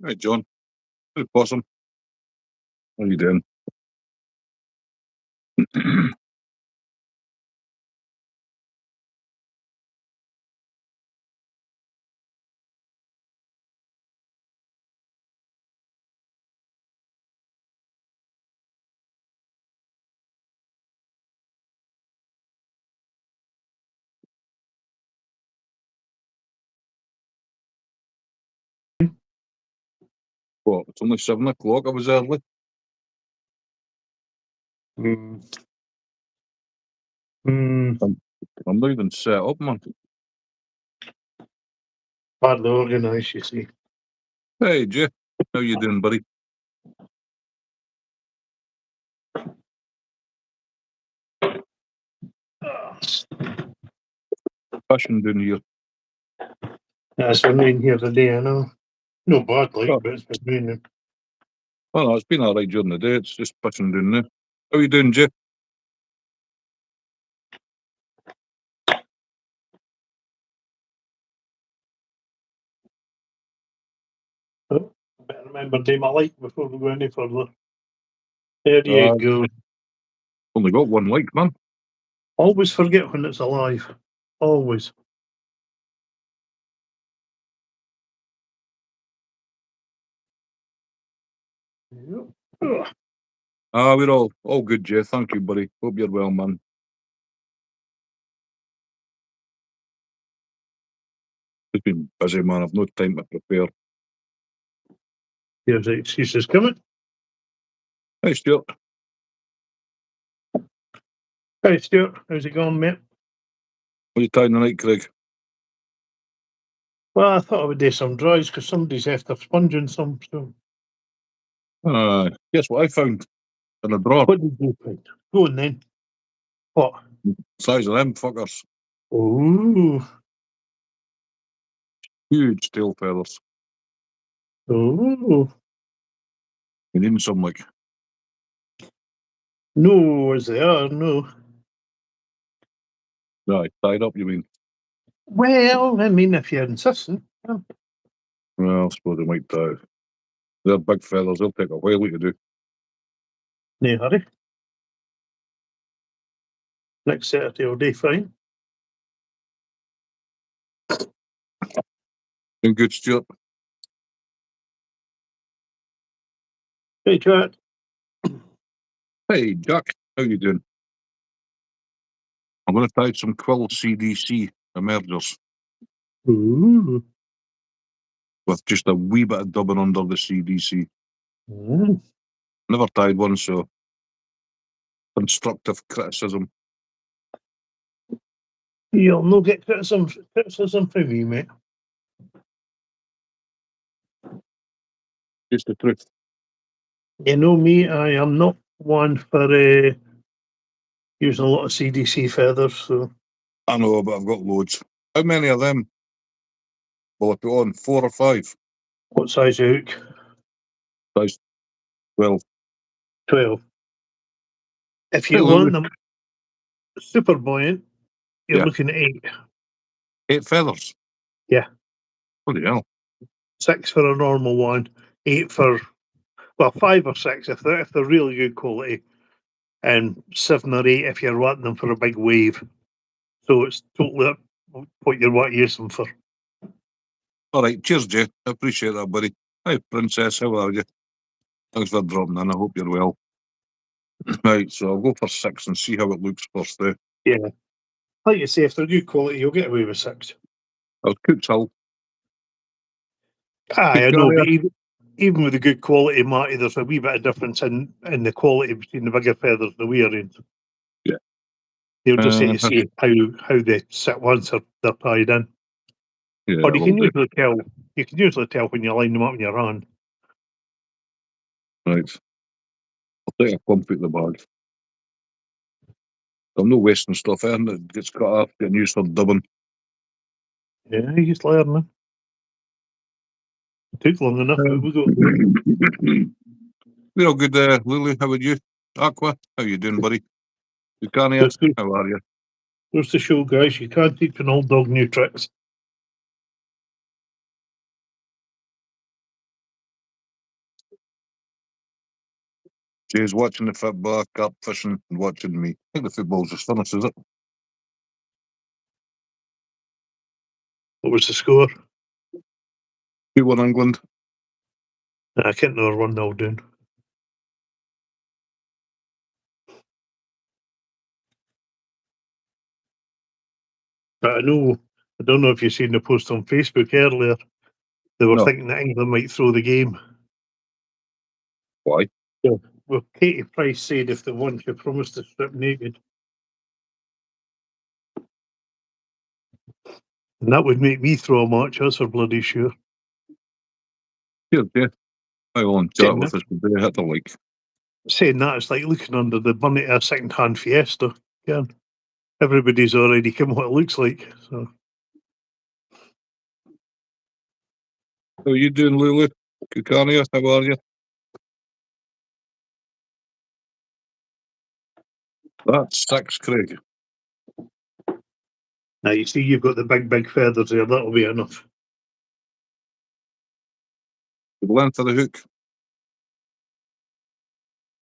Hey, John. Hey, Possum. How you doing? What, it's only 7 o'clock. I was early. Mm. I'm not even set up, man. Badly organised, you see. Hey, Jay. How you doing, buddy? Fishing down here. It's been raining here today, I know. No bad, like, Oh. but it's been raining. Well, no, it's been all right during the day. It's just fishing down there. How you doing, Jay? Oh, better remember to my light before we go any further. There you go. Only got one like, man. Always forget when it's alive. Always. Yep. Ugh. We're all good, Jay. Thank you, buddy. Hope you're well, man. It's been busy, man. I've no time to prepare. Here's the excuses coming. Hey, Stuart. Hey, Stuart. How's it going, mate? What are you tying tonight, Craig? Well, I thought I would do some dries because somebody's after sponging some. So. Guess what I found in a drawer? What did you find? Go on then. What? Size of them fuckers. Oh. Huge tail feathers. Oh. You need some, like. No, as they are, no. Right, tied up, you mean? Well, I mean, if you're insistent. Yeah. Well, I suppose they might tie. They're big feathers. They'll take a while to do. No hurry. Next Saturday will do fine. Doing good, Stuart. Hey, Jack. Hey, Jack. How you doing? I'm going to tie some quill CDC emergers Ooh. with just a wee bit of dubbing under the CDC. Mm. Never tied one, so constructive criticism. You'll no get criticism from me, mate. Just the truth. You know me, I am not one for using a lot of CDC feathers, so. I know, but I've got loads. How many of them will I put on? 4 or 5? What size hook? Size 12. 12. If Hey, you Lulu. want them super buoyant, you're Yeah. looking at 8. 8 feathers? Yeah. Bloody hell. 6 for a normal one, 8 for, well, 5 or 6 if they're really good quality, and 7 or 8 if you're wanting them for a big wave. So it's totally up what you want to use them for. All right, cheers, Jay. I appreciate that, buddy. Hi, Princess. How are you? Thanks for dropping in. I hope you're well. Right, so I'll go for 6 and see how it looks first. Yeah. Like you say, if they're good quality, you'll get away with 6. I'll Cook's Hill. Aye, I know, but even with the good quality, Marty, there's a wee bit of difference in the quality between the bigger feathers and the wee range. Yeah. You'll just have to see how they sit once they're tied in. Yeah, Or you can usually tell when you line them up in your hand. Right. I'll take a clump out the bag. I'm not wasting stuff in. It gets cut off, getting used for dubbing. Yeah, you just learning. It took long enough, but we got there. We're all good, Lily. How about you? Aqua, how you doing, buddy? Lucania, how are you? There's the show, guys. You can't teach an old dog new tricks. Jay's watching the football, carp fishing, and watching me. I think the football's just finished, is it? What was the score? 2-1 England. I can't know 1-0 down. But I don't know if you've seen the post on Facebook earlier. They were No. thinking that England might throw the game. Why? Well, Katie Price said if they won, she promised to strip naked. And that would make me throw a match, that's for bloody sure. Cheers, Jay. I will enjoy Saying it with us today. Hit the like. Saying that, it's like looking under the bonnet of a second-hand Fiesta. Yeah. Everybody's already come what it looks like. So How are you doing, Lulu? Kukania, how are you? That's 6, Craig. now you see you've got the big feathers there, that'll be enough. The length of the hook.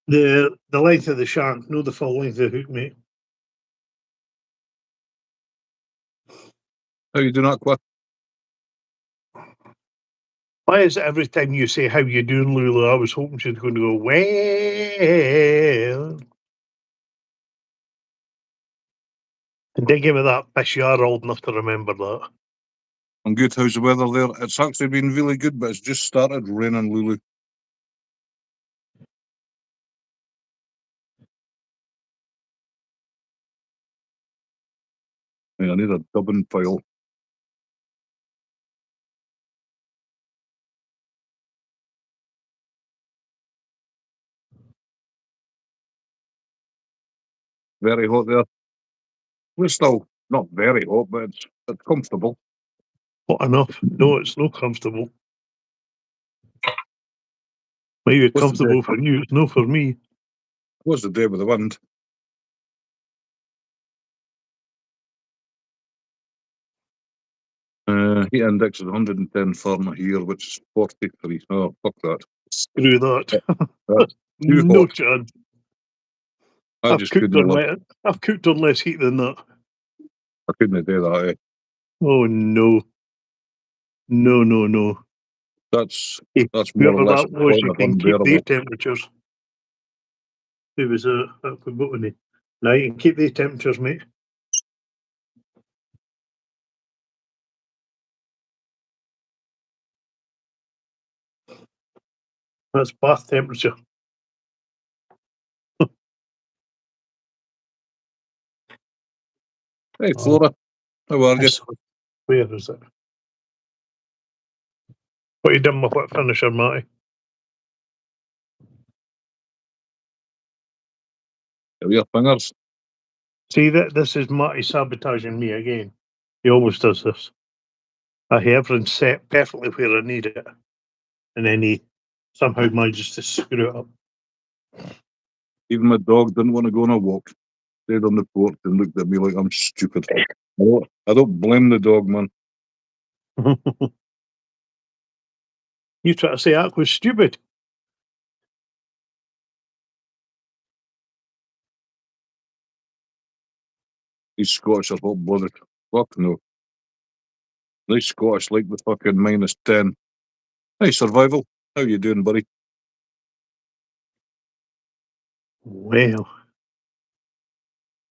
The length of the shank, no the full length of the hook, mate. How you doing, Aqua? Why is it every time you say how you doing, Lulu, I was hoping she was going to go, well. And then give me that fish, you are old enough to remember that. I'm good. How's the weather there? It's actually been really good, but it's just started raining, Lulu. Yeah, I need a dubbing file. Very hot there. We're still not very hot, but it's comfortable. Hot enough. No, it's no comfortable. Maybe What's the day? comfortable for you, it's no for me. What's the day with the wind? Heat index is 110 Fahrenheit here, which is 43. Oh, fuck that. Screw that. That's too No hot. chance. I I've just cooked couldn't on live. I've cooked on less heat than that. I couldn't do that. Eh? Oh no. No. That's Hey, more or whoever less that a was, point you of can keep the unbearable. temperatures. Who was that forgotten me? Now you can keep the temperatures, mate. That's bath temperature. Hey, Flora, how are you? Where is it? What you done with what finisher, Matty? Have your fingers? See that this is Matty sabotaging me again. He always does this. I have everything set perfectly where I need it, and then he somehow manages to screw it up. Even my dog didn't want to go on a walk. Stayed on the porch and looked at me like I'm stupid. I don't blame the dog, man. You try to say that was stupid. These Scottish are hot blooded. Fuck no. These Scottish like the fucking -10. Hey, survival. How you doing, buddy? Well,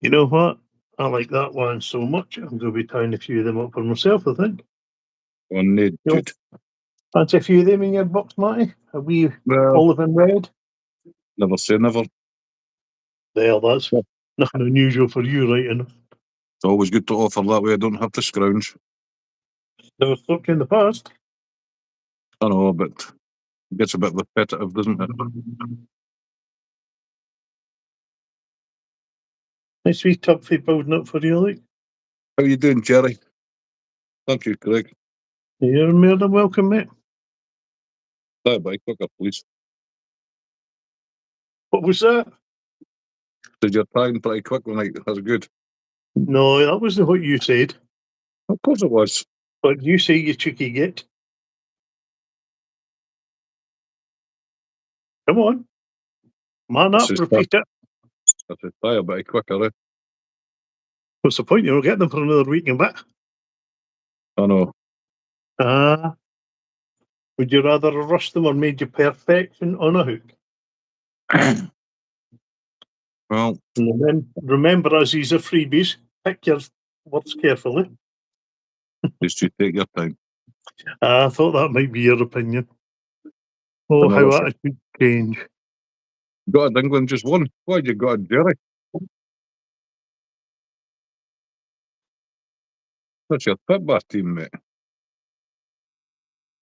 you know what? I like that one so much. I'm going to be tying a few of them up for myself, I think. On Ned, You know, dude. fancy a few of them in your box, Matty? A wee Well, olive and red? never say never. There, that's Yeah. nothing unusual for you, right enough. It's always good to offer that way. I don't have to scrounge. Never stopped you in the past. I know, but it gets a bit repetitive, doesn't it? Nice wee tub for building up for you, like. How you doing, Jerry? Thank you, Craig. You're more than welcome, mate. Bye bye, quicker, please. What was that? Did your time pretty quick one night? That's good. No, that wasn't what you said. Of course it was. But you say you cheeky git. Come on. Man up, repeat it. I said, try a bit quicker, eh? What's the point? You'll get them for another week and a bit. I know. Would you rather have rushed them or made you perfection on a hook? Well, And then remember, as these are freebies, pick your words carefully. just you take your time. I thought that might be your opinion. Oh, Another how shot. attitude change. God, England just won. Why'd you got a Jerry? That's your pit bar team, mate.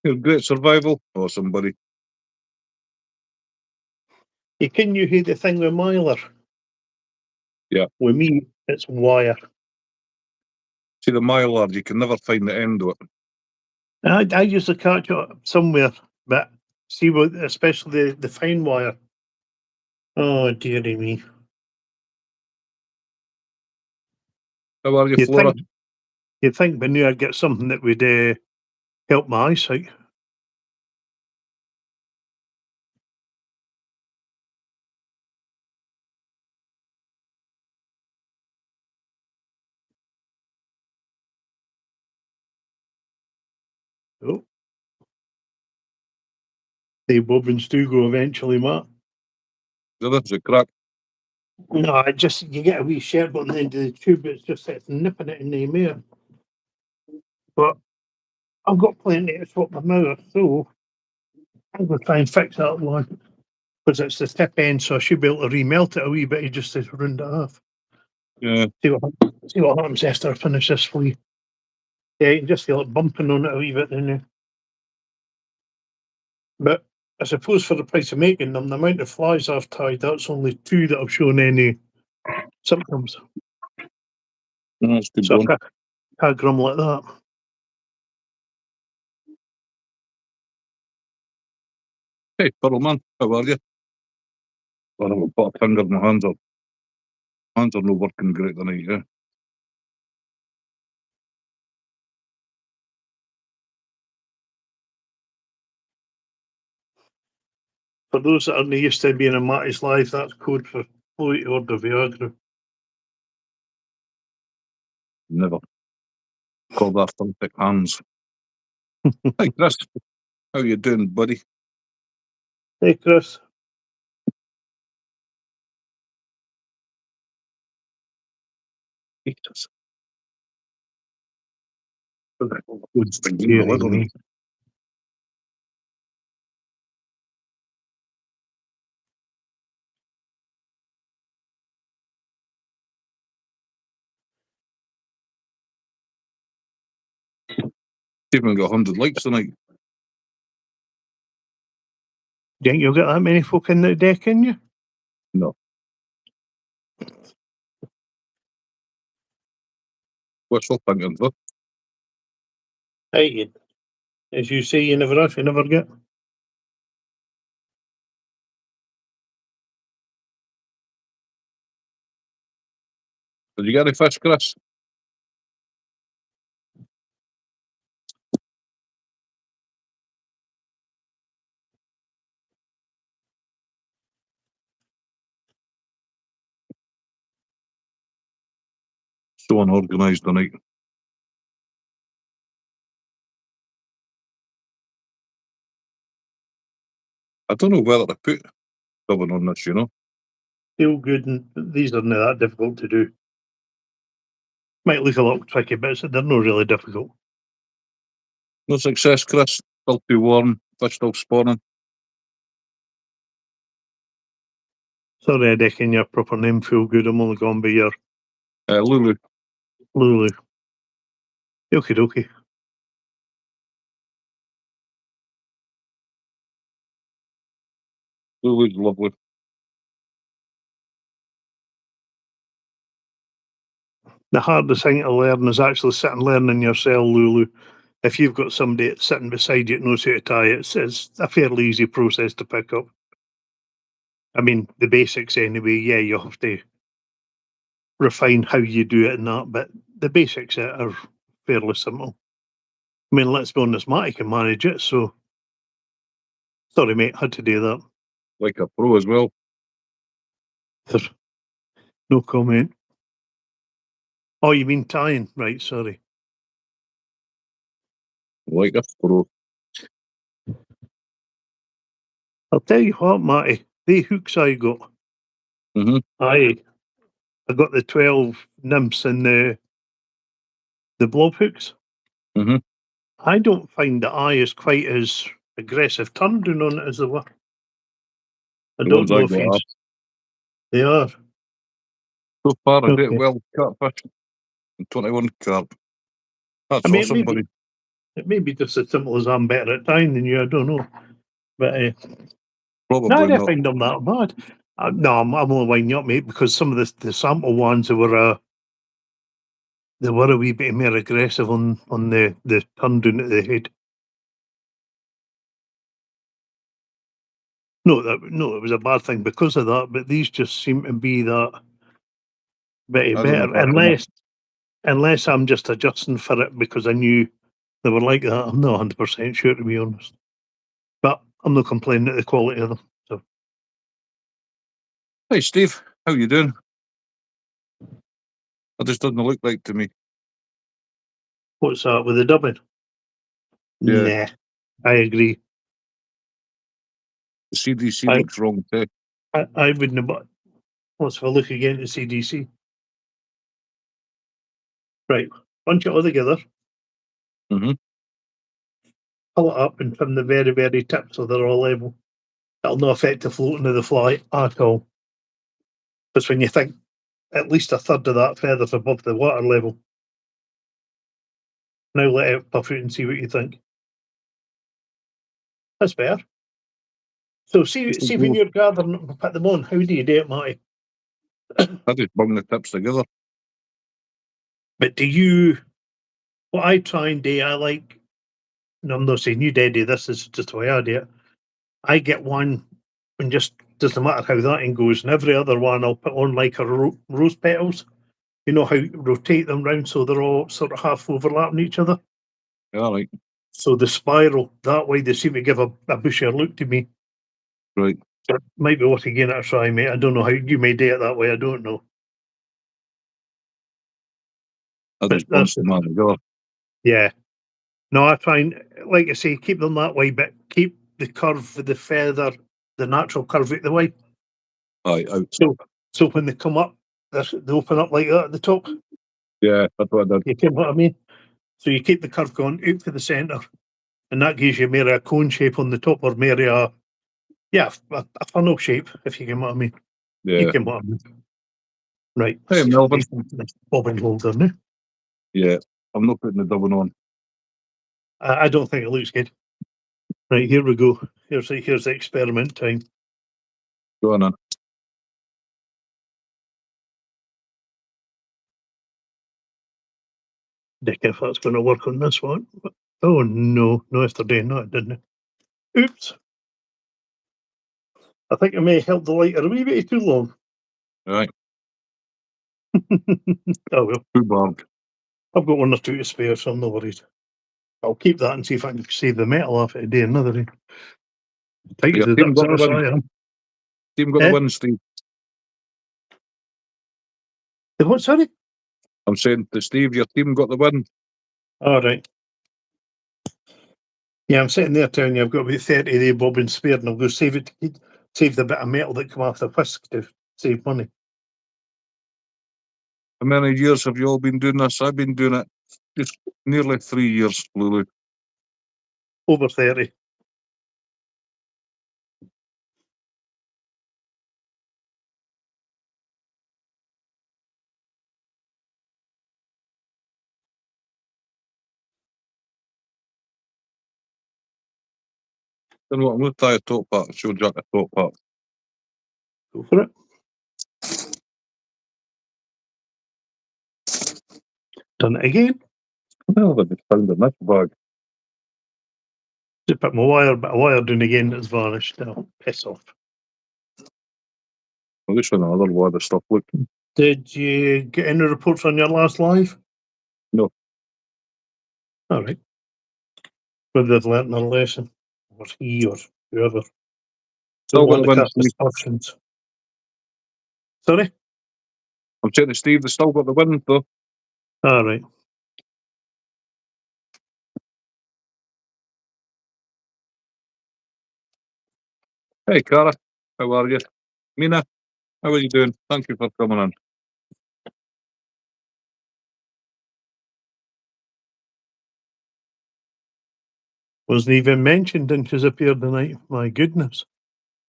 You're great survival. Awesome, buddy. Can you hear the thing with Myler? Yeah. With me, it's wire. See the Mylard, you can never find the end of it. I used to catch it somewhere, but see what, especially the fine wire. Oh dearie me! How are you, You Flora? think by now I'd get something that would help my eyesight. Oh, the bobbins do go eventually, Matt. Is it crack? No, you get a wee shed on the end of the tube. It's nipping it in the mirror. But I've got plenty to swap my mouth, so I'm going to try and fix that one because it's the tip end, so I should be able to remelt it a wee bit just to round it off. Yeah. See what happens after I finish this flea. Yeah, you can just feel it bumping on it a wee bit in there. But I suppose for the price of making them, the amount of flies I've tied, that's only 2 that have shown any symptoms. That's good So going. I can't grumble at that. Hey, Pearl man, how are you? Well, I've got a finger in my hands up. Hands are not working great tonight, yeah. For those that aren't used to being in Matty's life, that's code for Chloe to order Viagra. Never. Called arthritic hands. Hey, Chris. How you doing, buddy? Hey, Chris. Jesus. Dearie me. Even got 100 likes tonight. Do you think you'll get that many folk in the deck, can you? No. Wishful thinking, though. Hey, as you say, you never ask, you never get. Did you get any fish, Chris? So unorganised tonight. I don't know whether to put something on this, you know. Feel good, and these aren't that difficult to do. Might look a little tricky, but they're not really difficult. No success, Chris. Still too warm. Fish still spawning. Sorry, I reckon your proper name feel good. I'm only going by your Lulu. Lulu. Okie dokie. Lulu's lovely. The hardest thing to learn is actually sitting learning yourself, Lulu. If you've got somebody sitting beside you that knows how to tie it, it's a fairly easy process to pick up. I mean, the basics anyway. Yeah, you have to refine how you do it and that, but the basics are fairly simple. I mean, let's be honest, Matty can manage it, so sorry, mate, had to do that. Like a pro as well. There's no comment. Oh, you mean tying? Right, sorry. Like a pro. I'll tell you what, Matty, the hooks I got. Mm-hmm. I got the 12 nymphs and the blob hooks. Mm-hmm. I don't find the eye is quite as aggressive turning on it as they were. I The don't ones know I if got are. they are. So far, I did Okay. well. Catfish and 21 carp. That's I mean, awesome, buddy. it may be just as simple as I'm better at tying than you. I don't know, but no, I Probably don't not. find them that bad. No, I'm only winding you up, mate, because some of the sample ones they were a wee bit more aggressive on the turn down at the head. No, it was a bad thing because of that, but these just seem to be that bit I don't know better, if that's enough. unless I'm just adjusting for it because I knew they were like that. I'm not 100% sure, to be honest, but I'm not complaining at the quality of them. So Hey, Steve. How you doing? That just doesn't look like to me. what's that with the dubbing? Yeah. Nah, I agree. The CDC I looks wrong too. I wouldn't have. Let's have a look again at CDC. Right, bunch it all together, Mm-hmm. pull it up, and trim the very, very tips so they're all level. That'll not affect the floating of the fly at all. Because when you think at least a third of that feather's above the water level, now let it puff out and see what you think. That's better. So see when you're gathering up and put them on, how do you do it, Matty? I just bung the tips together. But do you? What I try and do, I like. No, I'm not saying you did. This is just the way I do it. I get one and just doesn't matter how that end goes, and every other one I'll put on like a rose petals. You know how you rotate them round so they're all sort of half overlapping each other. Yeah, right. So the spiral that way they seem to give a bushier look to me. Right. So it might be worth again a try, mate. I don't know how you may do it that way. I don't know, I but just that's bunched them all together. yeah. No, I try and, like I say, keep them that way, but keep the curve of the feather, the natural curve out the way. Aye, out. So when they come up, they open up like that at the top. Yeah, that's what I did. You get what I mean? So you keep the curve going out to the centre, and that gives you more a cone shape on the top, or more a a funnel shape, if you get what I mean. You Yeah. get what I mean. Right. Let's Hey, see if I can Melvin. make this bobbin holder now. Yeah, I'm not putting the dubbing on. I don't think it looks good. Right, here we go. Here's the experiment time. Go on then. Dick, if that's going to work on this one. Oh no, yesterday, no, it didn't. Oops. I think I may have held the lighter a wee bit too long. Right. Oh well, Too bad. I've got one or two to spare, so I'm not worried. I'll keep that and see if I can save the metal off it a day another day. Tight as Your the team ducks got at the a win. sire. Team got the Eh? win, Steve. The what, sorry? I'm saying to Steve, your team got the win. All right. Yeah, I'm sitting there telling you I've got about 30 of the bobbins spared, and I'll go save it to save the bit of metal that come off the whisk to save money. How many years have you all been doing this? I've been doing it just nearly 3 years, Lulu. Over 30. Then what? I'm going to tie a top part. Show Jack a top part. Go for it. Done it again. Well, I just found a nice bag. Just put my wire, bit of wire down again that's vanished. Now, piss off. Well, this one, another wad of stuff. Look. Did you get any reports on your last live? No. All right. Whether they've learnt their lesson, or he or whoever. Don't Still got want the to win, cast Steve. aspersions. Sorry? I'm saying to Steve, they still got the win, though. All right. Hey, Cara, how are you? Mina, how are you doing? Thank you for coming in. Wasn't even mentioned and she's appeared tonight. My goodness.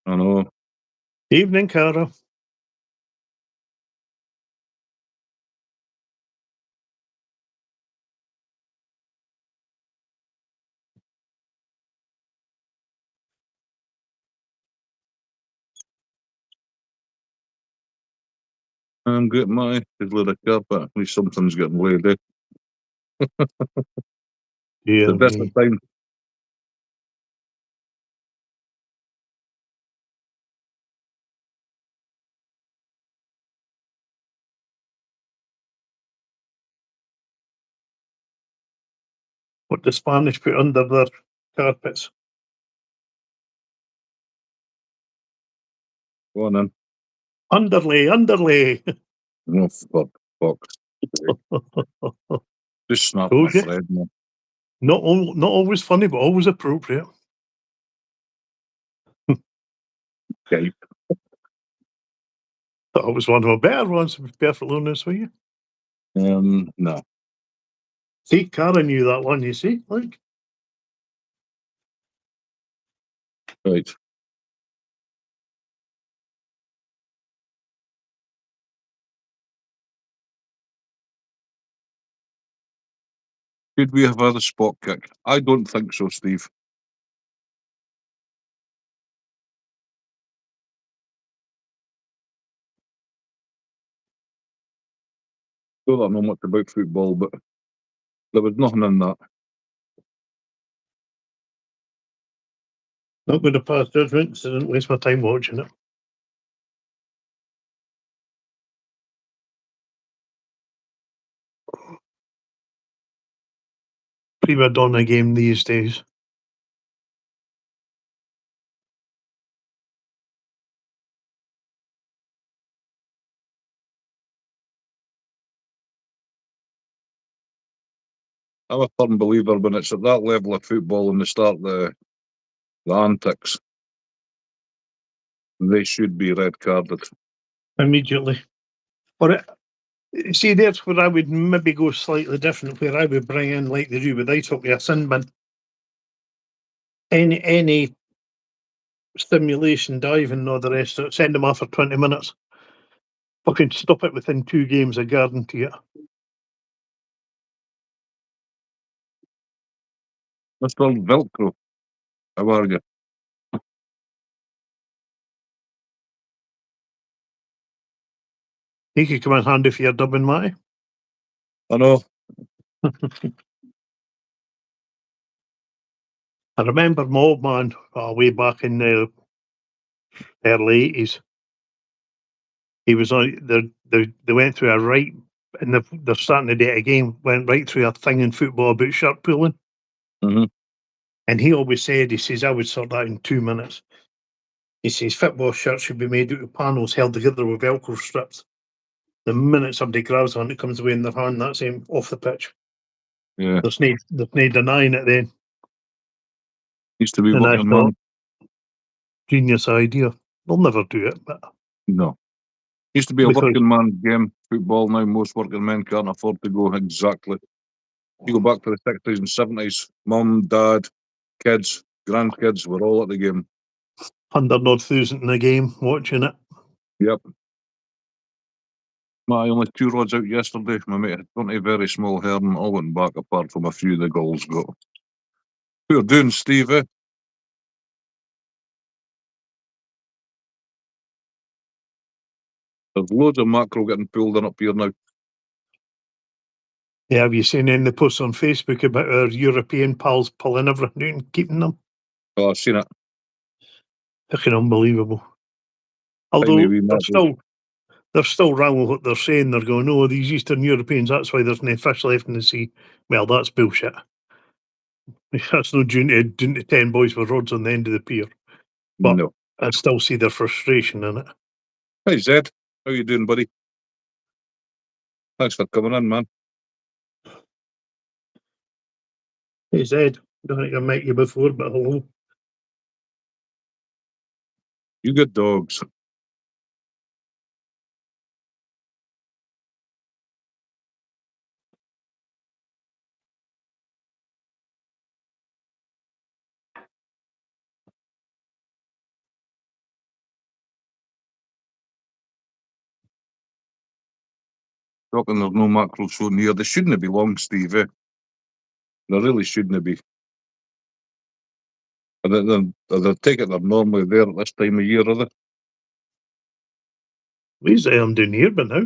I know. Evening, Cara. I'm getting my little carpet. At least something's getting laid, eh? Dear The best of me. time. What the Spanish put under their carpets. Go on then. Underlay, underlay. Oh, for fuck's sake. Just snap my Told you. thread, man. Not always funny, but always appropriate. Okay. That was one of my better ones, to be perfectly honest with you. No. See, Cara knew that one, you see? Like, Right. Should we have had a spot kick? I don't think so, Steve. Don't know much about football, but there was nothing in that. not going to pass judgment, so I didn't waste my time watching it. Prima donna game these days. I'm a firm believer when it's at that level of football and they start the antics, they should be red carded. Immediately. But see, there's where I would maybe go slightly different, where I would bring in, like they do with ice hockey, a sin bin. Any stimulation, diving, and all the rest of it, send them off for 20 minutes. Fucking stop it within 2 games, I guarantee it. Mr. Velcro, how are you? He could come in handy for your dubbing, Matty. I know. I remember my old man way back in the early 80s. He was on. They went through a right, and they're starting to do it again. Went right through a thing in football about shirt pulling, Mm-hmm. and he always said, he says, I would sort that in 2 minutes. He says football shirts should be made out of panels held together with Velcro strips. The minute somebody grabs one, it comes away in their hand. That's him off the pitch. Yeah. There's no denying it then. Used to be And I working thought, man. genius idea. They'll never do it, but No. Used to be a because working man game, football. Now most working men can't afford to go. Exactly. You go back to the 60s and 70s, mum, dad, kids, grandkids were all at the game. 100,000 in a game watching it. Yep. My only 2 rods out yesterday. My mate had 20 very small hair and all went back apart from a few the goals got. How you doing, Steve? Eh? There's loads of mackerel getting pulled in up here now. Yeah, have you seen any posts on Facebook about our European pals pulling everything out and keeping them? Oh, I've seen it. Fucking unbelievable. Tiny Although wee mackerels. they're still wrong with what they're saying. They're going, oh, these Eastern Europeans, that's why there's no fish left in the sea. Well, that's bullshit. That's no doing to 10 boys with rods on the end of the pier. But No. I still see their frustration in it. Hey, Zed. How you doing, buddy? Thanks for coming in, man. Hey, Zed. Don't think I met you before, but hello. You good dogs. Talking there's no mackerel shown here. They shouldn't be long, Steve. Eh? They really shouldn't be. They take it they're normally there at this time of year, are they? These I'm down here, but now.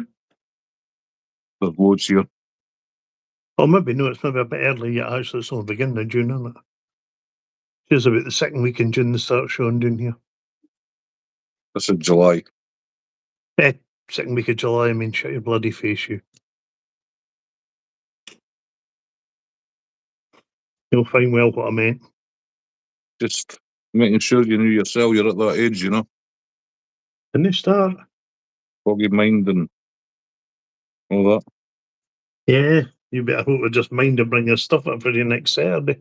There's loads here. Oh, maybe no, it's maybe a bit early yet. Actually, it's only beginning of June, isn't it? It's about the second week in June they start showing down here. This is July. Second week of July, I mean, shut your bloody face, you. You'll find well what I meant. Just making sure you knew yourself. You're at that age, you know. Didn't they start? Foggy mind and all that. Yeah, you better hope I just mind to bring your stuff up for you next Saturday.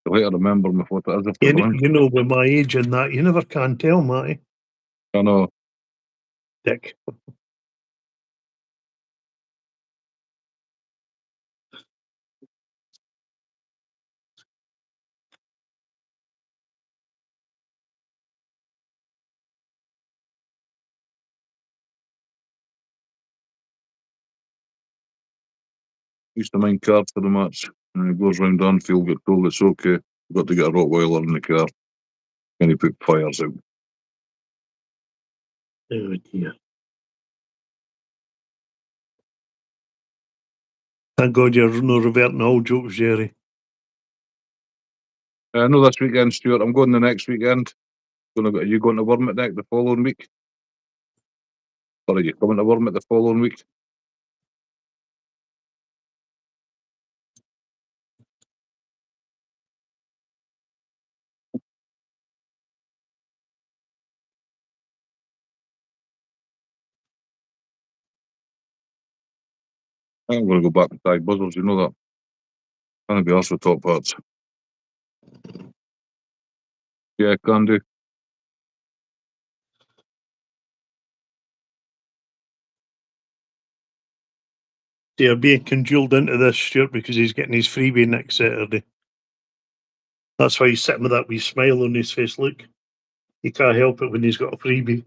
You'll have to remember me what it is if You, they're you know, with my age and that, you never can tell, Matty. I know. Dick. Used to mind cars for the match. And he goes round Anfield, get told it's okay. Got to get a Rottweiler in the car. And he put fires out. Oh, dear. Thank God you're no reverting all jokes, Jerry. No, this weekend, Stuart. I'm going the next weekend. Are you going to Wormit next the following week? Or are you coming to Wormit the following week? I'm going to go back and tie buzzers, you know that. I'm going to be arsed with top parts. Yeah, can do. They're being congealed into this, Stuart, because he's getting his freebie next Saturday. That's why he's sitting with that wee smile on his face. Look, he can't help it when he's got a freebie.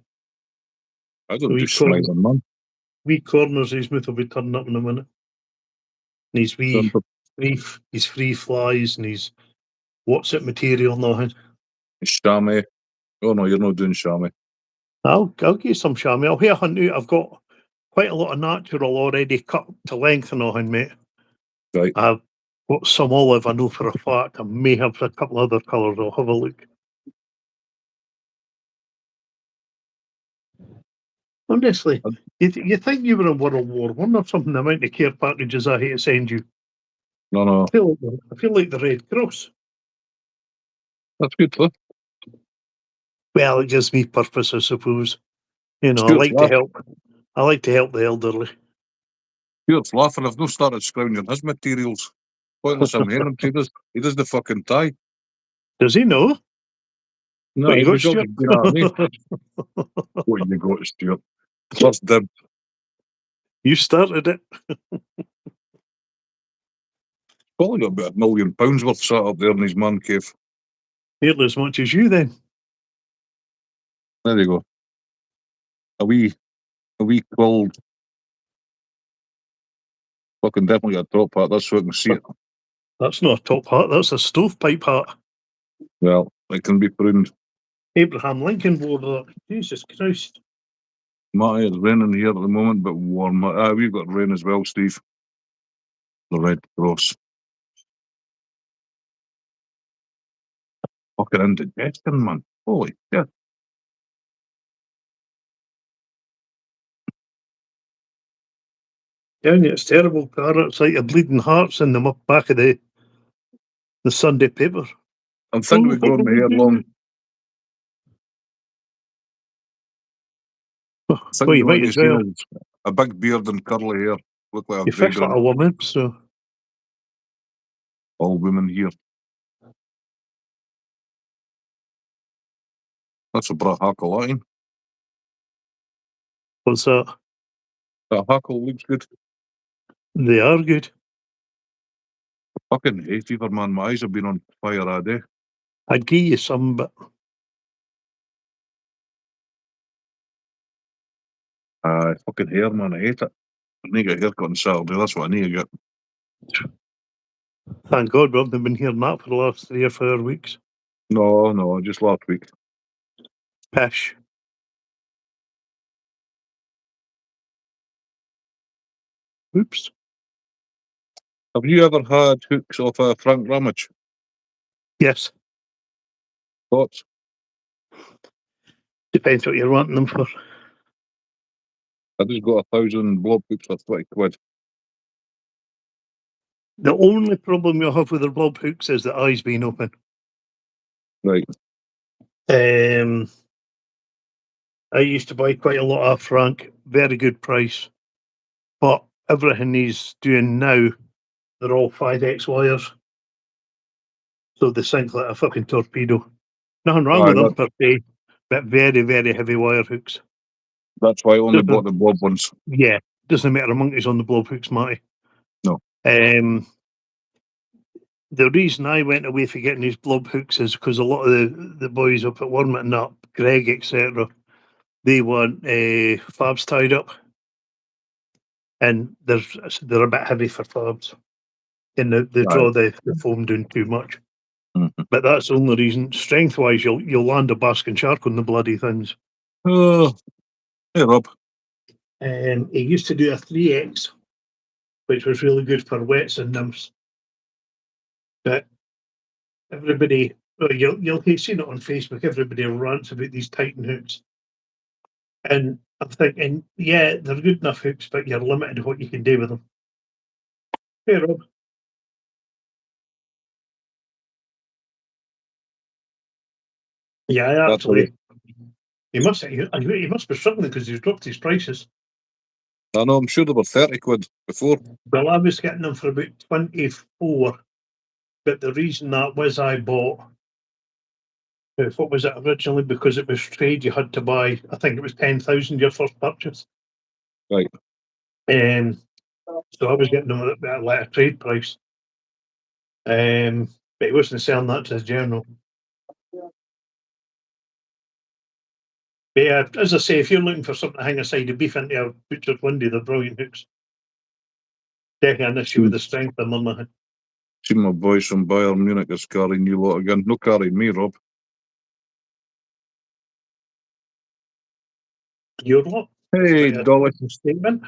I don't do smiling, man. Wee corners his mouth will be turning up in a minute. And his his free flies and his what's it material now. Chamois. Oh no, you're not doing chamois. I'll get some chamois. I'll hear hunt out. I've got quite a lot of natural already cut to length and all, mate. Right. I've got some olive, I know for a fact. I may have a couple other colours. I'll have a look. Honestly, you think you were in World War One or something? The amount of care packages I hate to send you. No. I feel like the Red Cross. That's good, though. Well, it gives me purpose, I suppose. You know, Stuart's I like to help the elderly. Stuart's laughing. I've not started scrounging his materials. Pointless him hearing him. He does the fucking tie. Does he know? No, What you got, because Stuart? you know what I mean. What you got, Stuart? First dib. You started it. Probably got about £1 million worth sat up there in his man cave. Nearly as much as you, then. There you go. A wee quilled. Fucking definitely a top hat. That's so I can see it. That's not a top hat. That's a stovepipe hat. Well, it can be pruned. Abraham Lincoln wore that. Jesus Christ. Matty, it's raining here at the moment, but warm. We've got rain as well, Steve. The Red Cross. Fucking indigestion, man. Holy shit. Yeah, it's terrible, Cara. It's like a bleeding hearts in the back of the Sunday paper. I'm thinking about growing my hair long. I think Well, the you only might be as seen well. as a big beard and curly hair. Look like a You fish like vagrant. a woman, so All women here. That's a bra hackle line. what's that? That hackle looks good. They are good. Fucking hay fever, man. My eyes have been on fire all day. I'd give you some, but Fucking hair, man. I hate it. I need to get a haircut on Saturday. That's what I need to get. thank God we haven't been hearing that for the last 3 or 4 weeks. No, just last week. Pish. Oops. Have you ever had hooks off a Frank Ramage? Yes. Thoughts? Depends what you're wanting them for. I just got 1,000 blob hooks for 20 quid. The only problem you'll have with their blob hooks is the eyes being open. Right. I used to buy quite a lot off Frank, very good price. But everything he's doing now, they're all 5X wires. So they sink like a fucking torpedo. Nothing wrong Aye, with them per se, but very, very heavy wire hooks. that's why I only bought Doesn't, the blob ones. yeah, doesn't matter a monkey's on the blob hooks, Matty. No. The reason I went away for getting these blob hooks is because a lot of the boys up at Wormit and up, Greg, etc., they want fabs tied up. And they're a bit heavy for fabs. And they Aye. draw the foam down too much. Mm-hmm. But that's the only reason. Strength wise, you'll land a basking shark on the bloody things. Oh, hey, Rob. He used to do a 3X, which was really good for wets and nymphs. But everybody, well, you'll see it on Facebook, everybody rants about these Titan hooks. And I'm thinking, yeah, they're good enough hooks, but you're limited to what you can do with them. Hey, Rob. Yeah, That's all. actually, he must be struggling because he's dropped his prices. I know, I'm sure they were 30 quid before. Well, I was getting them for about 24, but the reason that was I bought, what was it originally? Because it was trade, you had to buy, I think it was 10,000 your first purchase. Right. So I was getting them at like a trade price. But he wasn't selling that to the general. But yeah, as I say, if you're looking for something to hang a side of beef into a butcher's window, they're brilliant hooks. Definitely an issue with the strength of them. Nothing. See my boys from Bayern Munich is carrying you lot again. No carrying me, Rob. Your lot. Hey, That's Dolly. quite a statement.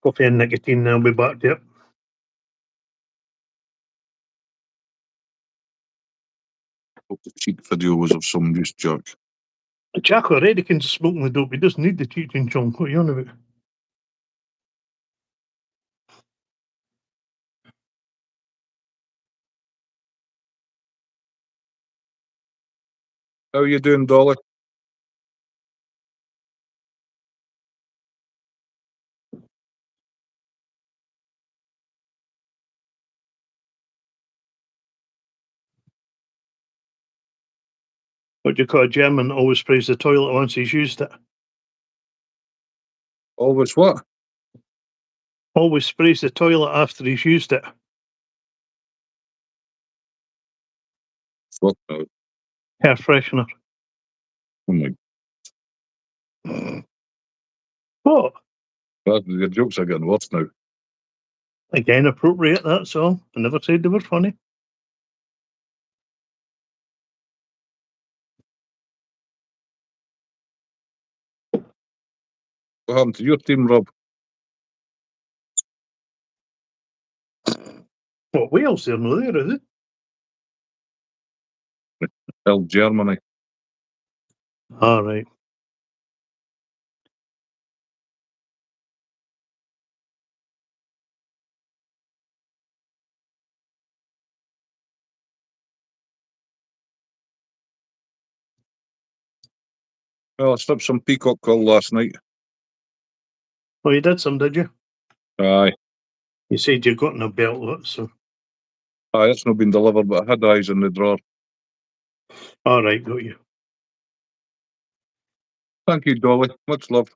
Coffee and nicotine, and I'll be back to it. Hope the cheek video was of some use, Jack. Jack already can smoke the dope. He doesn't need the Cheech and Chong. What are you on about? How you doing, Dolly? What do you call a German? Always sprays the toilet once he's used it. Always what? Always sprays the toilet after he's used it. Fuck no. Hair freshener. Oh my What? God, your jokes are getting worse now. Again, appropriate, that's all. I never said they were funny. What happened to your team, Rob? What, Wales? They're not there, is it? Hell, Germany. All right. Well, I stripped some peacock quill last night. Oh, you did some, did you? Aye. You said you got in a belt lot, so. Aye, it's not been delivered, but I had eyes in the drawer. All right, got you. Thank you, Dolly. Much love.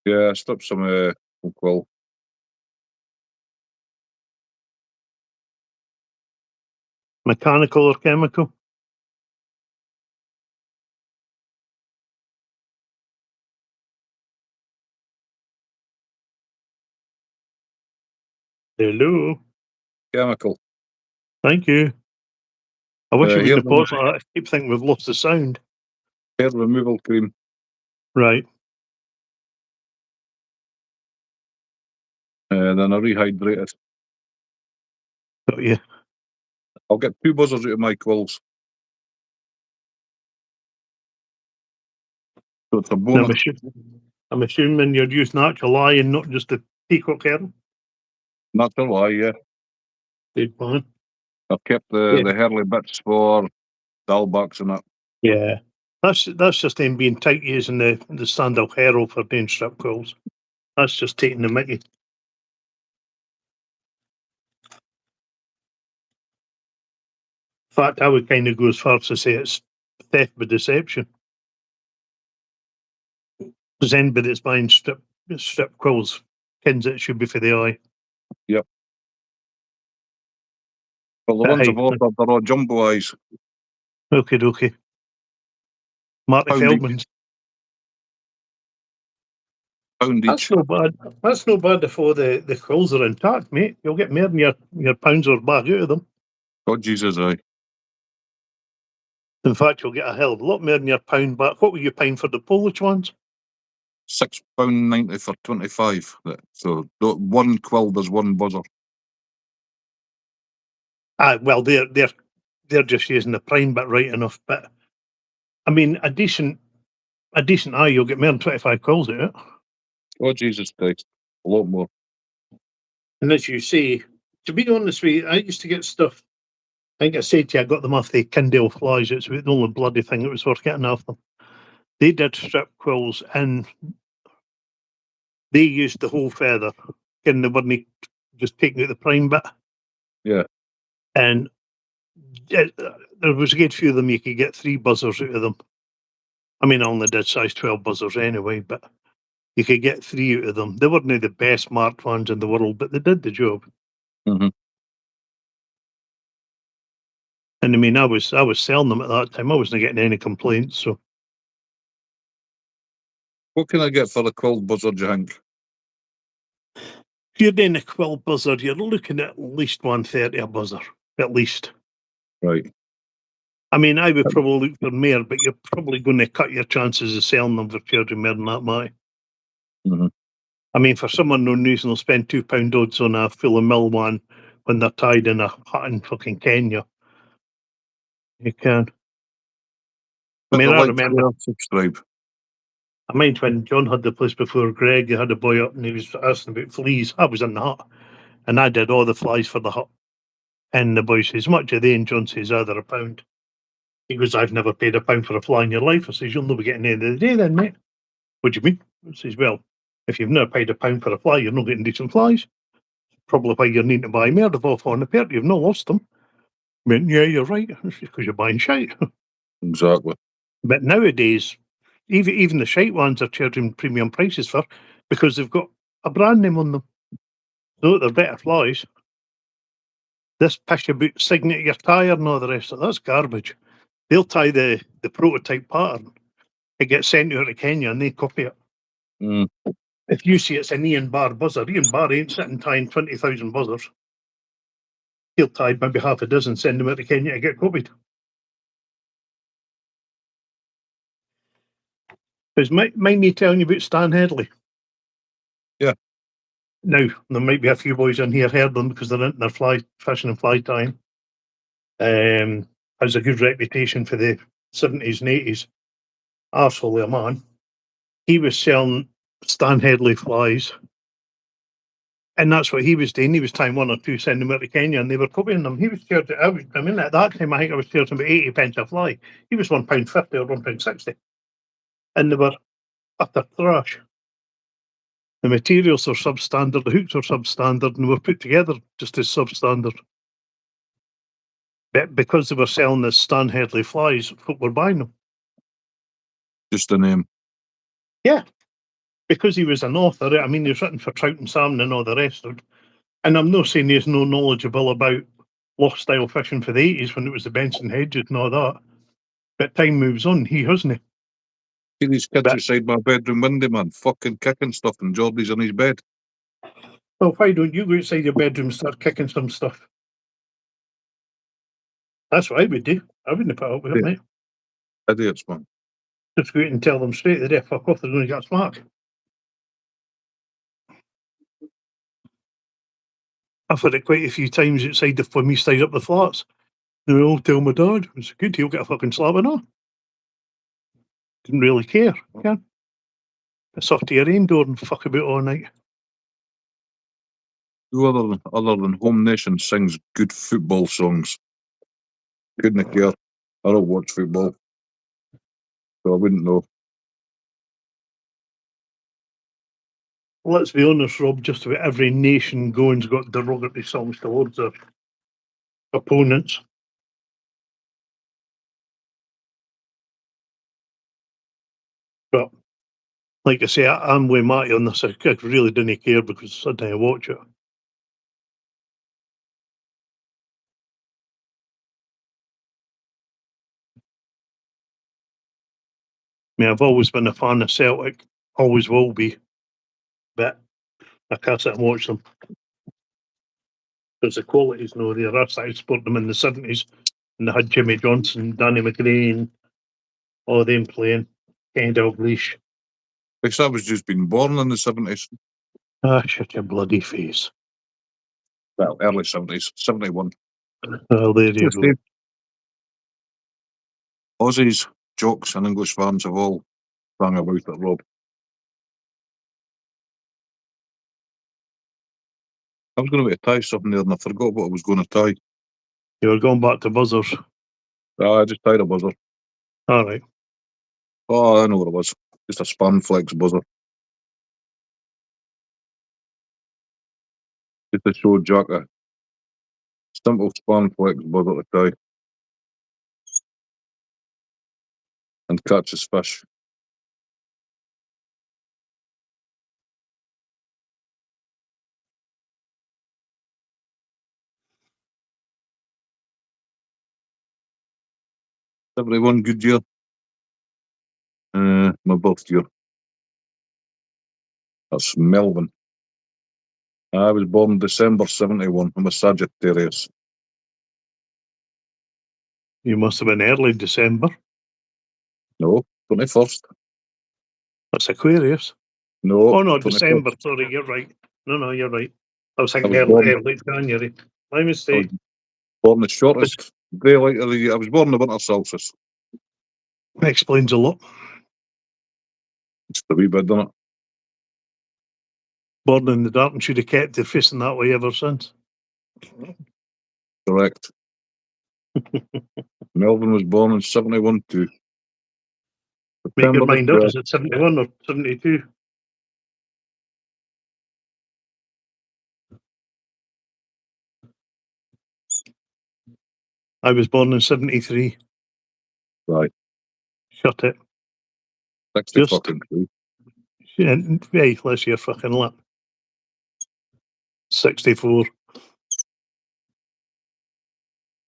Yeah, I stripped some quill. Mechanical or chemical? Hello. Chemical. Thank you. I wish you Hair, wouldn't have paused like that. I keep thinking we've lost the sound. hair removal cream. Right. Then I rehydrated. Got you. I'll get 2 buzzers out of my quills. So it's a I'm, bonus. I'm assuming you're using actual eye and not just the peacock hair. Natural eye, yeah. Good plan. I've kept the hairly bits for Dalbacks and that. Yeah. That's just them being tight using the standard hair roll for doing strip quills. That's just taking the mickey. In fact, I would kind of go as far as to say it's theft by deception. Because anybody that's buying strip quills kins it should be for the eye. Yep. Well, the But ones hey, I've ordered are all jumbo eyes. okay. Marty Pound each. Feldman's. Pound each. That's no bad. That's no bad if all the quills are intact, mate. You'll get more than your pounds or bag out of them. God Jesus, aye. In fact, you'll get a hell of a lot more than your pound back. What were you paying for the Polish ones? £6.90 for 25. So one quill does 1 buzzer. Well, they're just using the prime bit right enough. But I mean, a decent eye, you'll get more than 25 quills out of it. Oh Jesus Christ. A lot more. And as you say, to be honest with you, I used to get stuff. I think I said to you, I got them off the Kindale flies. It's the only bloody thing that was worth getting off them. They did strip quills and they used the whole feather. And they weren't just taking out the prime bit. Yeah. And there was a good few of them you could get 3 buzzers out of them. I mean, I only did size 12 buzzers anyway, but you could get 3 out of them. They weren't the best marked ones in the world, but they did the job. Mm-hmm. And I mean, I was selling them at that time. I wasn't getting any complaints. So What can I get for a quill buzzer, do you think? if you're doing a quill buzzer, you're looking at least 130 a buzzer, at least. Right. I mean, I would probably look for more, but you're probably going to cut your chances of selling them for charging more than that, Mike. Mm-hmm. I mean, for someone no reason will spend £2 odds on a full of mill one when they're tied in a hut in fucking Kenya. You can. I mean, I remember. Subscribe. I mind when John had the place before Greg, he had a boy up and he was asking about fleas. I was in the hut and I did all the flies for the hut. And the boy says, much are they? And John says, they're £1. He goes, I've never paid £1 for a fly in your life. I says, you'll never get any of the day then, mate. What do you mean? I says, well, if you've never paid £1 for a fly, you're not getting decent flies. Probably why you're needing to buy more. They've off on the pair. You've not lost them. I mean, yeah, you're right. It's because you're buying shite. Exactly. But nowadays, even the shite ones are charging premium prices for because they've got a brand name on them. So they're better flies. This pish about signature your tyre and all the rest of that's garbage. They'll tie the prototype pattern. It gets sent out to Kenya and they copy it. Mm. If you see it's an Ian Barr buzzer, Ian Barr ain't sitting tying 20,000 buzzers. He'll tie maybe half a dozen, send them out to Kenya to get copied. Because mind me telling you about Stan Headley? Yeah. Now, there might be a few boys in here heard them because they're into their fly fishing and fly tying. Has a good reputation for the 70s and 80s. Arsehole of a man. He was selling Stan Headley flies And that's what he was doing. He was tying 1 or 2 sending them out to Kenya, and they were copying them. He was charging. I mean, at that time, I think I was charging about 80 pence a fly. He was £1.50 or £1.60, and they were utter trash. The materials are substandard, the hooks are substandard, and they were put together just as substandard. But because they were selling the Stan Headley flies, folk were buying them. Just a name. Yeah, because he was an author. I mean, he was written for trout and salmon and all the rest of it. And I'm not saying he's no knowledgeable about lost style fishing for the 80s when it was the Benson hedges and all that. But time moves on, he hasn't. See these kids But- outside my bedroom window, man, fucking kicking stuff, and Geordie's in his bed. Well, why don't you go outside your bedroom and start kicking some stuff? That's what I would do. I wouldn't put up with it, Yeah. mate. Idiots, man. Just go out and tell them straight, they're fuck off, they're going to get smacked. I've had it quite a few times outside when we stayed up the flats. They will all tell my dad, it's good, he'll get a fucking slap in her. Didn't really care, yeah. It's off to your own door and fuck about all night. Who other than Home Nation sings good football songs? Couldn't care. I don't watch football, so I wouldn't know. Let's be honest, Rob, just about every nation going's got derogatory songs towards their opponents. But, like I say, I'm with Matty on this. I really didn't care because I didn't watch it. I mean, I've always been a fan of Celtic, always will be, but I can't sit and watch them. Because the quality's no there. I started supporting them in the 70s, and they had Jimmy Johnson, Danny McGrain, all of them playing, Ken Dalglish. Because I was just being born in the 70s. Ah, shut your bloody face. Well, early 70s, 71. Well, there you go. Aussies, jocks, and English fans have all rang about it, Rob. I was going to tie something there and I forgot what I was going to tie. You were going back to buzzers. I just tied a buzzer. All right. Oh, I know what it was. Just a span flex buzzer. Just to show Jack a simple span flex buzzer to tie and catch his fish. Everyone good year? My birth year. That's Melvin. I was born December 71. I'm a Sagittarius. You must have been early December. No, 21st. That's Aquarius. No. Oh, no, 21st. December. Sorry, you're right. No, you're right. I was thinking I was early January. My mistake. Born the shortest daylight of the year. I was born in the winter solstice. That explains a lot. Just a wee bit, doesn't it? Born in the dark and should have kept it facing that way ever since. Correct. Melvin was born in 71 too. Make your September mind up. Is it 71 or 72? I was born in 73. Right. Shut it. 60 Just- fucking 3. Hey, let's your fucking lip. 64.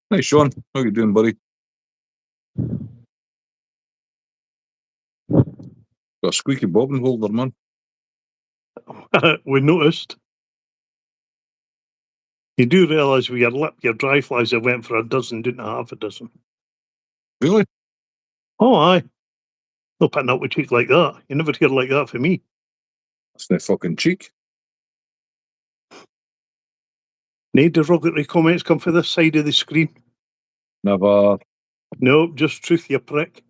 Hey, Sean. How you doing, buddy? Got a squeaky bobbin holder, man. We noticed. You do realise with your lip, your dry flies, I went for a dozen, didn't I? Half a dozen. Really? Oh, aye. No putting up with cheek like that. You never hear like that from me. That's no fucking cheek. No derogatory comments come for this side of the screen. Never. No, just truth, you prick.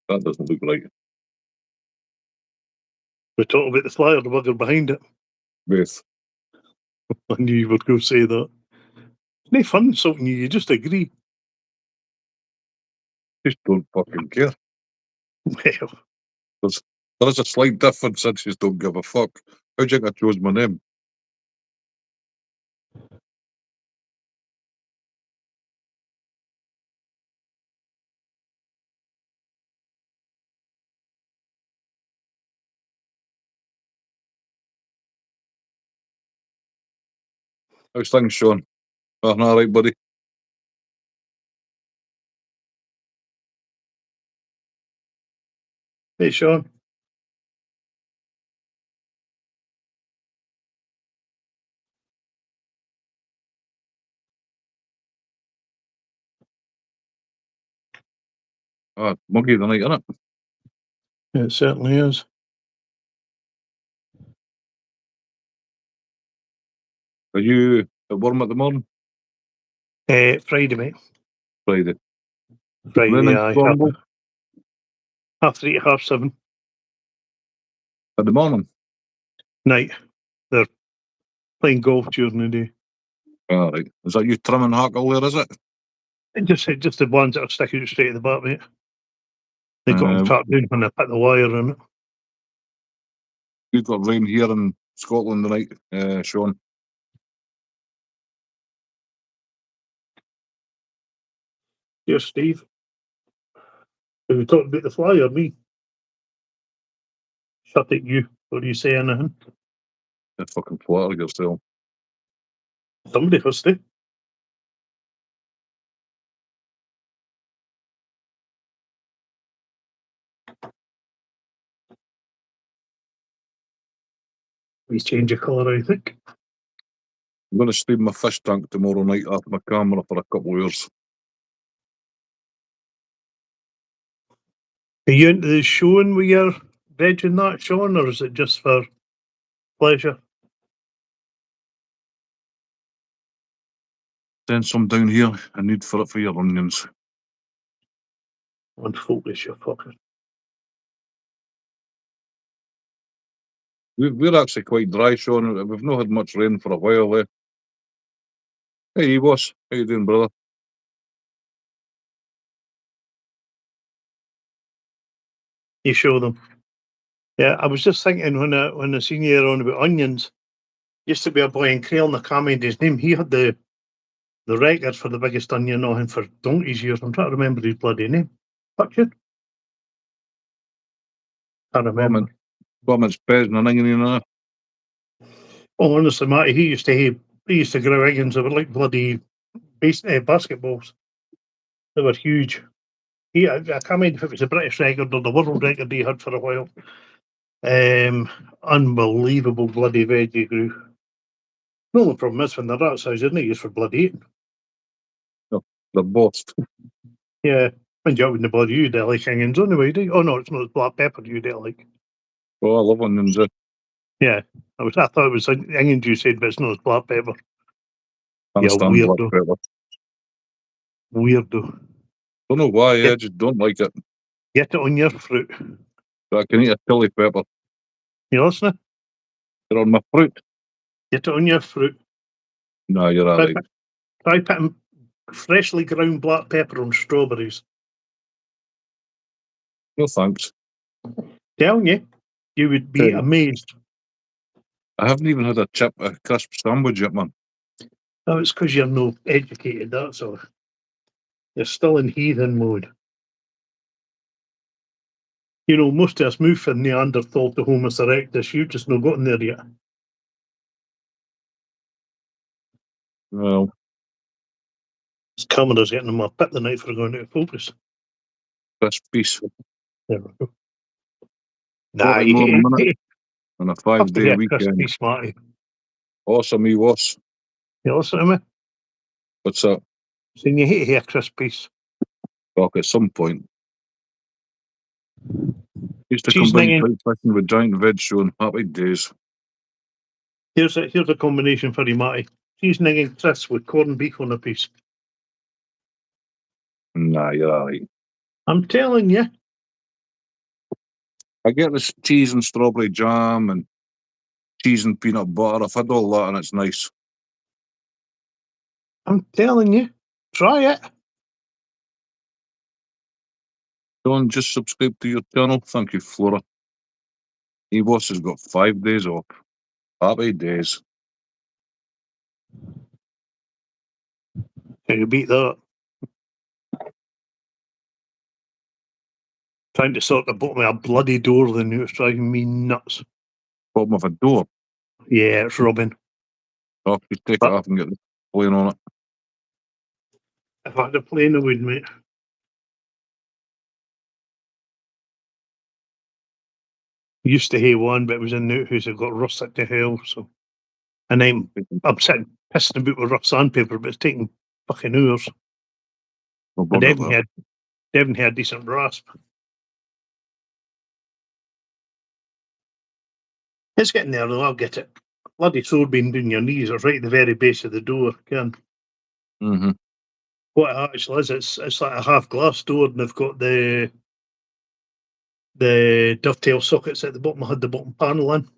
That doesn't look right. We talked about the fly or the bugger behind it. Both. I knew you would go say that. It's no fun insulting you, you just agree. Just don't fucking care. Well, There is a slight difference. I just don't give a fuck. How do you think I chose my name? How's things, Sean? All right, buddy. hey, Sean. Ah, muggy tonight, innit? It certainly is. Are you at work at the morning? Friday, mate. Friday. Friday, Running aye. Cromwell 3:30 to 7:30. at the morning. Night. They're playing golf during the day. All right. Is that you trimming hackle there, is it? And just the ones that are sticking out straight at the back, mate. They got them Uh, trapped down when they put the wire in it. We've got rain here in Scotland tonight, Sean. Yes, Steve. Are we talking about the fly or me? Shut it, you. What do you say, anything? You fucking flatter yourself. Somebody has to. Please change your colour, I think. I'm going to steam my fish tank tomorrow night after my camera for a couple of years. Are you into the showing with your veg and that, Sean, or is it just for pleasure? Send some down here. I need for it for your onions. Unfocus your fucker. We're actually quite dry, Sean. We've not had much rain for a while there. Hey, boss. How you doing, brother? You show them. Yeah, I was just thinking when I seen you on about onions, used to be a boy in Crail, I can't remember his name. He had the record for the biggest onion on him for donkey's years. I'm trying to remember his bloody name. Hutchin? Can't remember. Comments, pez and an onion in there. Oh, honestly, Matty, he used to grow onions. They were like bloody basketballs. They were huge. I can't remember if it was a British record or the world record he had for a while. Unbelievable bloody veg he grew. The only problem is when they're that size, isn't it? Used for bloody eating. No, they're bossed. Yeah, and you wouldn't bother you. They like onions anyway, do you? Oh no, it's not black pepper you don't like. Oh, I love onions. Yeah, I thought it was onions you said, but it's not, it's black pepper. Can't Yeah, stand black weirdo. pepper. Weirdo. Don't know why, I Get, just don't like it. get it on your fruit. But I can eat a chili pepper. You listening? You're on my fruit. Get it on your fruit. No, you're all right. Try putting freshly ground black pepper on strawberries. No thanks. Telling you, you would be amazed. I haven't even had a crisp sandwich yet, man. No, it's because you're no educated, that's all. You're still in heathen mode. You know, most of us moved from Neanderthal to Homo erectus. You've just not gotten there yet. Well, This camera's getting in my pit the night for going out of focus. crisp piece. There we go. Nah, 40 more a minute on a have to 5-day get a weekend. crispy smarty. Awesome, he was. You listen to me? What's that? Saying you hate to hear crisp piece. Talk at some point. Used to Cheese combine ninging. trout fishing with giant veg showing happy days. Here's a combination for you, Matty. Cheese ninging crisps with corned beef on a piece. Nah, you're all right. I'm telling you. I get this cheese and strawberry jam and cheese and peanut butter. I've had all that and it's nice. I'm telling you, try it. Don't just subscribe to your channel. Thank you, Flora. Boss has got 5 days off. Happy days. Can you beat that? Trying to sort the bottom of a bloody door, then it's driving me nuts. Bottom of a door. Yeah, it's Robin. Oh, just take it But- off and get the plane on it. If I had a plane, I would, mate. Used to have one, but it was in the outhouse. It got rusted to hell. So, and I'm sitting pissing about with rough sandpaper, but it's taking fucking hours. No I bother definitely there. had decent rasp. It's getting there though. I'll get it. Bloody sword being down your knees. It's right at the very base of the door. Again, Mm-hmm. what it actually is, it's like a half glass door, and they've got the dovetail sockets at the bottom. I had the bottom panel in.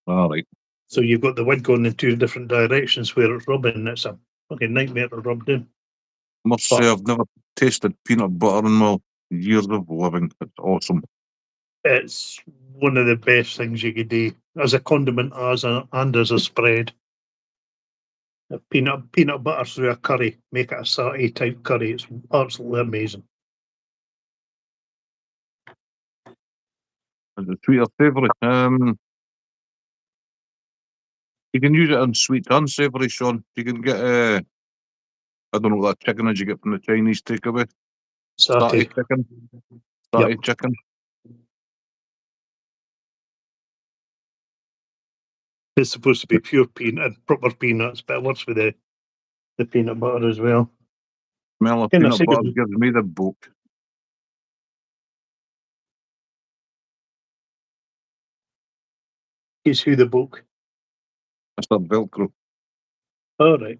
All right. So you've got the wood going in two different directions where it's rubbing. It's a fucking nightmare to rub in. Must say I've never tasted peanut butter in my years of living. It's awesome. It's one of the best things you could do as a condiment and as a spread. A peanut butter through a curry, make it a satay type curry. It's absolutely amazing. Is it sweet or savoury? You can use it on sweet and savoury, Sean. You can get I don't know what that chicken is you get from the Chinese takeaway. Satay. Satay chicken. Yep. Satay chicken. It's supposed to be pure peanut, proper peanuts, but it works with the peanut butter as well. Smell of Can I peanut say butter gives me the book. he's who the book? Mr. Velcro. All right.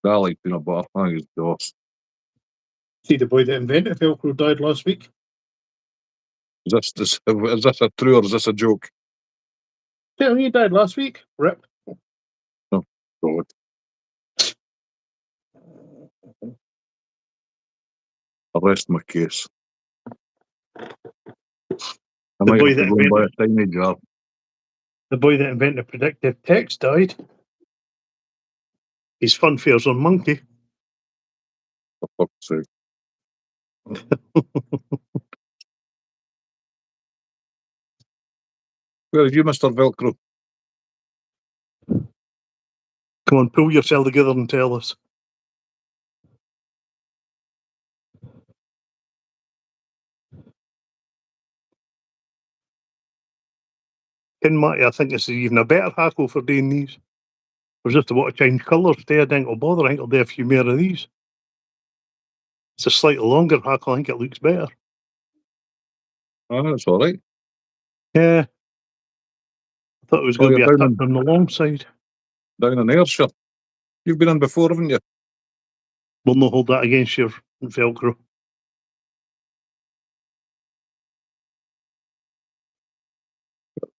I like peanut butter. I think it's DOS. See, the boy that invented Velcro died last week. Is this a true or is this a joke? Yeah, he died last week. Rip. Oh, God. I rest my case. I The might boy have to that go and buy a invented tiny jar. the boy that invented predictive text died. His fun fares on Monkey. For fuck's sake. Where are you, Mr. Velcro? Come on, pull yourself together and tell us. Ken Matty, I think this is even a better hackle for doing these. We're just about to change colours today. I think I'll bother. I think I'll do a few more of these. It's a slightly longer hackle. I think it looks better. Oh, that's all right. Yeah. I thought it was Oh, going to you're be a down touch on the long side. in Ayrshire. You've been in before, haven't you? We'll not hold that against your Velcro.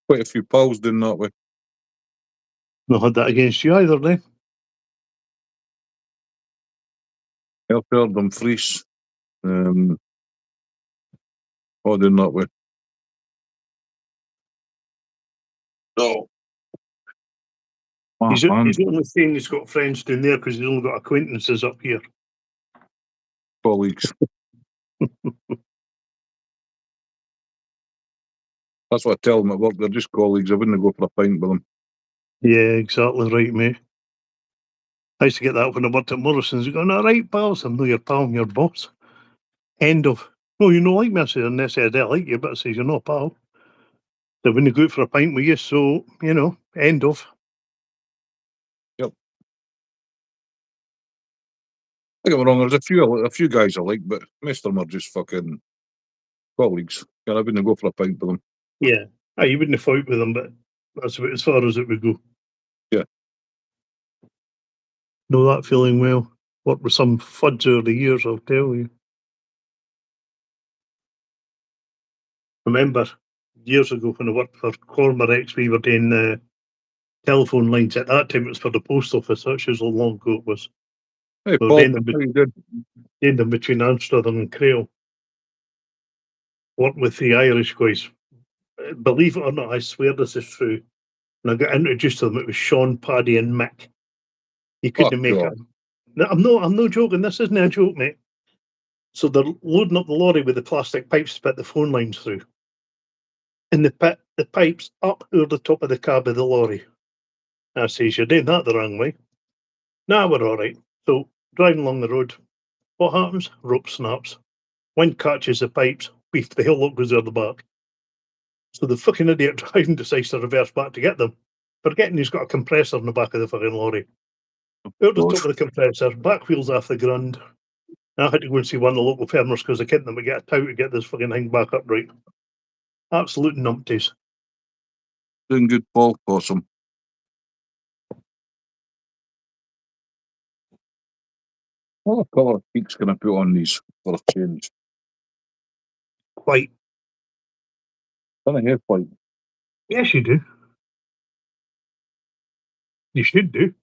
Quite a few pals doing that way. Not hold that against you either, then. Ayrshire, Dumfries. All doing that way. Oh. He's Man, only saying he's got friends down there because he's only got acquaintances up here. colleagues. That's what I tell them at work. They're just colleagues. I wouldn't go for a pint with them. Yeah, exactly right, mate. I used to get that when I worked at Morrison's. You go, all right, pals. I'm not your pal, I'm your boss. End of. No, you don't like me. I said, unless I don't like you, but I says, you're not a pal. They wouldn't go out for a pint with you, so, end of. Yep. Don't get me wrong. There's a few guys I like, but most of them are just fucking colleagues. And I wouldn't go for a pint with them. Yeah. You wouldn't have fought with them, but that's about as far as it would go. Yeah. Know that feeling well. Worked with some fudge over the years, I'll tell you. Remember years ago when I worked for Cormorex, we were doing telephone lines. At that time, it was for the post office. That's just how long ago it was. Hey, We were Paul, doing them, how you doing? doing them between Anstruther and Crail. Worked with the Irish guys. Believe it or not, I swear this is true. When I got introduced to them, it was Sean, Paddy, and Mick. You couldn't make God. it. No, I'm no joking. This isn't a joke, mate. So they're loading up the lorry with the plastic pipes to put the phone lines through. And they put the pipes up over the top of the cab of the lorry. I says, you're doing that the wrong way. Nah, we're all right. So driving along the road, what happens? Rope snaps. Wind catches the pipes. Beef, the whole lot goes out the back. So the fucking idiot driving decides to reverse back to get them, forgetting he's got a compressor in the back of the fucking lorry. Out the top of the compressor, back wheels off the ground. I had to go and see one of the local farmers because I couldn't them get a tow to get this fucking thing back upright. Absolute numpties. Doing good, Paul. Awesome. What colour peaks can I put on these for a change? White. Can I have white? Yes, you do. You should do.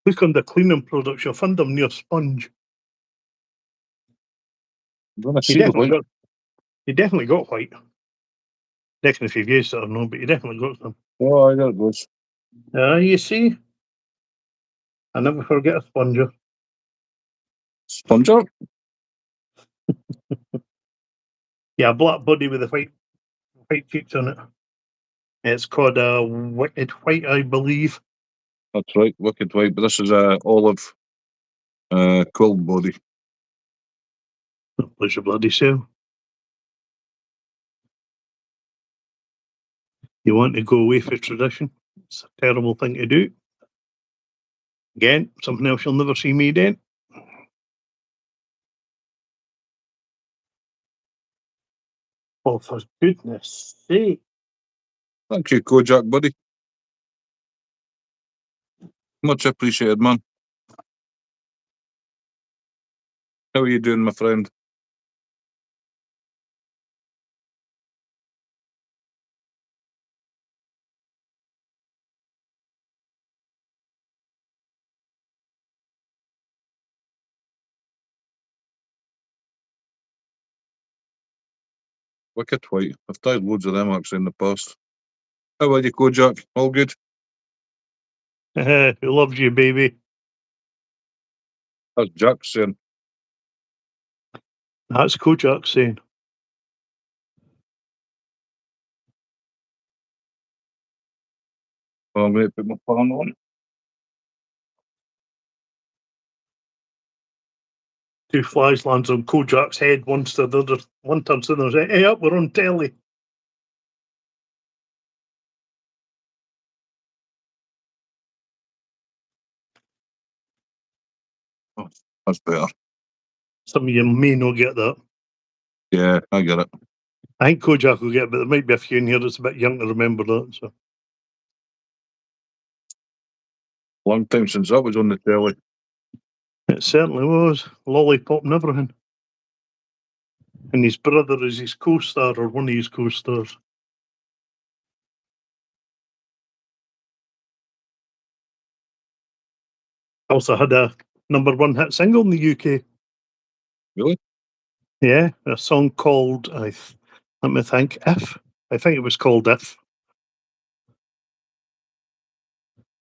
Look on the cleaning products, you'll find them near sponge. I'm going to You see the definitely white. got. You definitely got white. Definitely if you've used it or no, but you definitely got some. Oh, there it goes. You see, I never forget a sponger. Sponger? Yeah, a black body with the white cheeks on it. It's called a Wicked White, I believe. That's right, wicked white. But this is a olive cold body. What's your bloody sale? You want to go away for tradition? It's a terrible thing to do. Again, something else you'll never see me doing. Oh, for goodness sake. Thank you, Kojak, buddy. Much appreciated, man. How are you doing, my friend? Wicked white. I've tried loads of them actually in the past. How are you, Kojak? All good? He loves you, baby. That's Jack saying. That's Kojak saying. Oh, I'm going to put my pan on. Two flies lands on Kojak's head, one to the other, one turns to the other, hey up, we're on telly. Oh, that's better. Some of you may not get that. Yeah, I get it. I think Kojak will get it, but there might be a few in here that's a bit young to remember that. So Long time since that was on the telly. it certainly was. Lollipop and everything. And his brother is his co-star or one of his co-stars. Also had a #1 hit single in the UK. Really? Yeah, a song called let me think. If I think it was called If.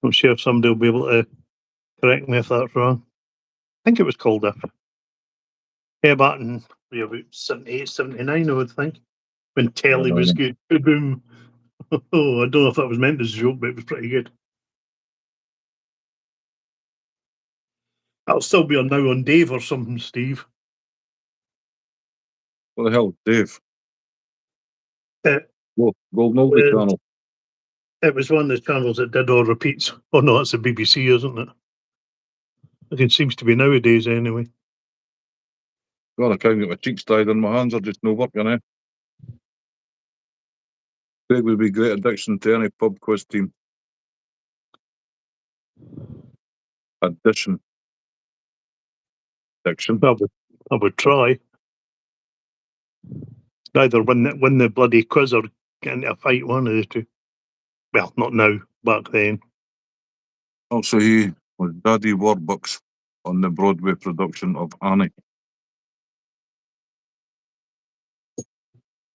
I'm sure if somebody will be able to correct me if that's wrong. I think it was called If. Yeah, back in about 78, 79, I would think, when telly No, was no. good. Boom. Oh, I don't know if that was meant as a joke, but it was pretty good. That'll still be on now on Dave or something, Steve. What the hell, Dave? It Golden Oldie was, channel. it was one of the channels that did all repeats. Oh no, that's the BBC, isn't it? It seems to be nowadays anyway. God, I can't get my cheeks tied and my hands are just no working, eh? Craig would be great addition to any pub quiz team. Addition. Addiction. Well, I would try. Either win the bloody quiz or get into a fight, one of the two. Well, not now, back then. Also, he was Daddy Warbucks on the Broadway production of Annie.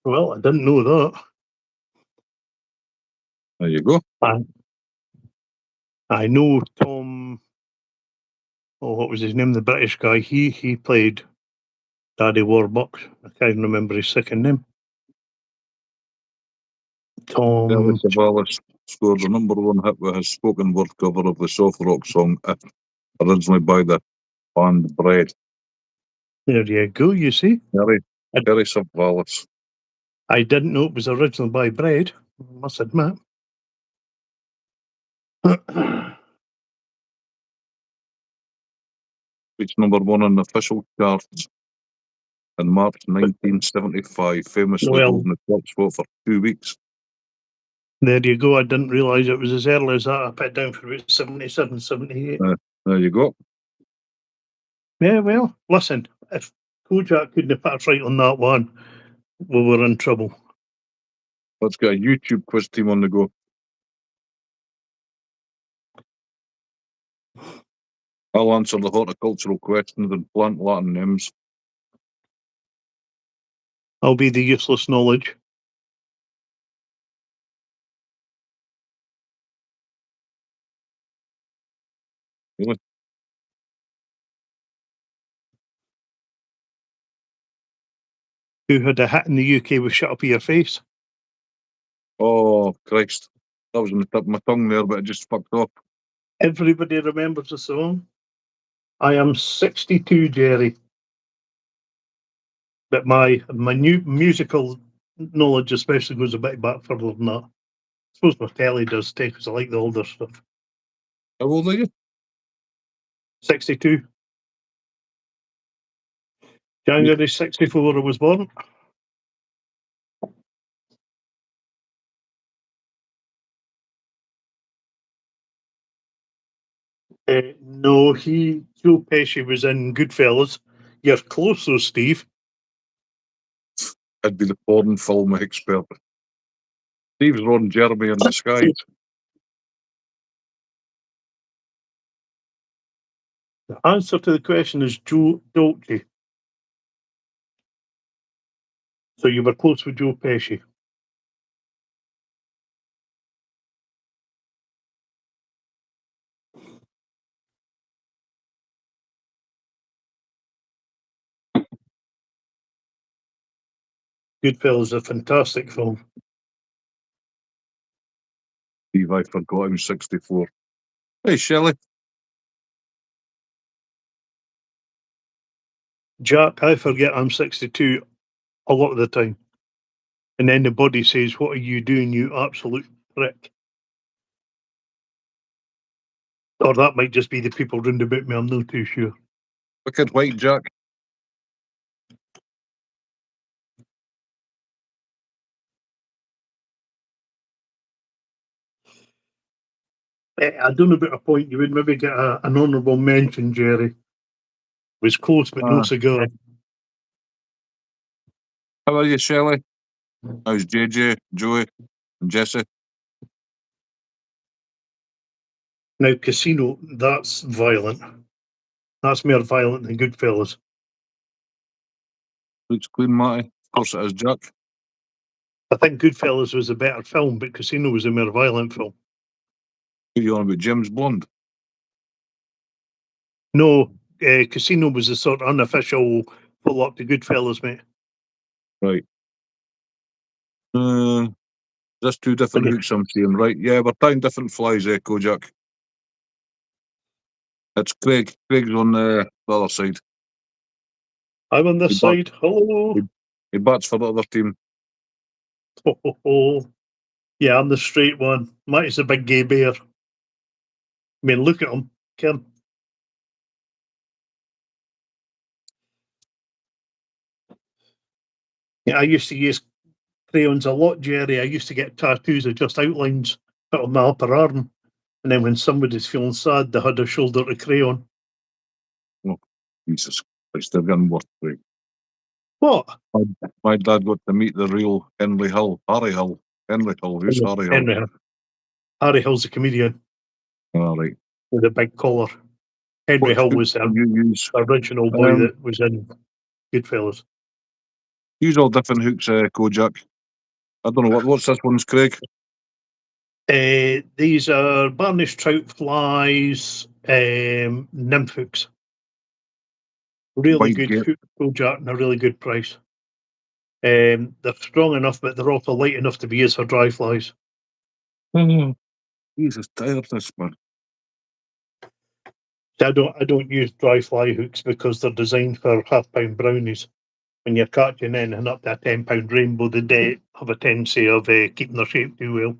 Well, I didn't know that. There you go. I know Tom. Oh, what was his name? The British guy. He played Daddy Warbucks. I can't remember his second name. Tom. Ellis Savalas scored the #1 hit with his spoken word cover of the soft rock song If, originally by the band Bread. There you go. You see, Terry Savalas. I didn't know it was originally by Bread. I must admit. Reached #1 on the official charts in March 1975, famously Well, holding the top spot for 2 weeks. there you go. I didn't realise it was as early as that. I put it down for about 77, 78. There you go. Yeah, well, listen, if Kojak couldn't have put us right on that one, we were in trouble. Let's get a YouTube quiz team on the go. I'll answer the horticultural questions and plant Latin names. I'll be the useless knowledge. Really? Who had a hit in the UK with Shut Up Your Face? Oh, Christ. That was on the tip of my tongue there, but it just fucked off. Everybody remembers the song. I am 62, Jerry. But my new musical knowledge especially goes a bit back further than that. I suppose my telly does too, because I like the older stuff. How old are you? 62. January 64 I was born. No, Joe Pesci was in Goodfellas. You're close though, Steve. I'd be the porn film expert. Steve's Ron Jeremy in disguise. The answer to the question is Joe Dolce. So you were close with Joe Pesci. Goodfellas is a fantastic film. Steve, I forgot I'm 64. Hey, Shelley. Jack, I forget I'm 62 a lot of the time. And then the body says, "What are you doing, you absolute prick?" Or that might just be the people round about me, I'm not too sure. Wicked White Jack. I don't know about a point. You would maybe get an honourable mention, Jerry. Was close, but no cigar. How are you, Shelley? How's JJ, Joey, and Jesse? Now, Casino, that's violent. That's more violent than Goodfellas. Looks clean, Matty. Of course it is, Jack. I think Goodfellas was a better film, but Casino was a more violent film. Who you on about, James Bond? No, Casino was the sort of unofficial follow-up to Goodfellas, mate. Right. That's two different Okay. hooks I'm seeing, right? Yeah, we're tying different flies there, Kojak. It's Craig. Craig's on the other side. I'm on this side. Hello. He bats for the other team. Oh. Yeah, I'm the straight one. Matty's the big gay bear. I mean, look at him, Kim. Yeah, I used to use crayons a lot, Jerry. I used to get tattoos of just outlines put on my upper arm. And then when somebody's feeling sad, they had a shoulder to crayon. Oh, Jesus It's the Gunworth break. What? My dad got to meet the real Henry Hill. Harry Hill. Henry Hill. Who's Harry Hill? Henry Hill. Harry Hill's a comedian All right. with a big collar. Henry What Hill hooks was do you use? the original boy that was in Goodfellas. Use all different hooks, Kojak. I don't know what's this one's, Craig. These are Barnish trout flies, nymph hooks. Really White good gate. hook, Kojak, and a really good price. They're strong enough, but they're also light enough to be used for dry flies. Jesus, tired this man. I don't use dry fly hooks because they're designed for half-pound brownies. When you're catching in and up to a 10-pound rainbow, they have a tendency of keeping their shape too well.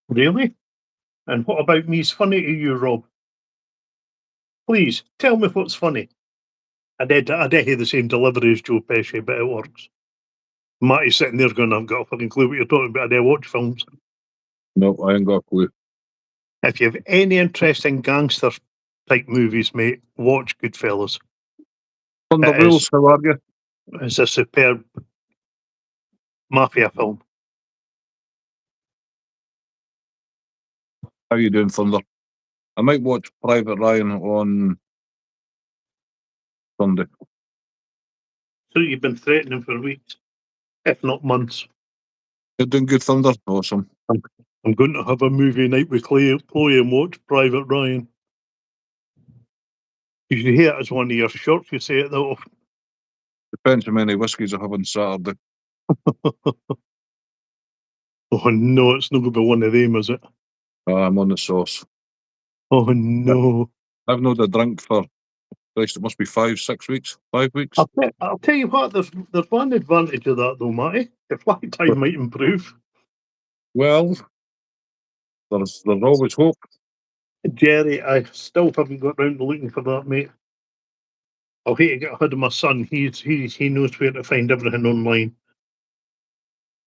Really? And what about me's funny to you, Rob? Please tell me what's funny. I did have the same delivery as Joe Pesci, but it works. Matty's sitting there going, I've got a fucking clue what you're talking about. I do watch films. No, I ain't got a clue. If you have any interest in gangster type movies, mate, watch Goodfellas. Thunder Rules, how are you? It's a superb mafia film. How you doing, Thunder? I might watch Private Ryan on Sunday. So you've been threatening for weeks, if not months. You're doing good, Thunder? Awesome. I'm going to have a movie night with Chloe and watch Private Ryan. You should hear it as one of your shorts. You say it that often. Depends how many whiskies I have on Saturday. Oh no, it's not going to be one of them, is it? I'm on the sauce. Oh no. I've not had a drink for, Christ, it must be 5-6 weeks. 5 weeks. I'll tell you what, there's one advantage of that though, Matty. Your flight time might improve. Well, there's always hope. Jerry, I still haven't got round to looking for that, mate. I'll hate to get ahead of my son. He knows where to find everything online.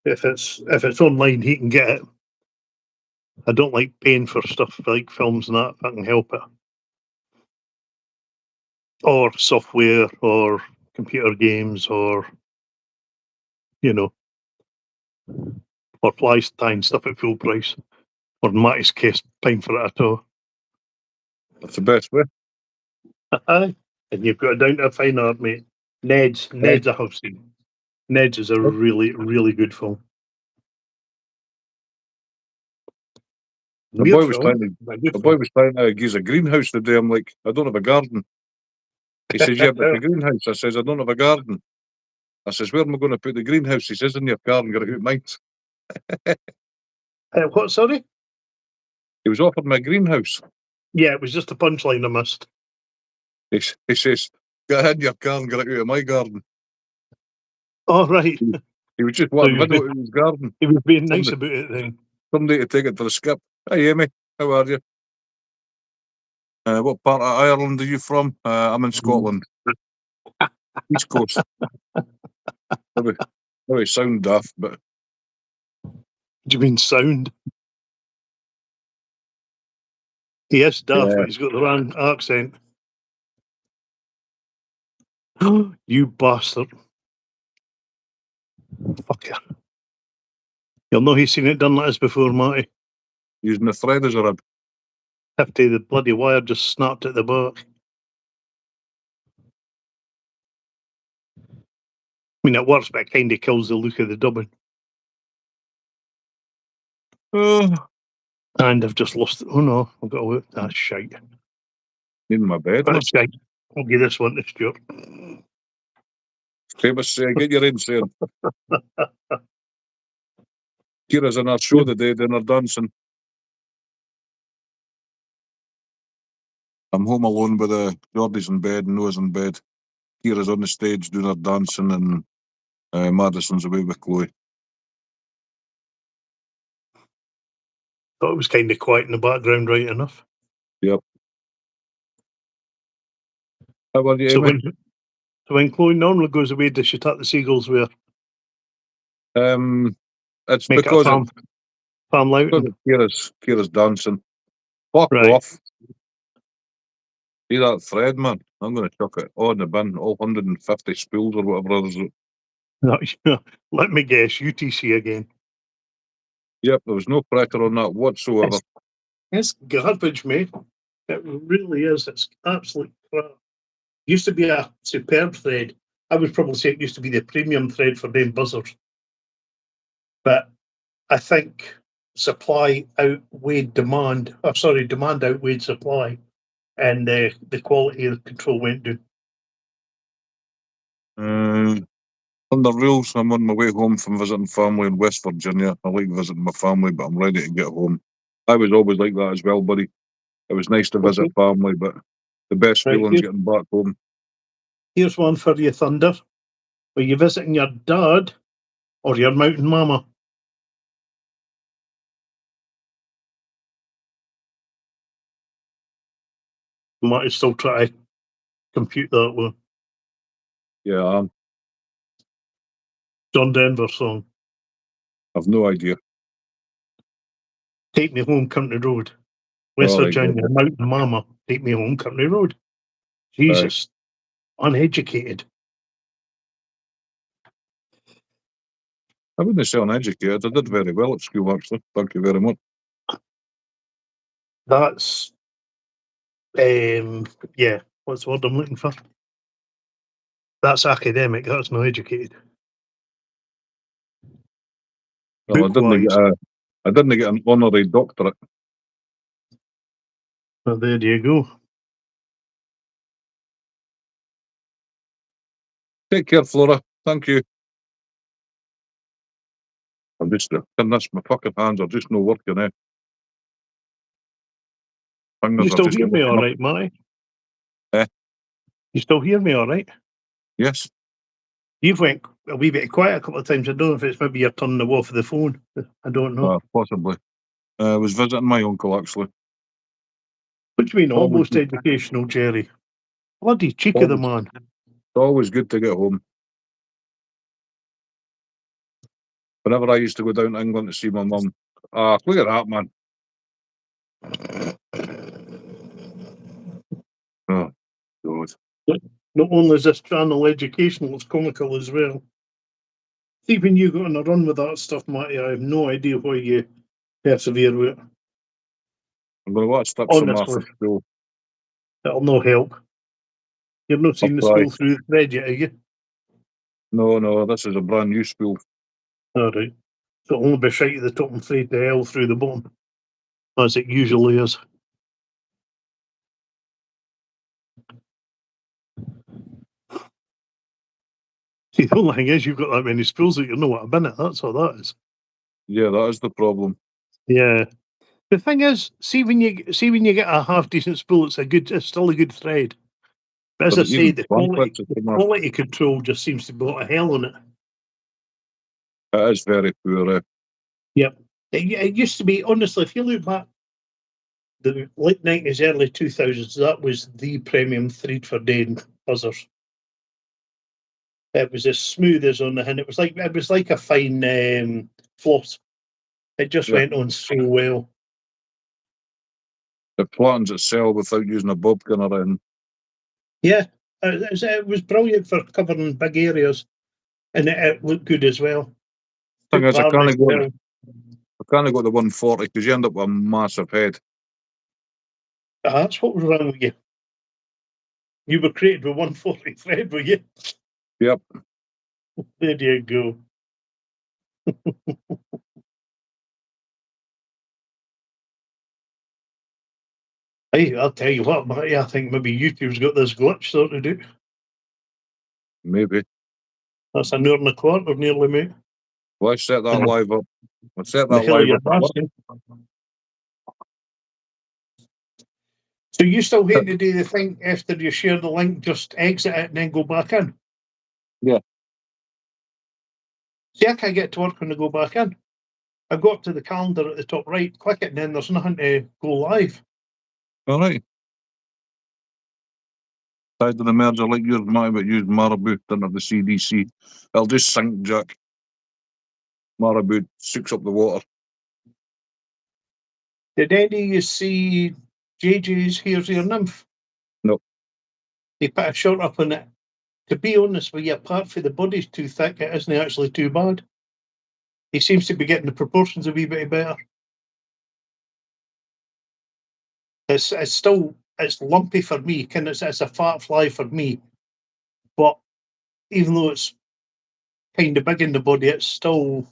If it's online, he can get it. I don't like paying for stuff like films and that if I can help it. Or software or computer games or or flies tying stuff at full price. Or in Matty's case, paying for it at all. That's the best way. Aye. And you've got it down to a fine art, mate. Ned's I have seen. Ned's is a really, really good film. The boy was trying to use a greenhouse today. I'm like, I don't have a garden. He says, yeah, but the greenhouse. I says, I don't have a garden. I says, where am I going to put the greenhouse? He says, in your garden, got to out mine. What, sorry? He was offered me a greenhouse. Yeah, it was just a punchline I missed. He says, get in your garden, get out of my garden. Oh, right. He was just wanting video in his garden. He was being nice about it then. Somebody to take it to the skip. Hey, Amy, how are you? What part of Ireland are you from? I'm in Scotland. East Coast. Probably sound daft, but... Do you mean sound? He is daft, but he's got the wrong accent. You bastard. Fucker. You'll know he's seen it done like this before, Matty. Using the thread as a rib. After the bloody wire just snapped at the back. I mean, it works, but it kind of kills the look of the dubbing. And I've just lost it. Oh no, I've got to work. That's shite. In my bed. That's shite. I'll give this one to Stuart. Famous, get your in, saying. Kira's in our show today, doing her dancing. I'm home alone with Geordie's in bed and Noah's in bed. Kira's on the stage doing her dancing and Madison's away with Chloe. Thought it was kind of quiet in the background, right enough. Yep. How are you, Amy? So when Chloe normally goes away, does she tuck the seagulls where? It's Make because it a farm Kira's dancing. Fuck off. See that thread, man? I'm going to chuck it all in the bin, all 150 spools or whatever it is. Let me guess, UTC again. Yep, there was no pressure on that whatsoever. It's garbage, mate. It really is. It's absolute crap. Used to be a superb thread. I would probably say it used to be the premium thread for them buzzers. But I think supply outweighed demand. Oh, sorry, demand outweighed supply, and the quality of the control went down. Under rules, I'm on my way home from visiting family in West Virginia. I like visiting my family, but I'm ready to get home. I was always like that as well, buddy. It was nice to visit family, but the best feeling's getting back home. Here's one for you, Thunder. Were you visiting your dad or your mountain mama? Might still try to compute that one. Yeah, John Denver song. I've no idea. Take Me Home Country Road. West Virginia, Mountain Mama. Take Me Home Country Road. Jesus. Uneducated. I wouldn't say uneducated. I did very well at school, actually. Thank you very much. That's, yeah, what's the word I'm looking for? That's academic. That's not educated. Well, I didn't get an honorary doctorate. Well, there you go. Take care, Flora. Thank you. I'm just my fucking hands are just no working out. You still hear me all right, Matty? You still hear me all right? Yes. You've went a wee bit quiet a couple of times. I don't know if it's maybe you're turning the off of the phone. I don't know. Possibly. I was visiting my uncle, actually. What do you mean, almost educational, Jerry? Bloody cheek of the man. It's always good to get home. Whenever I used to go down to England to see my mum, look at that, man. Oh, God. Not only is this channel educational, it's comical as well. See, when you go on a run with that stuff, Matty, I have no idea why you persevere with it. I'm going to watch that some after school. That'll no help. You've not seen the spool through the thread yet, have you? No, this is a brand new spool. All right. So it'll only be shite at the top and fade the L through the bottom, as it usually is. See, the only thing is you've got that many spools that you know what a bin it. That's all that is. Yeah, that is the problem. Yeah. The thing is, see when you get a half decent spool, it's still a good thread. But as I say, the quality control just seems to be a hell on it. It is very poor. Yep. It used to be, honestly, if you look back, the late 90s, early 2000s, that was the premium thread for day buzzers. It was as smooth as on the hand. It was like a fine floss. It just went on so well. It flattens itself without using a bobkin or anything. Yeah, it was brilliant for covering big areas, and it looked good as well. Thing is, I kind of got the 140 because you end up with a massive head. That's what was wrong with you. You were created with 140 thread, were you? Yep. There you go. Hey, I'll tell you what, Matty, I think maybe YouTube's got this glitch sorted out. Maybe. That's an hour and a quarter nearly, mate. Well, I set that live up. I set that live up. So you still having to do the thing after you share the link, just exit it and then go back in? Yeah. See, I can't get to work when I go back in. I go up to the calendar at the top right, click it, and then there's nothing to go live. All right. Side of the merger like yours, Matty, but use Marabou, didn't have the CDC. I'll just sink, Jack. Marabou soaks up the water. Did any of you see JJ's Here's Your Nymph? No. They put a shirt up on it. To be honest with you, apart from the body's too thick, it isn't actually too bad. He seems to be getting the proportions a wee bit better. It's still lumpy for me, it's a fat fly for me. But even though it's kind of big in the body, it's still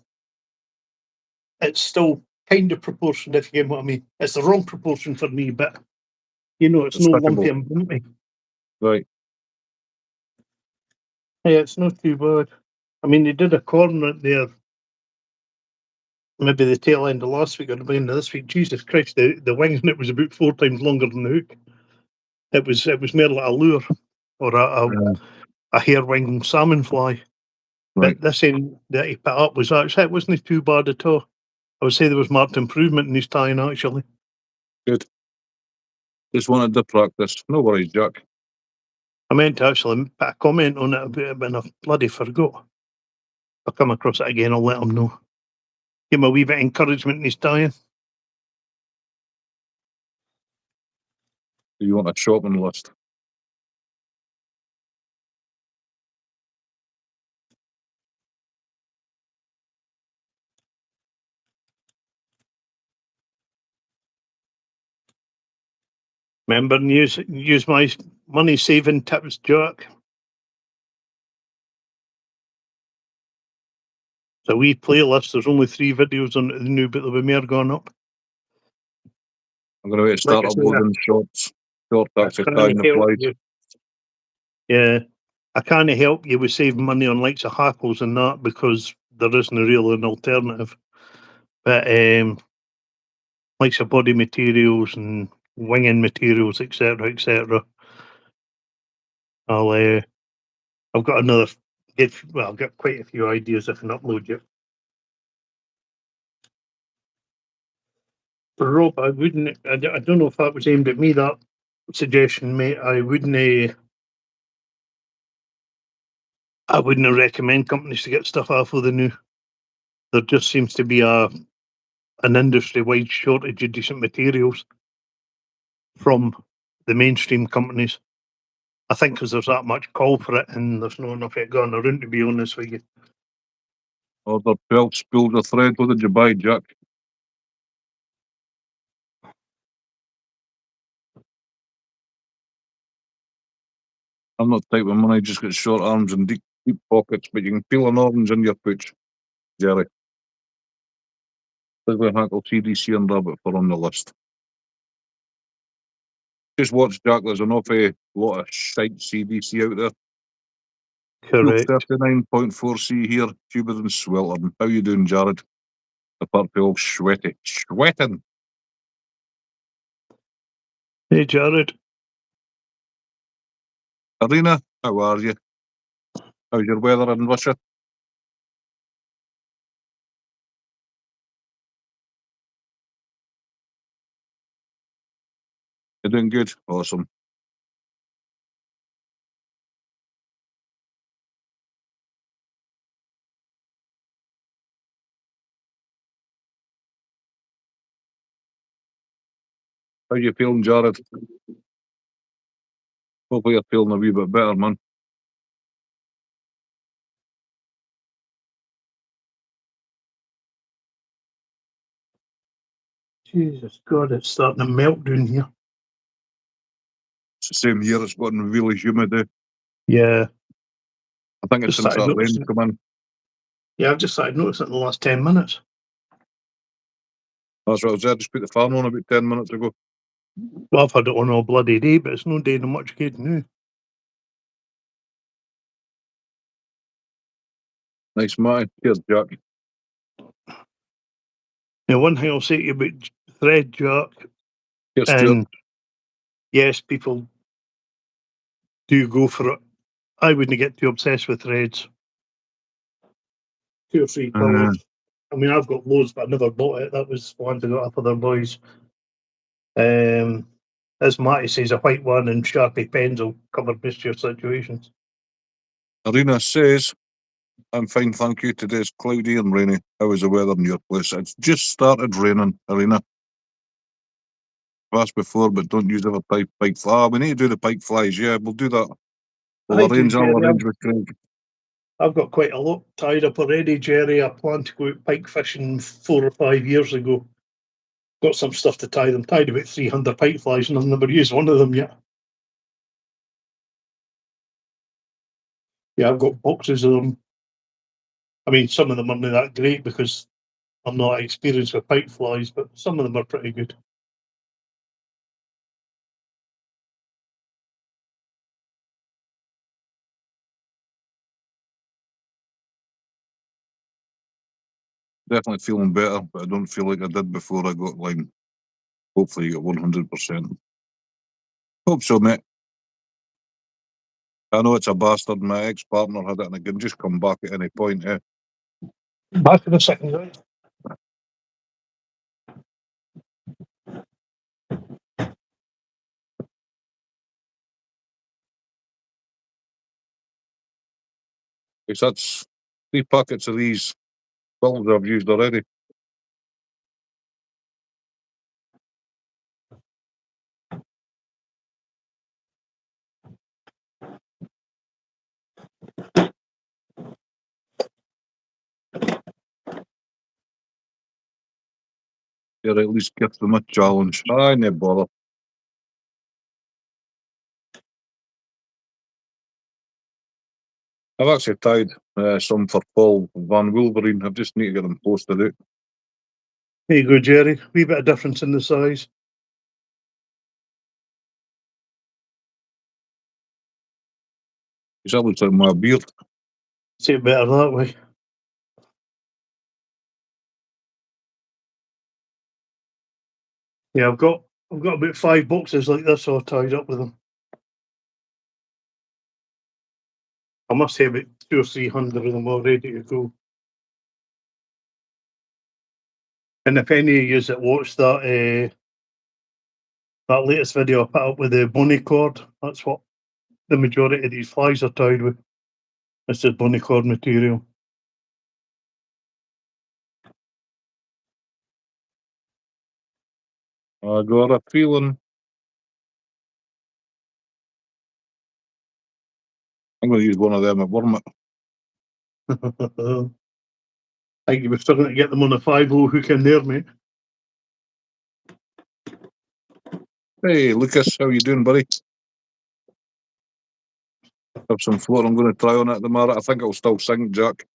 kind of proportioned, if you get what I mean. It's the wrong proportion for me, but it's no lumpy and bumpy. Right. Yeah, it's not too bad. I mean, they did a corner there, maybe the tail end of last week or the beginning of this week. Jesus Christ, the wing on it was about 4 times longer than the hook. It was more like a lure or a hair wing salmon fly. Right. But this end that he put up was actually, it wasn't too bad at all. I would say there was marked improvement in his tying, actually. Good. Just wanted to practice. No worries, Jack. I meant to actually put a comment on it about it, but I bloody forgot. If I come across it again, I'll let him know. Give him a wee bit of encouragement in his tying. Do you want a shopping list? Remember, and use my money saving tips, Jack. It's a wee playlist. There's only 3 videos on it, the new, but there'll be more going up. I'm going to start uploading shorts. Short taxi tying the flies. Yeah, I can't help you with saving money on likes of hackles and that because there isn't really an alternative. But likes of body materials and winging materials, etc., etc. I've got I've got quite a few ideas I can upload you. Rob, I don't know if that was aimed at me, that suggestion, mate. I wouldn't recommend companies to get stuff off of the new. There just seems to be an industry-wide shortage of decent materials from the mainstream companies. I think because there's that much call for it and there's not enough of it going around, to be honest with you. Order 12 spools of thread. What did you buy, Jack? I'm not the type of man, I just got short arms and deep pockets, but you can peel an orange in your pooch, Jerry. Bigly Hackle, CDC and Rabbit for on the list. Just watch, Jack, there's an awful lot of shite CDC out there. Correct. 39.4C here, Cuba and sweltering. How you doing, Jared? Apart from all sweaty. Sweating! Hey, Jared. Arena, how are you? How's your weather in Russia? You're doing good? Awesome. How you feeling, Jared? Hopefully you're feeling a wee bit better, man. Jesus God, it's starting to melt down here. It's the same here, it's gotten really humid. Yeah. I think it's since that rain come in. Yeah, I've just started noticing it in the last 10 minutes. That's what I was there, just put the fan on about 10 minutes ago. Well, I've had it on all bloody day, but it's no doing much good now. Nice, man. Cheers, Jack. Now, one thing I'll say to you about thread, Jack, Cheers, and Stuart. yes, people do go for it. I wouldn't get too obsessed with threads. 2 or 3 colours. I mean, I've got loads, but I never bought it. That was one to go up other boys. As Matty says, a white one and Sharpie pens will cover most of your situations. Arena says, I'm fine, thank you. Today's cloudy and rainy. How is the weather in your place? It's just started raining, Arena. Fast before, but don't use other pike fly. We need to do the pike flies. Yeah, we'll do that. I I'll do, Jerry. arrange with Craig. I've got quite a lot tied up already, Jerry. I planned to go out pike fishing 4 or 5 years ago. Got some stuff to tie them. Tied about 300 pike flies, and I've never used one of them yet. Yeah, I've got boxes of them. I mean, some of them aren't that great because I'm not experienced with pike flies, but some of them are pretty good. Definitely feeling better, but I don't feel like I did before I got Lyme. Hopefully you get 100%. Hope so, mate. I know it's a bastard. My ex-partner had it and I can just come back at any point, eh? Back in a second, guys. Because that's 3 packets of these bulbs I've used already. Yeah, at least give them a challenge. Aye, no bother. I've actually tied some for Paul Van Wolverine. I just need to get them posted out. There you go, Jerry. Wee bit of difference in the size. That looks like my beard. See it better that way. Yeah, I've got about 5 boxes like this all tied up with them. I must have about 200 or 300 of them all ready to go. And if any of you that watched that latest video I put up with the bunny cord, that's what the majority of these flies are tied with. It's just bunny cord material. I got a feeling. I'm going to use one of them at Wormit. I think you were struggling to get them on a 5-0 hook in there, mate. Hey, Lucas, how you doing, buddy? Have some float I'm going to try on it at the moment. I think it'll still sink, Jack.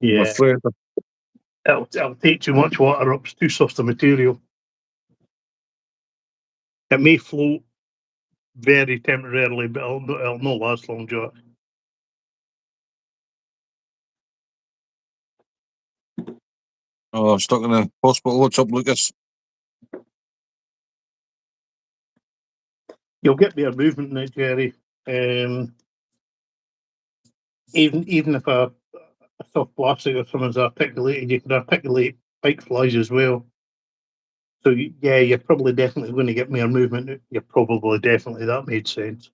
Yeah. I'm afraid. It'll take too much water up. It's too soft a material. It may float very temporarily, but it'll not last long, Jack. Oh, I'm stuck in the hospital. What's up, Lucas? You'll get better movement in it, Jerry. Even if a soft plastic or something's articulated, you can articulate pike flies as well. So yeah, you're probably definitely going to get more movement. That made sense.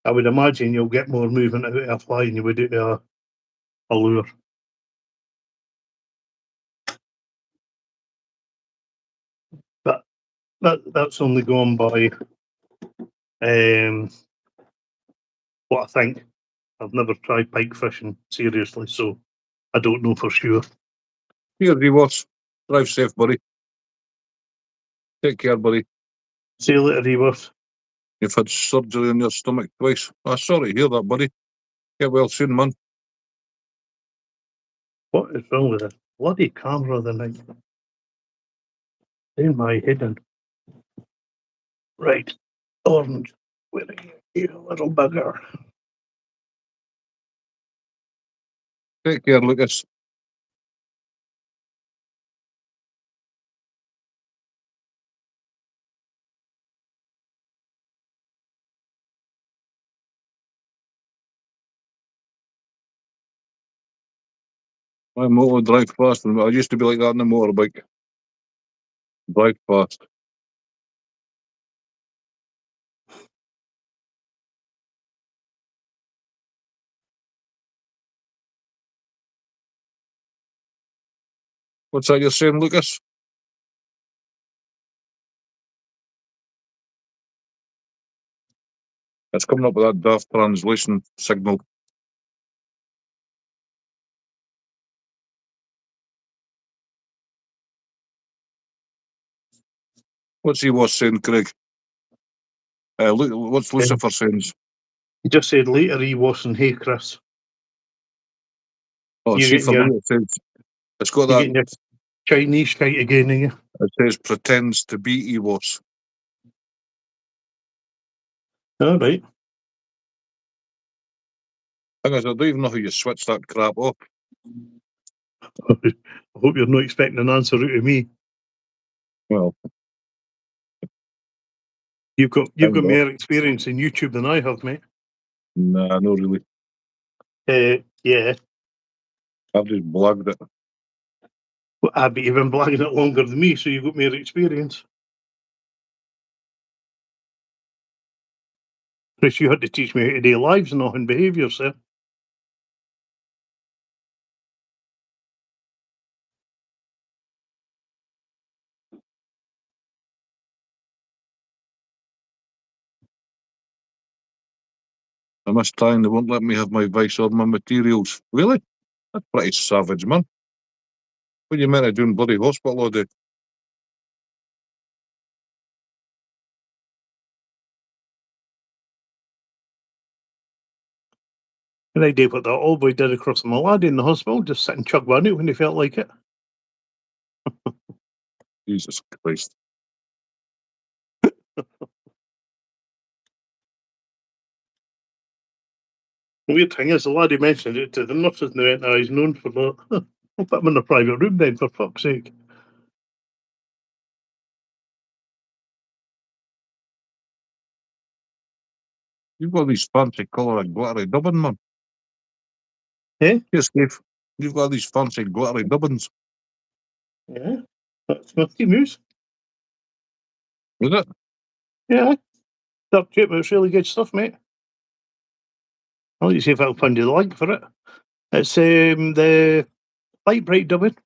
I would imagine you'll get more movement out of a fly than you would out of a lure. But that's only gone by what I think. I've never tried pike fishing seriously, so I don't know for sure. Here, Rewas. Drive safe, buddy. Take care, buddy. See you later, Reverse. You've had surgery on your stomach twice. I'm sorry to hear that, buddy. Get well soon, man. What is wrong with this bloody camera tonight? In my hidden. Right. Orange. Where are you, you little bugger? Take care, Lucas. My motor drive fast. I used to be like that on the motorbike. Drive fast. What's that you're saying, Lucas? It's coming up with that daft translation signal. What's he was saying, Craig? What's Lucifer saying? He just said later he wasn't. Hey, Chris. Oh, see for me, it says it's got that. Getting your Chinese shite again, are you? It says pretends to be EWOS. All right. I don't even know how you switch that crap up. I hope you're not expecting an answer out of me. Well, you've got more experience in YouTube than I have, mate. Nah, not really. Yeah. I've just blagged it. Well, but you've been blagging it longer than me, so you've got more experience. Chris, you had to teach me how to do lives and not in behaviour, sir. I must try and they won't let me have my vice or my materials. Really? That's pretty savage, man. What are you meant to do in bloody hospital all day? And I did what that old boy did across the Malady in the hospital, just sit and chug one out when he felt like it. Jesus Christ. The weird thing is, the laddie mentioned it to the nurses and they went, he's known for that. I'll put him in a private room then, for fuck's sake. You've got these fancy colour glittery dubbins, man. Eh? Yes, Steve. You've got these fancy glittery dubbins. Yeah. That's my team moves. Is it? Yeah. Dark chip, it's really good stuff, mate. I'll let you see if I'll find you the link for it. It's the light bright dubbing.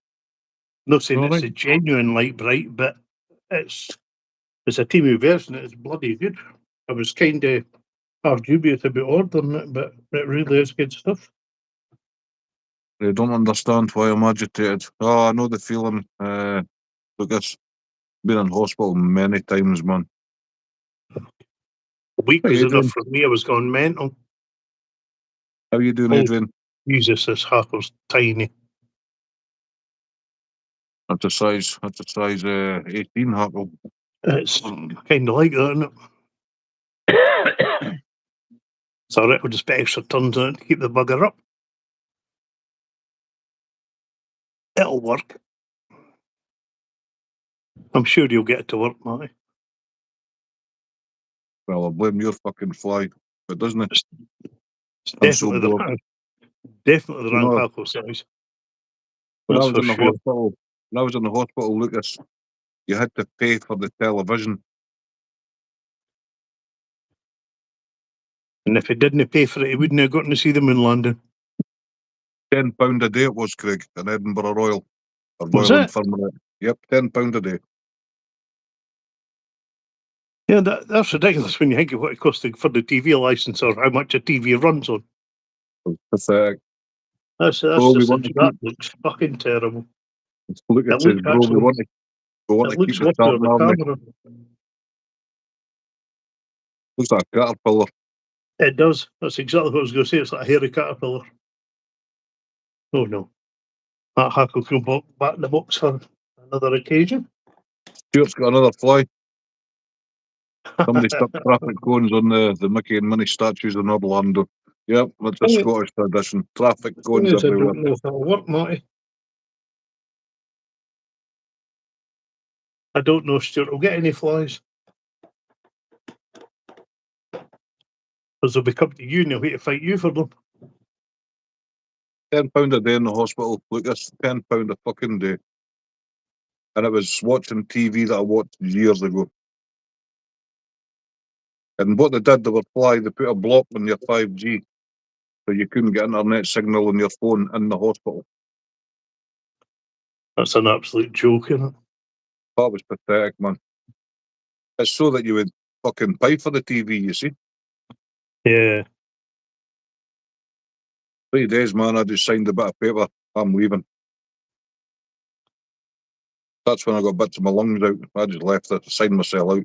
Not saying it's a genuine light bright, but it's a Timu version. It's bloody good. I was kind of half dubious about ordering it, but it really is good stuff. I don't understand why I'm agitated. Oh, I know the feeling. Lucas, been in hospital many times, man. A week was enough for me. I was going mental. How you doing, Adrian? Jesus, this hackle's tiny. That's a size 18 hackle. It's kind of like that, isn't it? It's alright, we'll just put extra tons on it to keep the bugger up. It'll work. I'm sure you'll get it to work, Matty. Well, I blame your fucking fly, but doesn't it? It's definitely the wrong hackle size. When I was in the hospital, Lucas, you had to pay for the television. And if he didn't pay for it, he wouldn't have gotten to see the moon landing. £10 a day it was, Craig, in Edinburgh Royal. Was it? Infirmary. Yep, £10 a day. Yeah, that's ridiculous when you think of what it costs for the TV license or how much a TV runs on. Pathetic. That looks fucking terrible. Look, it says, bro, we want to keep the Tartan Army. Looks like a caterpillar. It does. That's exactly what I was going to say. It's like a hairy caterpillar. Oh no. That hackle will go back in the box for another occasion. Stuart's got another fly. Somebody stuck traffic cones on the Mickey and Minnie statues in Orlando. Yep, that's a Scottish tradition. Traffic cones everywhere. I don't know if it'll work, Matty. I don't know, Stuart. We'll get any flies. Because they'll be coming to you and they'll wait to fight you for them. £10 a day in the hospital. Lucas, £10 a fucking day. And it was watching TV that I watched years ago. And what they did, they put a block on your 5G so you couldn't get internet signal on your phone in the hospital. That's an absolute joke, isn't it? That was pathetic, man. It's so that you would fucking pay for the TV, you see. Yeah. 3 days, man, I just signed a bit of paper. I'm leaving. That's when I got bits of my lungs out. I just left it, signed myself out.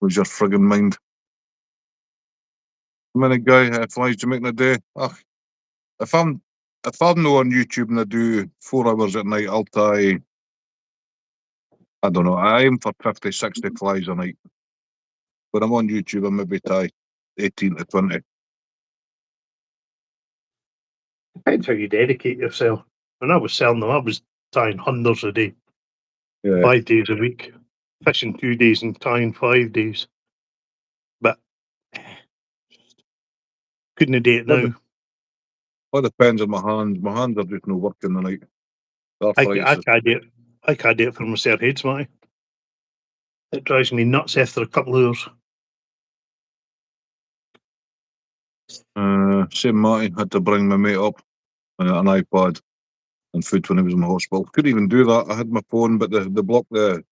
Lose your friggin' mind. How many flies do you make in a day? Ugh. If I'm not on YouTube and I do 4 hours at night, I'll tie, I don't know, I aim for 50, 60 flies a night. When I'm on YouTube, I maybe tie 18 to 20. Depends how you dedicate yourself. When I was selling them, I was tying hundreds a day, Yeah. 5 days a week, fishing 2 days and tying 5 days. But couldn't do it now. All depends on my hands. My hands are just no working the night. I can't do it. I can't do it for myself, heads, mate. It drives me nuts after a couple of hours. Same Marty had to bring my mate up an iPad and food when he was in the hospital. Couldn't even do that. I had my phone, but they block your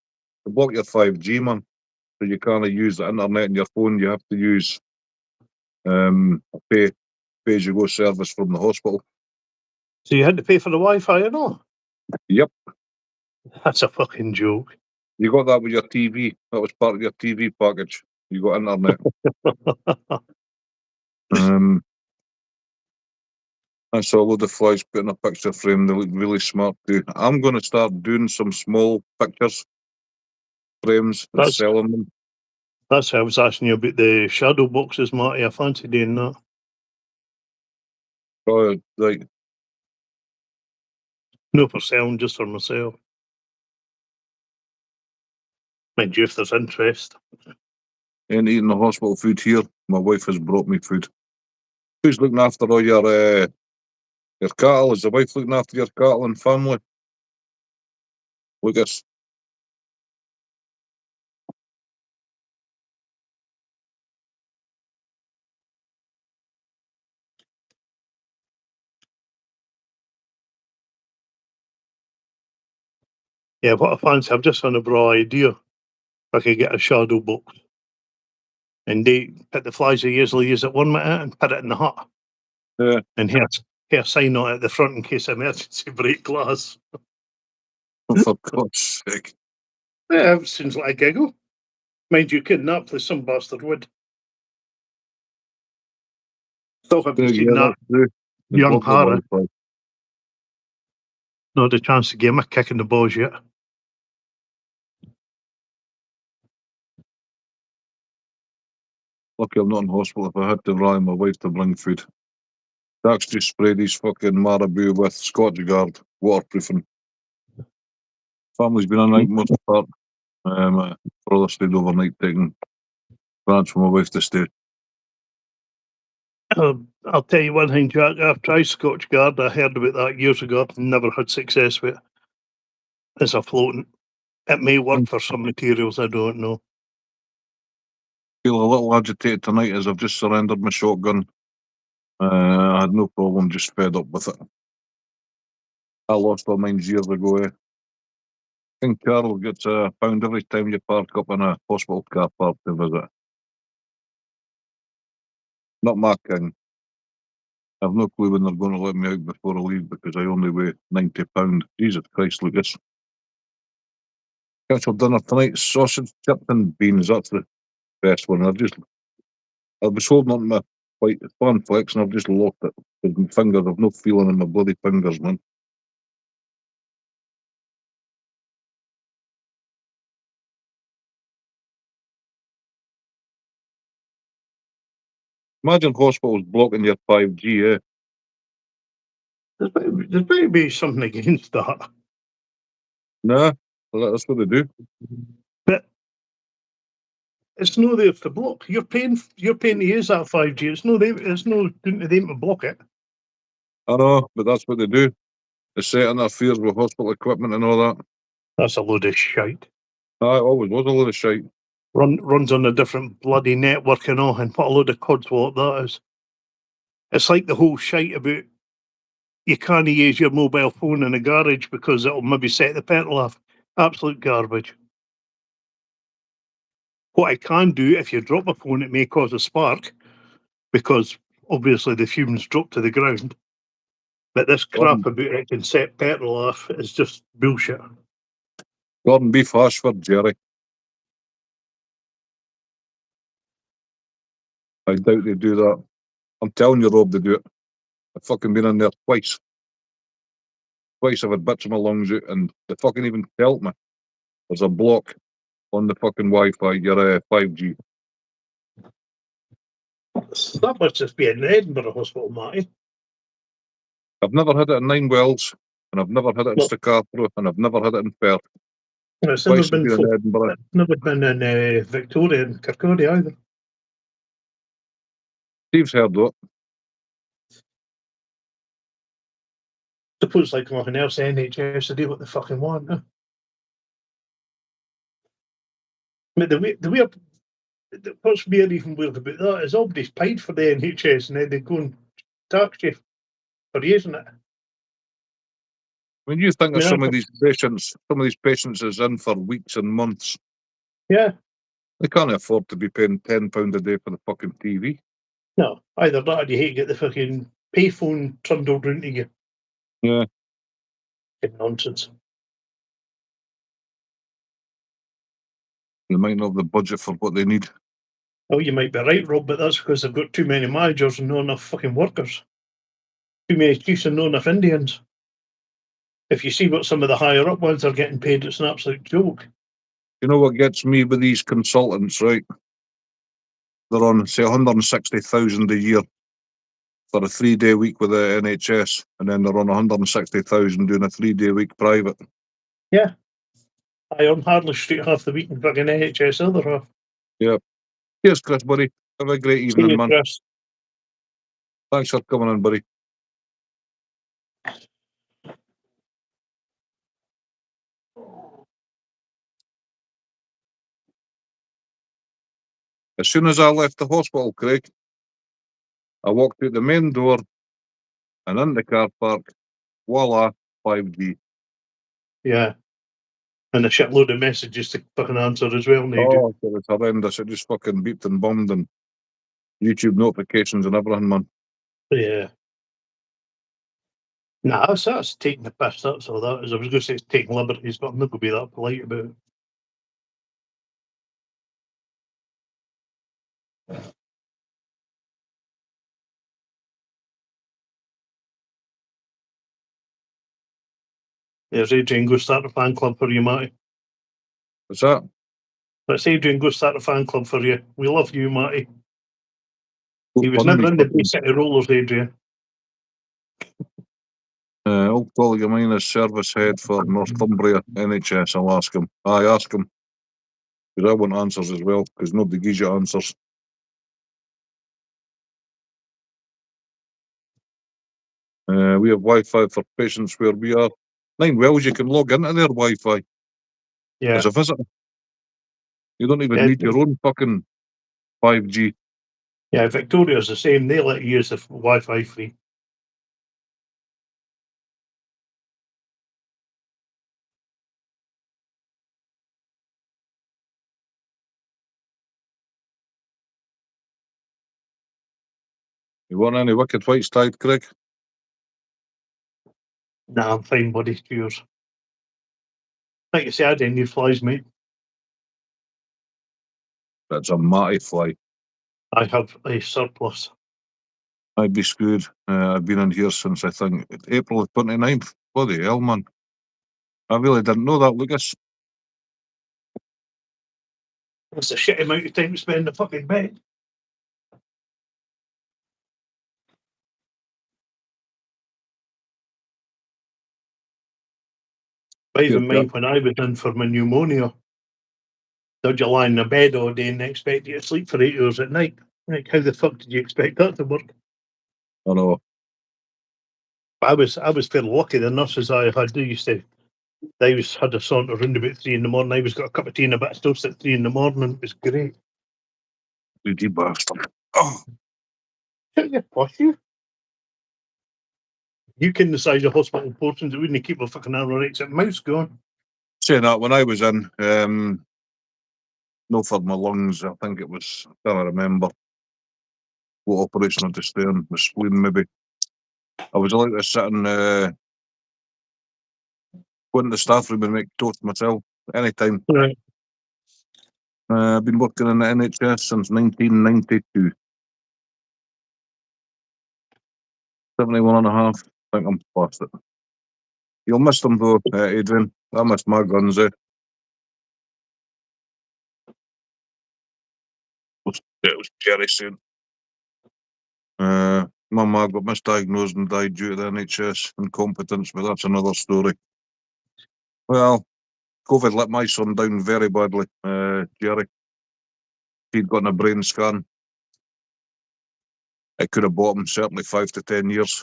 5G, man. So you can't use the internet in your phone. You have to use a pay as you go service from the hospital. So you had to pay for the Wi-Fi and all? Yep. That's a fucking joke. You got that with your TV. That was part of your TV package. You got internet. I saw a load of flies put in a picture frame. They look really smart too. I'm going to start doing some small pictures frames and selling them. That's how I was asking you about the shadow boxes, Marty. I fancy doing that. Oh, right. No for selling, just for myself. Mind you, if there's interest. Ain't eating the hospital food here. My wife has brought me food. Who's looking after all your cattle? Is the wife looking after your cattle and family? Lucas. Yeah, what I fancy, I've just had a broad idea. If I could get a shadow box. And they put the flies they usually use at 1 minute and put it in the hut. Yeah. And here a sign on it at the front in case of emergency break glass. For God's sake. Yeah, it sounds like a giggle. Mind you, couldn't that place some bastard would. Still haven't seen that young Hara. Not a chance to give him a kick in the balls yet. Lucky I'm not in hospital. If I had to rally my wife to bring food. Dax just sprayed his fucking Marabou with Scotch Guard waterproofing. Family's been on night most part. Brother stayed overnight taking grants for my wife to stay. I'll tell you one thing, Jack. I've tried Scotch Guard. I heard about that years ago. I've never had success with it. It's a floating. It may work for some materials, I don't know. Feel a little agitated tonight as I've just surrendered my shotgun. I had no problem, just fed up with it. I lost all mine years ago. I think Carol gets a pound every time you park up in a hospital car park to visit. Not my king. I've no clue when they're going to let me out before I leave because I only weigh 90 pounds. Jesus Christ, Lucas. Catch for dinner tonight, sausage, chips and beans. That's the best one. I was holding on to my fan flex and I've just locked it with my fingers. I've no feeling in my bloody fingers, man. Imagine hospitals blocking your 5G, eh? There's better be something against that. Nah, that's what they do. But it's no there to block. You're paying to use that 5G. It's no doing to them to block it. I know, but that's what they do. They set interferes with hospital equipment and all that. That's a load of shite. It always was a load of shite. Runs on a different bloody network and all, and what a load of codswallop that is. It's like the whole shite about you can't use your mobile phone in a garage because it'll maybe set the petrol off. Absolute garbage. What I can do, if you drop a phone, it may cause a spark because obviously the fumes drop to the ground. But this crap about it can set petrol off is just bullshit. Corned beef hash for Jerry. I doubt they do that. I'm telling you, Rob, they do it. I've fucking been in there twice. Twice I've had bits of my lungs out, and they fucking even tell me there's a block on the fucking Wi-Fi, your 5G. That must just be in Edinburgh Hospital, Matty. I've never had it in Nine Wells, and I've never had it in Stakatro, and I've never had it in Perth. It's never been in Edinburgh. Never been in Victoria and Kirkcaldy either. Steve's heard of it. Suppose like nothing else, NHS to do what they fucking want. Huh? I mean, what's weird even weird about that is nobody's paid for the NHS and then they go and tax you for using it. When you think of some of these patients is in for weeks and months. Yeah. They can't afford to be paying £10 a day for the fucking TV. No, either that or you hate to get the fucking payphone trundled round to you. Yeah. It's nonsense. They might not have the budget for what they need. Oh, you might be right, Rob, but that's because they've got too many managers and not enough fucking workers. Too many chiefs and not enough Indians. If you see what some of the higher up ones are getting paid, it's an absolute joke. You know what gets me with these consultants, right? They're on, say, 160,000 a year for a 3-day week with the NHS, and then they're on 160,000 doing a 3-day week private. Yeah. I on Harley Street half the week and fucking NHS other half. Yeah. Cheers, Chris, buddy. Have a great evening, man. Chris. Thanks for coming in, buddy. As soon as I left the hospital, Craig, I walked out the main door and in the car park, voila, 5G. Yeah. And a shitload of messages to fucking answer as well, Oh, it was horrendous. It just fucking beeped and bummed and YouTube notifications and everything, man. Yeah. Nah, that's taking the piss, that's all that is. I was going to say it's taking liberties, but I'm not going to be that polite about it. There's Adrian, go start a fan club for you, Matty. What's that? Let's Adrian go start a fan club for you. We love you, Matty. He was never in the Bay City Rollers, Adrian. Old colleague of mine is service head for Northumbria NHS. I'll ask him. I ask him. Because I want answers as well, because nobody gives you answers. We have Wi-Fi for patients where we are. Nine Wells, you can log into their Wi-Fi as a visitor. You don't even need your own fucking 5G. Yeah, Victoria's the same. They let you use the Wi-Fi free. You want any wicked whites tied, Craig? Nah, I'm fine, buddy. Cheers. Like you say, I didn't need flies, mate. That's a matty fly. I have a surplus. I'd be screwed. I've been in here since, I think, April the 29th. Bloody hell, man. I really didn't know that, Lucas. That's a shit amount of time to spend in the fucking bed. Even me, when I was in for my pneumonia, they'd you lie in the bed all day and expect you to sleep for 8 hours at night. Like, how the fuck did you expect that to work? I know. I was fairly lucky. The nurses I had, they had a saunter around about 3 in the morning. I always got a cup of tea and a bit of toast at 3 in the morning. It was great. Duty bastard. Oh. Shut your push, you. You can the size of hospital portions, it wouldn't keep a fucking anorexic mouse going. Saying that, when I was in, no for my lungs, I think it was, I can't remember what operation I just doing, my spleen maybe. I was allowed to sit and go into the staff room and make toast myself anytime. Right. I've been working in the NHS since 1992. 71 and a half. I think I'm past it. You'll miss them though, Adrian. I miss my guns, eh? It was Jerry saying. My mum got misdiagnosed and died due to the NHS incompetence, but that's another story. Well, COVID let my son down very badly, Jerry. He'd gotten a brain scan. It could have bought him certainly 5 to 10 years.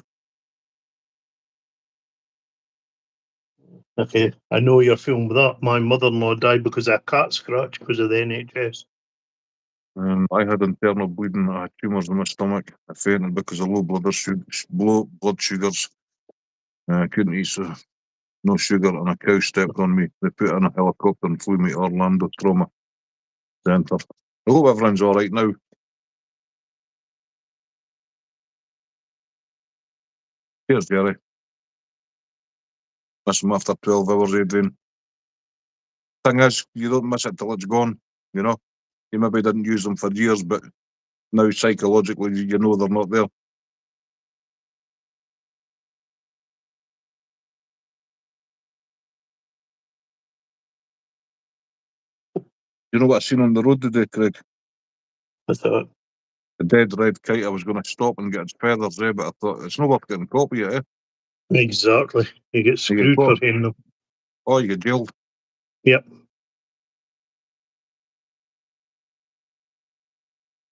Okay, I know you're feeling with that. My mother-in-law died because of a cat scratch because of the NHS. I had internal bleeding. I had tumours in my stomach. I fainted because of low blood sugars. I couldn't eat, so no sugar, and a cow stepped on me. They put in a helicopter and flew me to Orlando Trauma Centre. I hope everyone's all right now. Cheers, Jerry. Miss him after 12 hours, Adrian. Thing is, you don't miss it till it's gone, you know? You maybe didn't use them for years, but now psychologically you know they're not there. You know what I seen on the road today, Craig? I thought, A dead red kite. I was going to stop and get its feathers there, but I thought it's not worth getting caught with it, eh? exactly. You get You get screwed for caught. hitting them. Oh, you get jailed. Yep.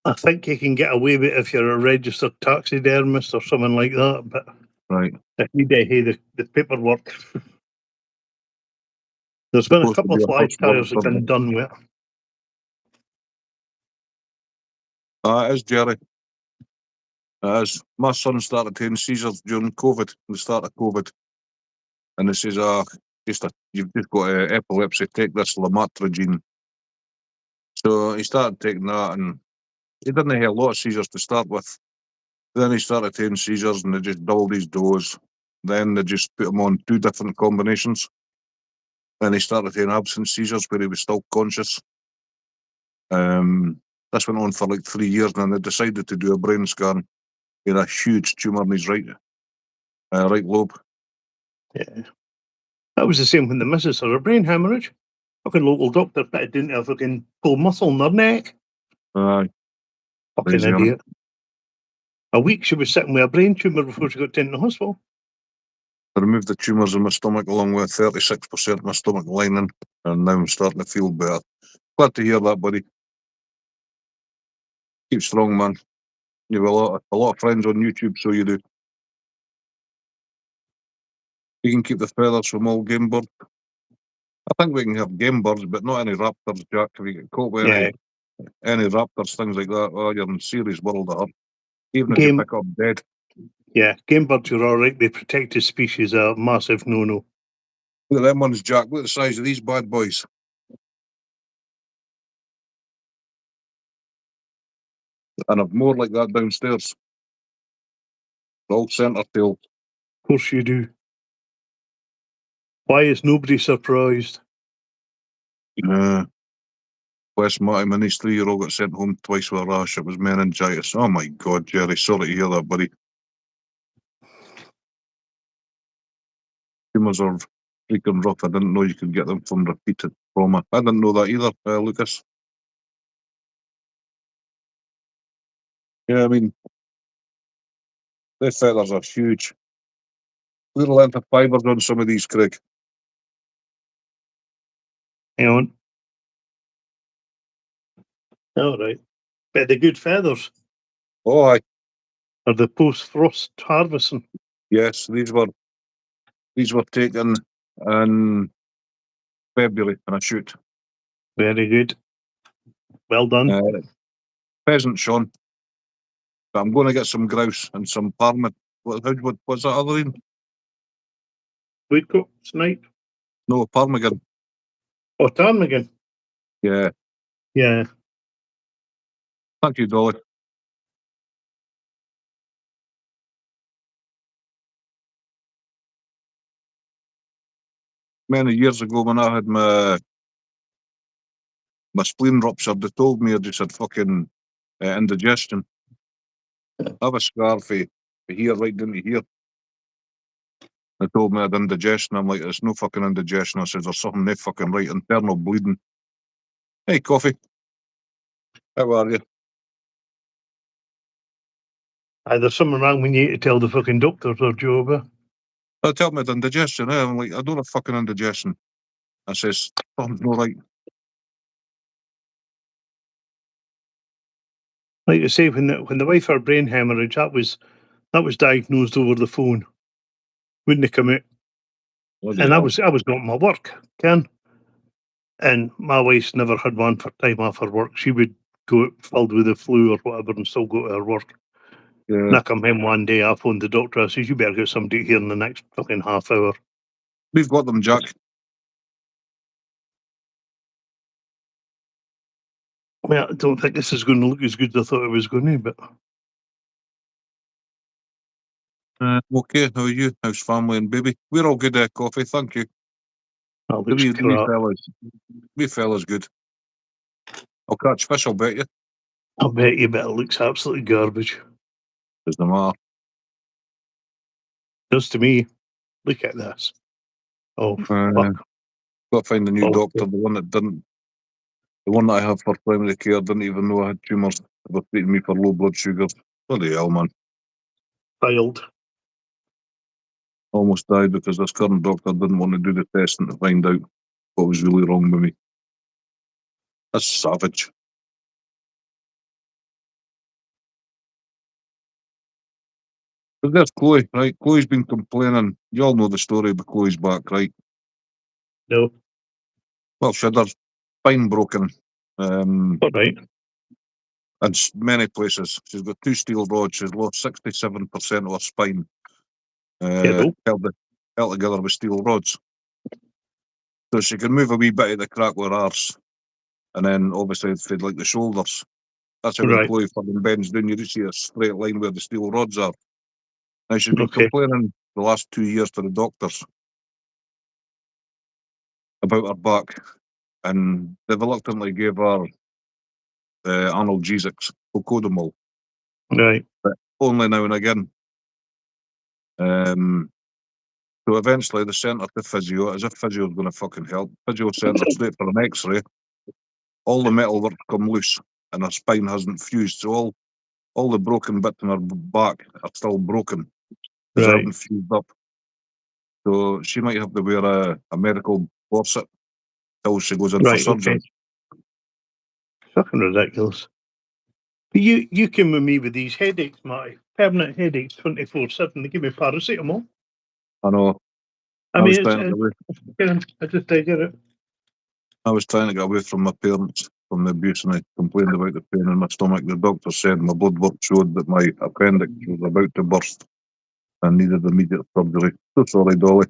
I think you can get away with it if you're a registered taxidermist or something like that, but Right. if you do the paperwork. There's been a Supposed to couple be of a fly first world tires that been subject. done with. It is, Jerry. It is. My son started having seizures during COVID, the start of COVID. And they says, you've just got epilepsy, take this lamotrigine. So he started taking that, and he didn't have a lot of seizures to start with. Then he started having seizures, and they just doubled his dose. Then they just put him on 2 different combinations. Then he started having absent seizures where he was still conscious. This went on for like 3 years, and then they decided to do a brain scan. He had a huge tumour in his right lobe. Yeah. That was the same when the missus had a brain hemorrhage. Fucking local doctor fitted into a fucking pull muscle in her neck. Aye, Fucking crazy, innit? idiot. A week she was sitting with a brain tumour before she got taken to hospital. I removed the tumours in my stomach along with 36% of my stomach lining, and now I'm starting to feel better. Glad to hear that, buddy. Keep strong, man. You have a lot of friends on YouTube, so you do. You can keep the feathers from all game birds. I think we can have game birds, but not any raptors, Jack. If you get caught with Yeah. any raptors, things like that, oh, you're in serious world of hurt. Even if you Game pick up dead. Yeah, game birds are alright. They protected species are a massive no-no. Look at them ones, Jack. Look at the size of these bad boys. And I've more like that downstairs. They're all centre tailed. Of course you do. Why is nobody surprised? West Martin and his 3-year-old got sent home twice with a rash. It was meningitis. Oh my God, Jerry. Sorry to hear that, buddy. Tumours are freaking rough. I didn't know you could get them from repeated trauma. I didn't know that either, Lucas. Yeah, I mean, their feathers are huge. Look at the length of fibres on some of these, Craig. Hang on. All right. But the good feathers Oh, aye. are the post-frost harvesting. Yes, these were taken in February in a shoot. Very good. Well done. Pheasant, Sean. But I'm going to get some grouse and some parrot. What's that other one? Woodcock, Snipe. No, ptarmigan. Oh, ptarmigan. Yeah. Yeah. Thank you, Dolly. Many years ago when I had my spleen ruptured, they told me I just had fucking indigestion. I have a scar for here, right down to here. They told me I had indigestion. I'm like, it's no fucking indigestion. I said, there's something not fucking right, internal bleeding. Hey, Coffee. How are you? Either something wrong when you need to tell the fucking doctors or Joe. They tell me I had indigestion. I'm like, I don't have fucking indigestion. I says, something's no right. Like you say, when the wife had brain hemorrhage, that was diagnosed over the phone. Wouldn't it come out? Bloody And I hell. was not my work, Ken. And my wife's never had one for time off her work. She would go out filled with the flu or whatever and still go to her work. Yeah. And I come home one day, I phoned the doctor, I says, you better get somebody here in the next fucking half hour. We've got them, Jack. Well, I don't think this is going to look as good as I thought it was going to, but Okay, how are you? How's family and baby? We're all good, Coffee, thank you. that looks We crap. fellas good. I'll catch fish, I'll bet you. I'll bet you, but it looks absolutely garbage. Doesn't matter. Just to me, look at this. Oh, fuck. Got to find a new Oh, doctor. The one that I have for primary care didn't even know I had tumours. They were treating me for low blood sugar. Bloody hell, man. Failed. Almost died because this current doctor didn't want to do the testing to find out what was really wrong with me. That's savage. But there's Chloe, right? Chloe's been complaining. You all know the story about Chloe's back, right? No. Well, she had her spine broken. All right. In many places. She's got 2 steel rods. She's lost 67% of her spine. Kettle. Held together with steel rods. So she can move a wee bit of the crack with her arse. And then obviously for like the shoulders. That's how when Right. Chloe fucking bends down, you just see a straight line where the steel rods are. Now she's been Okay. complaining the last 2 years to the doctors about her back. And they reluctantly gave her analgesics, Cocodamol, Right. but only now and again. So eventually they sent her to physio, as if physio was going to fucking help. Physio sent her straight for an x-ray. All the metalwork come loose and her spine hasn't fused. So all the broken bits in her back are still broken because they Right. haven't fused up. So she might have to wear a medical corset till she goes in for Right. surgery. Okay. Fucking ridiculous. But you came with me with these headaches, Matty. Permanent headaches 24/7. They give me paracetamol. I know. I I was mean, trying to get away. I just get it. I was trying to get away from my parents, from the abuse, and I complained about the pain in my stomach. The doctor said my blood work showed that my appendix was about to burst and needed immediate surgery. So sorry, Dolly.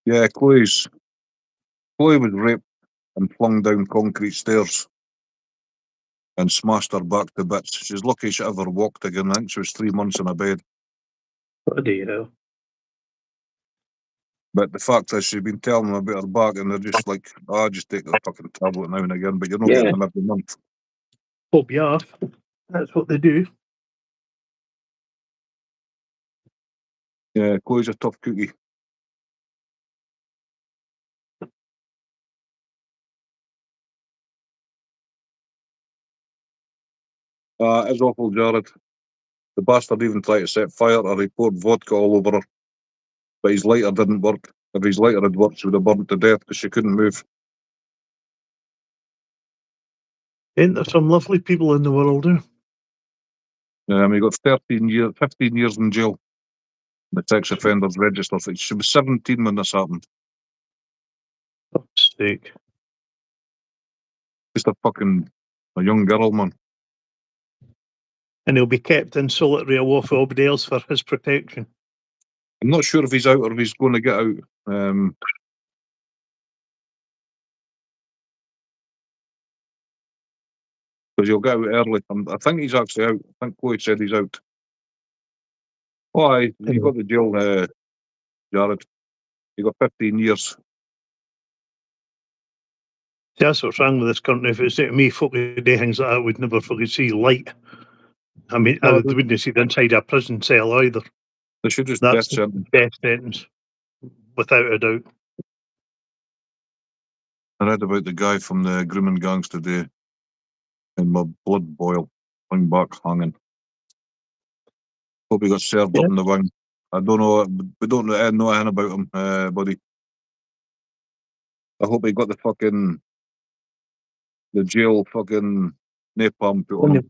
Yeah, Chloe was raped and flung down concrete stairs and smashed her back to bits. She's lucky she ever walked again. I think she was 3 months in a bed. Bloody hell. But the fact is, she's been telling them about her back, and they're just like, "Ah, just take the fucking tablet now and again," but you're not Yeah. getting them every month. Pop you off. That's what they do. Yeah, Chloe's a tough cookie. It's awful, Jared. The bastard even tried to set fire to her. He poured vodka all over her. But his lighter didn't work. If his lighter had worked, she would have burnt to death because she couldn't move. Ain't there some lovely people in the world, eh? He got 15 years in jail. The sex offenders register. She was 17 when this happened. For fuck's sake. Just a young girl, man. And he'll be kept in solitary away from everybody else for his protection. I'm not sure if he's out or if he's going to get out. Because he'll get out early. I think he's actually out. I think Chloe said he's out. Oh, aye, he got the jail, Jared. He got 15 years. See, that's what's wrong with this country. If it's to me, folk who do things like that would never fucking see light. I mean, No, I wouldn't see the inside a prison cell either. They should just That's death sentence. death sentence, without a doubt. I read about the guy from the grooming gangs today, and my blood boiled. I'm back hanging. Hope he got served up in the wing. I don't know. We don't know anything about him, buddy. I hope he got the jail napalm put on him.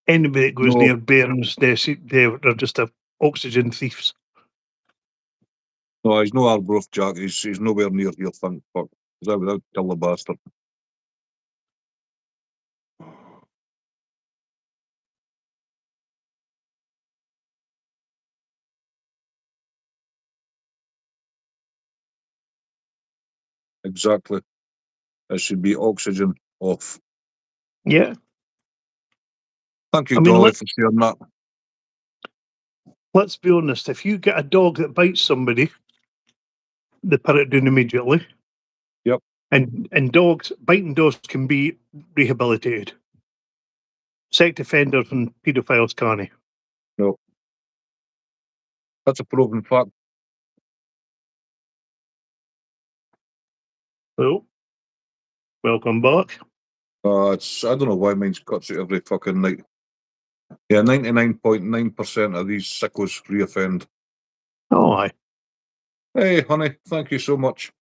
Anybody that goes No. near Bairns, they're just oxygen thieves. No, he's no Arbroath, Jack. He's nowhere near here, thank fuck. Because I would kill the bastard. Exactly. It should be oxygen off. Yeah. Thank you, I mean, Dolly, for sharing that. Let's be honest. If you get a dog that bites somebody, they put it down immediately. Yep. And biting dogs can be rehabilitated. Sex offenders and paedophiles can't. No. That's a proven fact. So, welcome back. I don't know why mine's cuts it every fucking night. Yeah, 99.9% of these sickos reoffend. Oh, aye. Hey, honey, thank you so much.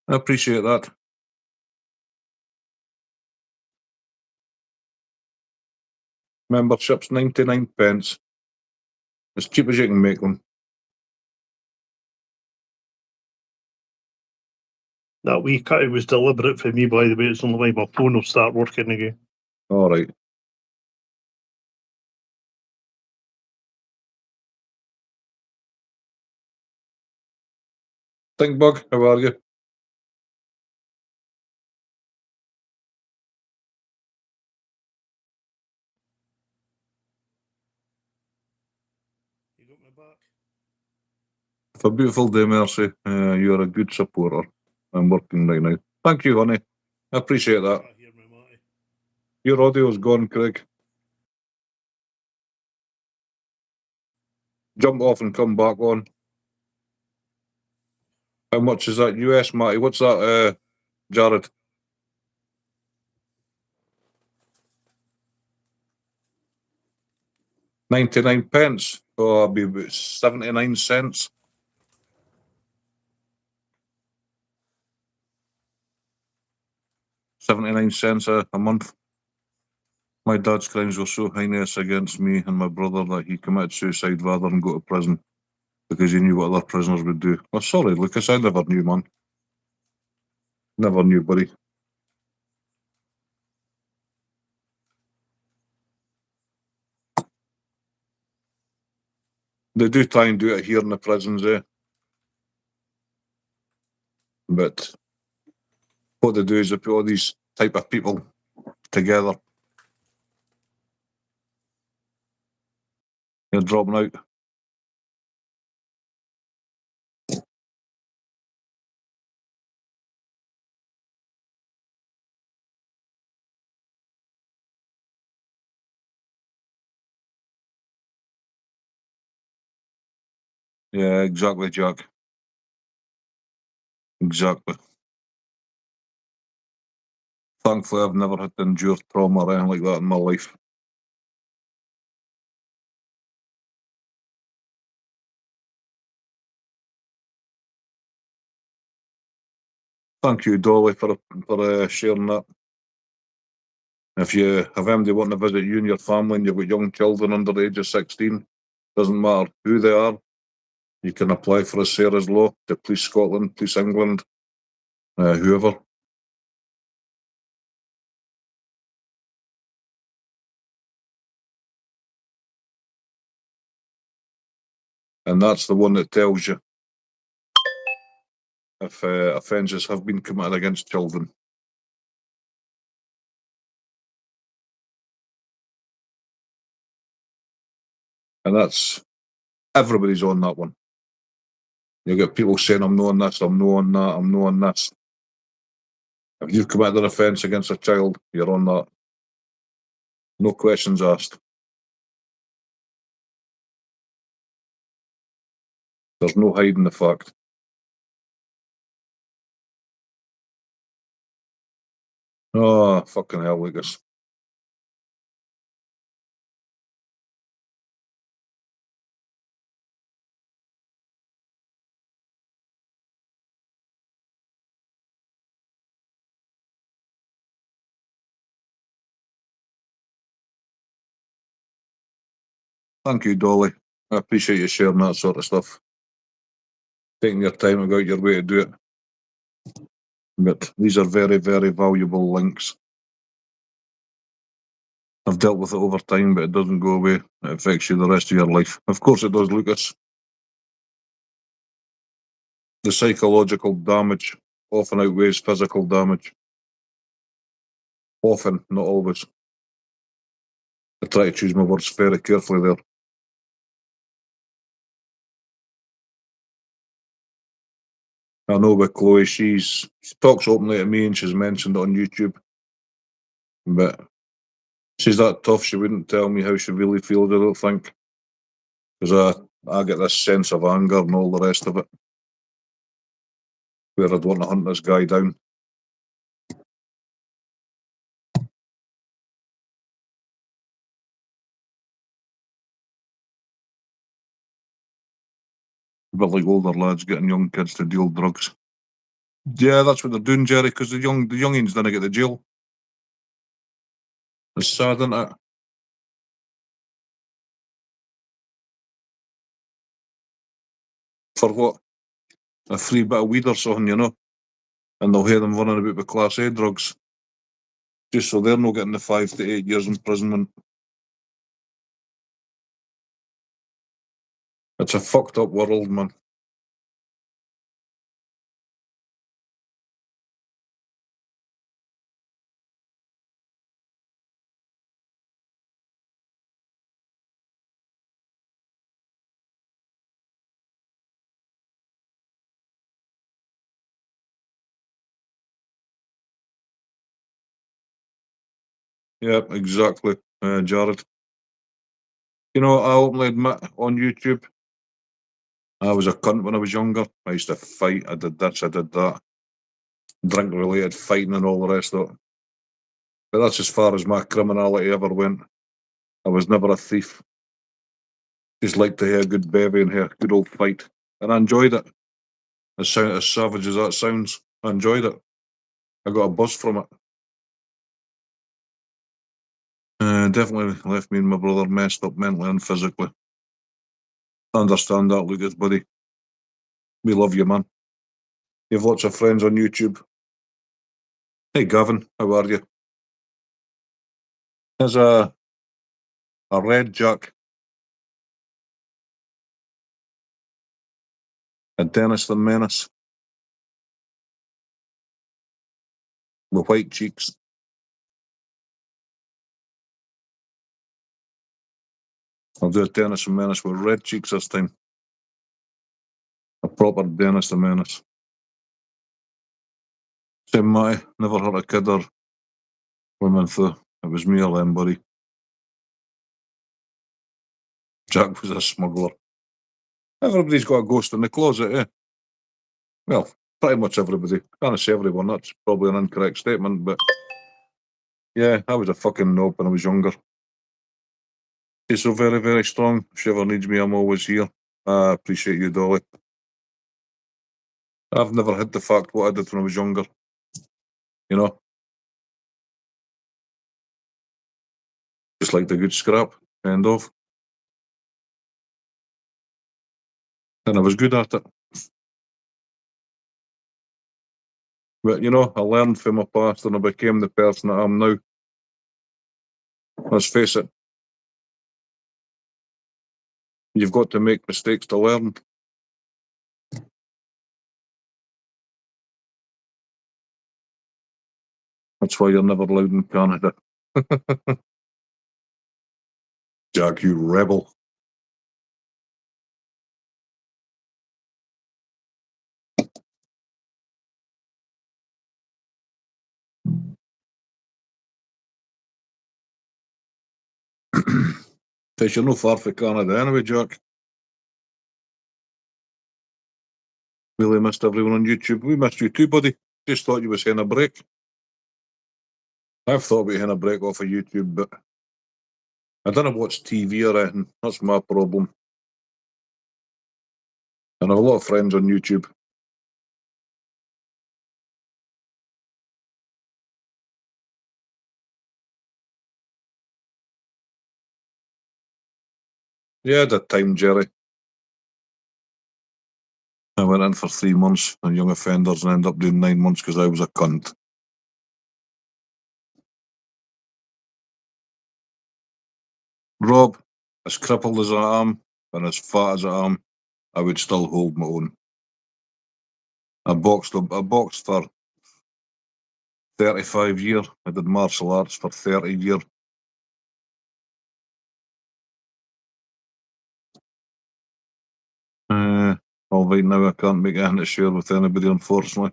I appreciate that. Membership's 99 pence. As cheap as you can make them. That wee cut was deliberate for me, by the way. It's only why my phone will start working again. All right. Think Bug, how are you? You got my back? It's a beautiful day, Mercy. You're a good supporter. I'm working right now. Thank you, honey. I appreciate that. Your audio's gone, Craig. Jump off and come back on. How much is that US, Matty? What's that, Jared? £99. Oh, it'll be about 79 cents. 79 cents a month. My dad's crimes were so heinous against me and my brother that he committed suicide rather than go to prison because he knew what other prisoners would do. Oh, sorry, Lucas, I never knew, man. Never knew, buddy. They do try and do it here in the prisons, but what they do is they put all these type of people together. You're dropping out. Yeah, exactly, Jack. Exactly. Thankfully, I've never had to endure trauma or anything like that in my life. Thank you, Dolly, for sharing that. If you have anybody wanting to visit you and your family and you've got young children under the age of 16, doesn't matter who they are, you can apply for a Sarah's Law to Police Scotland, Police England, whoever. And that's the one that tells you if offences have been committed against children. And that's, everybody's on that one. You get people saying, I'm not on this, I'm not on that, I'm not on this. If you've committed an offence against a child, you're on that. No questions asked. There's no hiding the fact. Oh, fucking hell, Lucas. Thank you, Dolly. I appreciate you sharing that sort of stuff. Taking your time and go out your way to do it. But these are very, very valuable links. I've dealt with it over time, but it doesn't go away. It affects you the rest of your life. Of course it does, Lucas. The psychological damage often outweighs physical damage. Often, not always. I try to choose my words very carefully there. I know with Chloe, she talks openly to me and she's mentioned it on YouTube. But she's that tough, she wouldn't tell me how she really feels, I don't think. Because I get this sense of anger and all the rest of it. Where I'd want to hunt this guy down. A bit like older lads getting young kids to deal drugs. Yeah, that's what they're doing, Jerry, because the youngins didn't get to jail. It's sad, isn't it? For what? A free bit of weed or something, you know? And they'll hear them running about with Class A drugs. Just so they're not getting the 5 to 8 years imprisonment. It's a fucked up world, man. Yeah, exactly, Jared. You know, I openly admit on YouTube, I was a cunt when I was younger. I used to fight, I did this, I did that. Drink related fighting and all the rest of it. But that's as far as my criminality ever went. I was never a thief. Just liked to hear a good bevy and hear a good old fight. And I enjoyed it. As savage as that sounds, I enjoyed it. I got a buzz from it. Definitely left me and my brother messed up mentally and physically. I understand that, Lucas, buddy. We love you, man. You have lots of friends on YouTube. Hey, Gavin, how are you? There's a red jack, a Dennis the Menace, with white cheeks. I'll do a Dennis the Menace with red cheeks this time. A proper Dennis the Menace. Same Matty, never hurt a kid or women through. It was me or them, buddy. Jack was a smuggler. Everybody's got a ghost in the closet, eh? Well, pretty much everybody. Can't say everyone, that's probably an incorrect statement, but yeah, I was a fucking knob when I was younger. She's so very, very strong. If she ever needs me, I'm always here. I appreciate you, Dolly. I've never hid the fact what I did when I was younger. You know? Just like the good scrap. End of. And I was good at it. But, you know, I learned from my past and I became the person that I am now. Let's face it. You've got to make mistakes to learn. That's why you're never allowed in Canada. Jack, you rebel. Because you're no far from Canada anyway, Jack. Really missed everyone on YouTube. We missed you too, buddy. Just thought you was having a break. I've thought about having a break off of YouTube, but I don't watch TV or anything. That's my problem. And I have a lot of friends on YouTube. Yeah, that time, Jerry. I went in for 3 months on young offenders and ended up doing 9 months because I was a cunt. Rob, as crippled as I am and as fat as I am, I would still hold my own. I boxed for 35 years. I did martial arts for 30 years. All right now I can't make anything to share with anybody, unfortunately.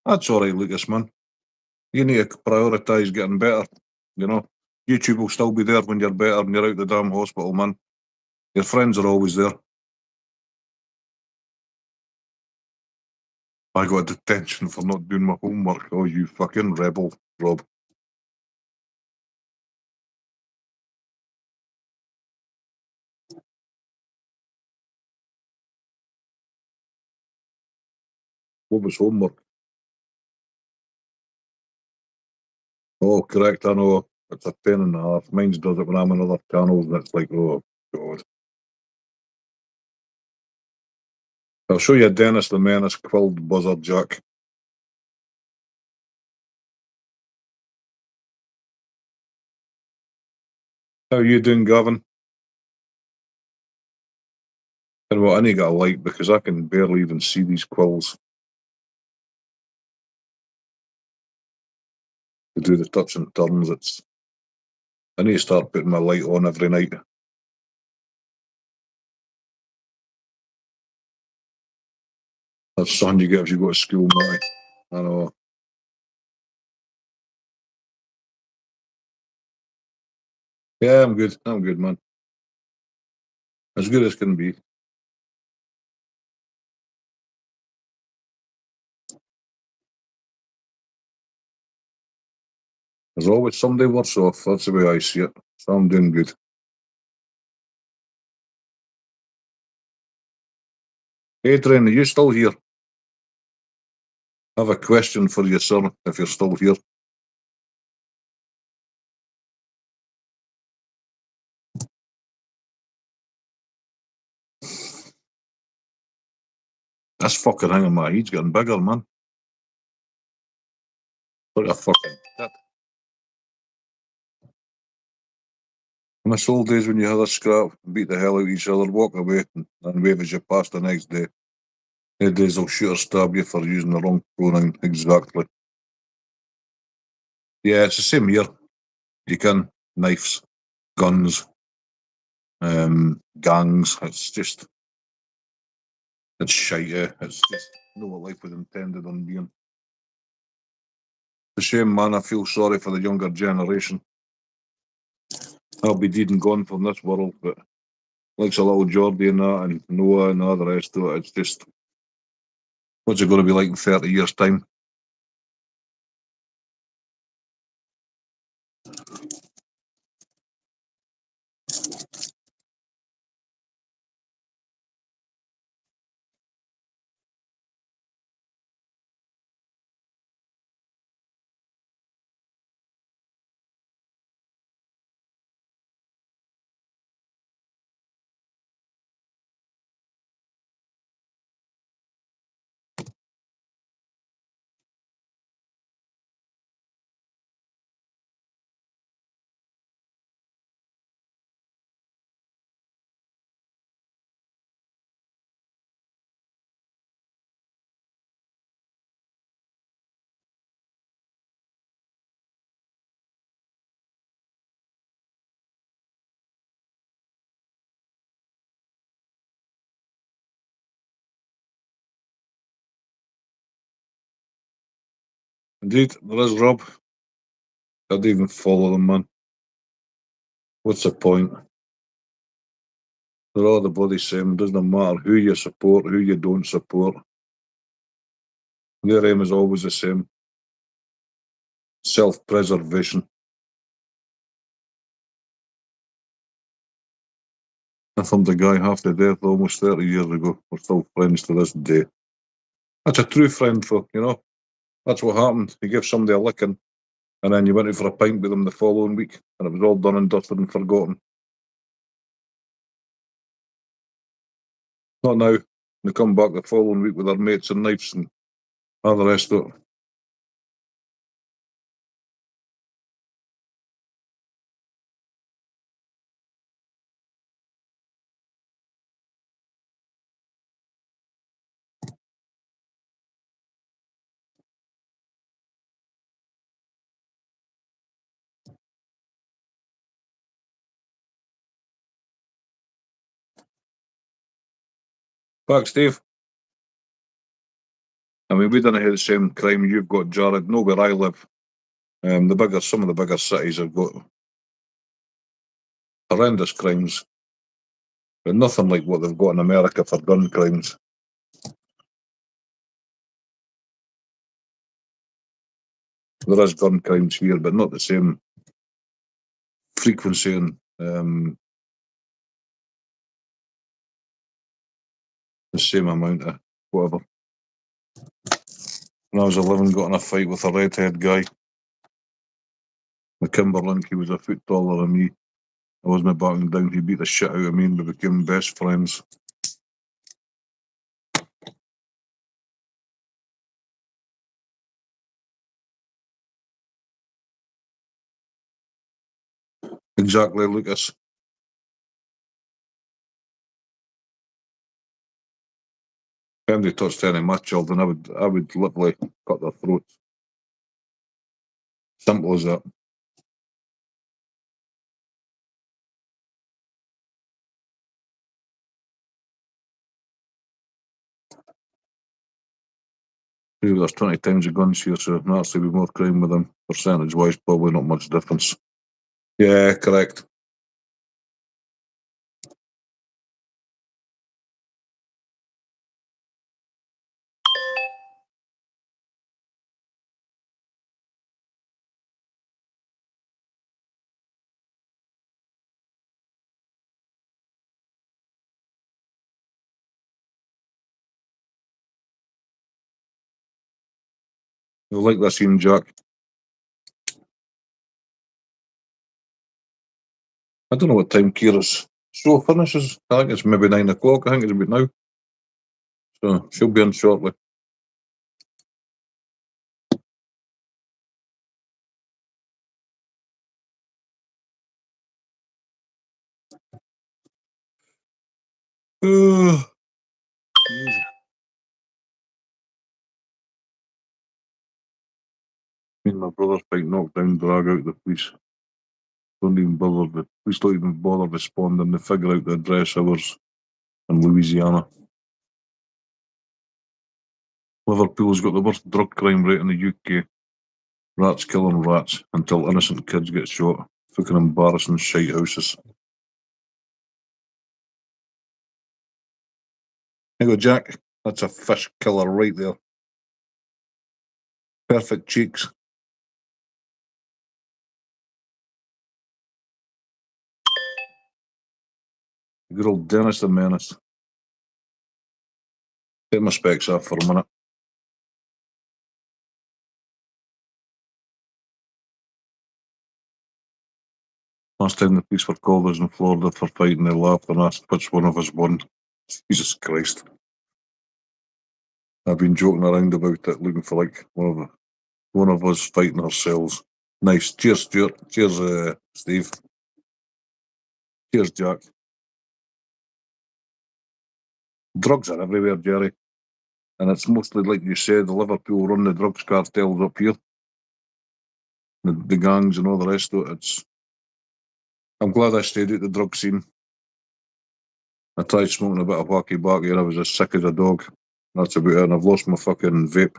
That's all right, Lucas, man. You need to prioritise getting better. You know, YouTube will still be there when you're better and you're out the damn hospital, man. Your friends are always there. I got detention for not doing my homework. Oh, you fucking rebel, Rob. What was homework? Oh, correct, I know. It's a 10.5. Mine does it when I'm on other channels, and it's like, oh, God. I'll show you Dennis the Menace quilled buzzard, Jack. How you doing, Gavin? And what I need to get a light because I can barely even see these quills to do the touch and turns. I need to start putting my light on every night. That's something you get if you go to school, mate. I know. Yeah, I'm good. I'm good, man. As good as can be. There's always somebody worse off. That's the way I see it. So I'm doing good. Adrian, are you still here? I have a question for you, sir, if you're still here. This fucking thing on my head's getting bigger, man. Like a fucking tit. In the old days when you had a scrap, beat the hell out of each other, walk away, and wave as you pass the next day. Nowadays they'll shoot or stab you for using the wrong pronoun. Exactly. Yeah, it's the same here. You can. Knives, guns, gangs. It's shite. It's just not what life was intended on being. It's a shame, man. I feel sorry for the younger generation. I'll be dead and gone from this world, but like a little Geordie and that, and Noah and all the rest of it, it's just, what's it going to be like in 30 years' time? Indeed, there is, Rob. I'd even follow them, man. What's the point? They're all the bloody same. Doesn't matter who you support, who you don't support. Their aim is always the same. Self-preservation. I filmed a guy half to death almost 30 years ago. We're still friends to this day. That's a true friend, though, you know. That's what happened. You give somebody a licking, and then you went out for a pint with them the following week, and it was all done and dusted and forgotten. Not now. They come back the following week with their mates and knives and all the rest of it. Back, Steve. I mean, we don't have the same crime you've got, Jared. No, where I live. Some of the bigger cities have got horrendous crimes, but nothing like what they've got in America for gun crimes. There is gun crimes here, but not the same frequency and the same amount of whatever. When I was 11, got in a fight with a redhead guy. The Kimberlink, he was a foot taller than me. I wasn't backing down. He beat the shit out of me and we became best friends. Exactly, Lucas. If anybody touched any of my children, I would literally cut their throats. Simple as that. There's 20 times the guns here, so naturally be more crime with them. Percentage wise, probably not much difference. Yeah, correct. You'll like this scene, Jack. I don't know what time Kira's show finishes. I think it's maybe 9 o'clock. I think it's about now. So she'll be in shortly. Me and my brother fight knock down, drag out the police. Don't even bother. The police don't even bother responding. They figure out the address ours in Louisiana. Liverpool's got the worst drug crime rate in the UK. Rats killing rats until innocent kids get shot. Fucking embarrassing shite houses. There you go, Jack. That's a fish killer right there. Perfect cheeks. Good old Dennis the Menace. Take my specs off for a minute. Last time the police were called us in Florida for fighting, they laughed and asked which one of us won. Jesus Christ. I've been joking around about it, looking for like one of us fighting ourselves. Nice. Cheers, Stuart. Cheers, Steve. Cheers, Jack. Drugs are everywhere, Jerry. And it's mostly, like you said, the Liverpool run the drugs cartels up here. The gangs and all the rest of it. I'm glad I stayed at the drug scene. I tried smoking a bit of wacky backy and I was as sick as a dog. That's about it. And I've lost my fucking vape.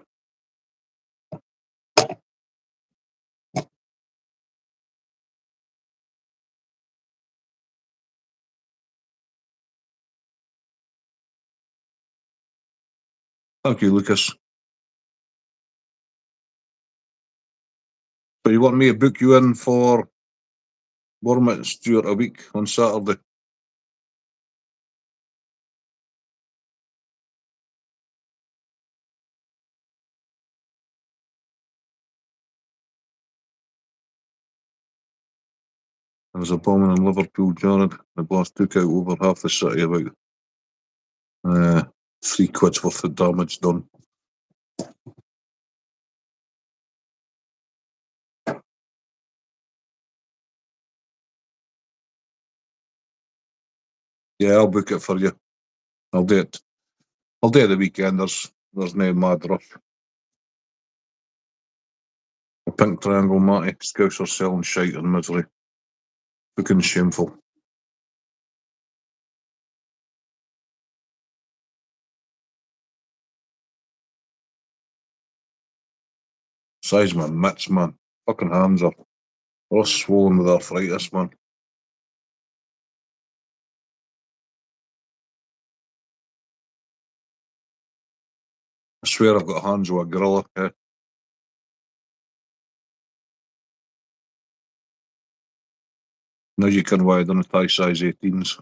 Thank you, Lucas. So you want me to book you in for Bournemouth Stuart a week on Saturday? There's a bombing in Liverpool, Jared. The boss took out over half the city, about £3 worth of damage done. Yeah, I'll book it for you. I'll do it. I'll do it the weekend. There's no mad rush. A pink triangle, Matty. Scouts are selling shite in misery. Looking shameful. Size my mitts, man. Fucking hands are all swollen with arthritis, man. I swear I've got hands with a gorilla. Yeah. Now you can why I don't tie size 18s.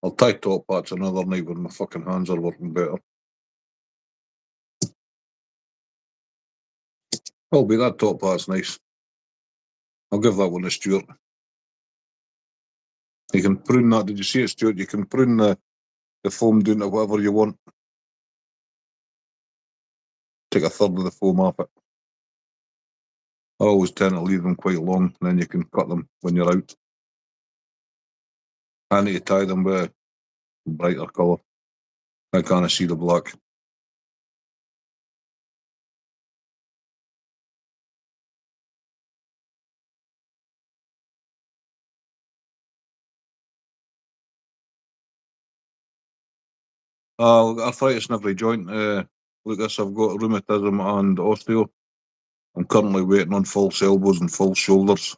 I'll tie top hats another night when my fucking hands are working better. Oh, be that top hat's nice. I'll give that one to Stuart. You can prune that. Did you see it, Stuart? You can prune the foam down to whatever you want. Take a third of the foam off it. I always tend to leave them quite long, and then you can cut them when you're out. I need to tie them with a brighter colour. I can't see the black. Arthritis in every joint. Lucas, I've got rheumatism and osteo. I'm currently waiting on false elbows and false shoulders.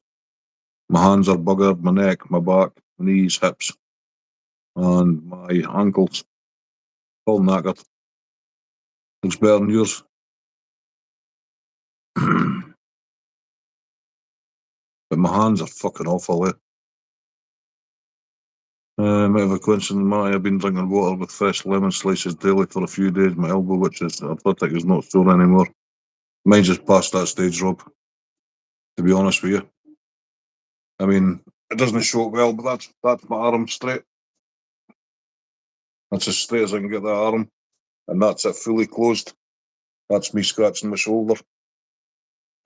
My hands are buggered, my neck, my back, knees, hips, and my ankles. All knackered. Looks better than yours. But my hands are fucking awful, eh? Might have a coincidence, Matty. I've been drinking water with fresh lemon slices daily for a few days. My elbow, which is arthritic, is not sore anymore. Mine's just past that stage, Rob. To be honest with you. I mean, it doesn't show it well, but that's my arm straight. That's as straight as I can get that arm. And that's it fully closed. That's me scratching my shoulder.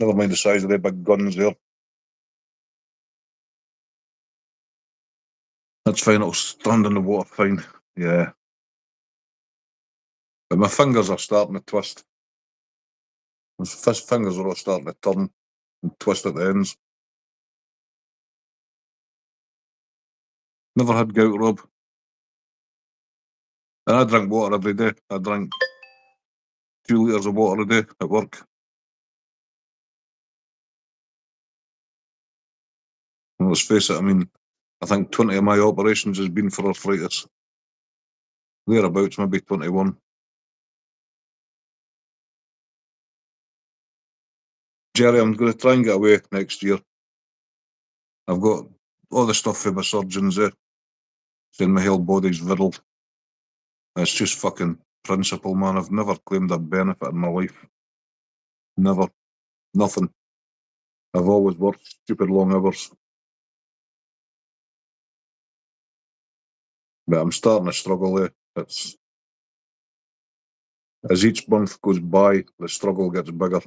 Never mind the size of the big guns there. That's fine, it'll stand in the water fine. Yeah. But my fingers are starting to twist. My fingers are all starting to turn and twist at the ends. Never had gout, Rob. And I drink water every day. I drink 2 litres of water a day at work. And let's face it, I mean, I think 20 of my operations has been for arthritis. Thereabouts, maybe 21. Jerry, I'm going to try and get away next year. I've got all the stuff for my surgeons there, saying my whole body's virile. It's just fucking principle, man. I've never claimed a benefit in my life. Never. Nothing. I've always worked stupid long hours. But I'm starting to struggle there. It's as each month goes by, the struggle gets bigger.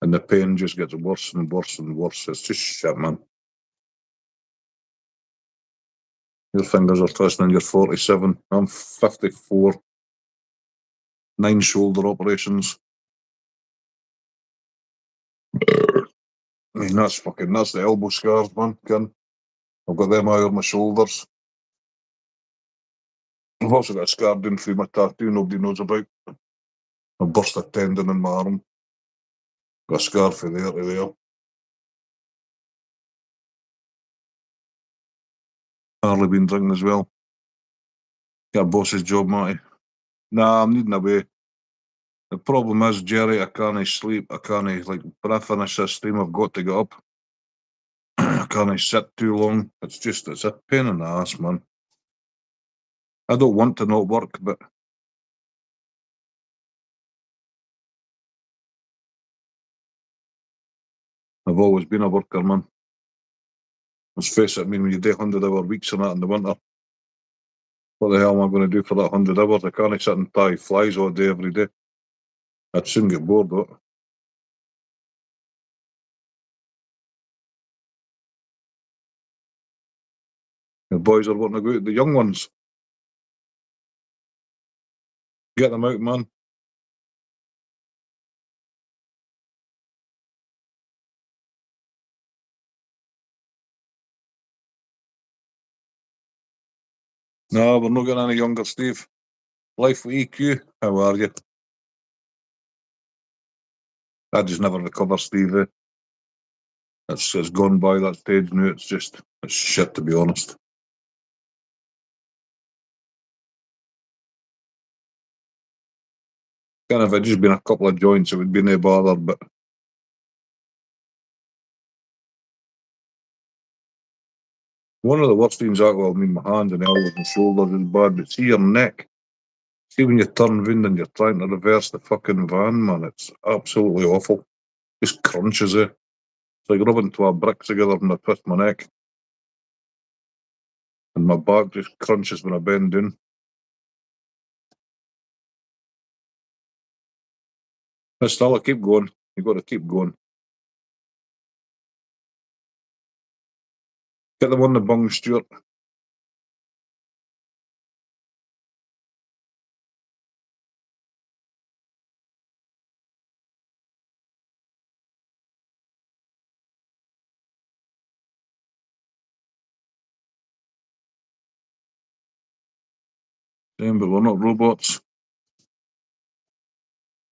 And the pain just gets worse and worse and worse. It's just shit, man. Your fingers are twisting, you're 47. I'm 54. 9 shoulder operations. I mean, that's the elbow scars, man. I've got them out on my shoulders. I've also got a scar down through my tattoo nobody knows about. I burst a tendon in my arm. Got a scar from there to there. Hardly been drinking as well. Got a boss's job, Matty. Nah, I'm needing away. The problem is, Jerry, I can't sleep. I can't, like, when I finish this stream, I've got to get up. I can't sit too long. It's a pain in the ass, man. I don't want to not work, but I've always been a worker, man. Let's face it, I mean, when you do 100-hour weeks and that in the winter, what the hell am I going to do for that 100 hours? I can't sit and tie flies all day, every day. I'd soon get bored of it. The boys are wanting to go out, the young ones. Get them out, man. No, we're not getting any younger, Steve. Life with EQ, how are you? I just never recover, Steve. It's gone by that stage now. It's shit, to be honest. Kind of, if it'd just been a couple of joints, it would be no bother, but one of the worst things well, I mean, my hands and elbows and shoulders is bad, but see your neck. See when you turn round and you're trying to reverse the fucking van, man, it's absolutely awful. Just crunches it. It's like rubbing two bricks together and I twist my neck. And my back just crunches when I bend down. But still, I keep going. You've got to keep going. Get them on the bung, Stuart. Same, but we're not robots.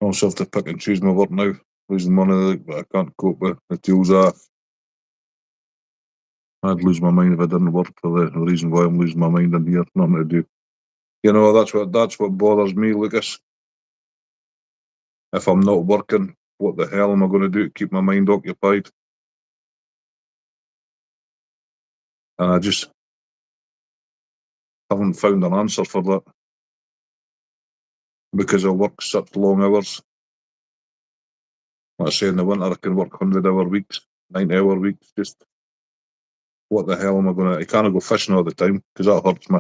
I also have to pick and choose my work now. Losing money that I can't cope with. The tools are. I'd lose my mind if I didn't work for the reason why I'm losing my mind in here. Nothing to do. You know, that's what bothers me, Lucas. If I'm not working, what the hell am I going to do to keep my mind occupied? And I just haven't found an answer for that because I work such long hours. Like I say, in the winter, I can work 100-hour weeks, 90-hour weeks. Just what the hell am I going to? I can't go fishing all the time because that hurts me.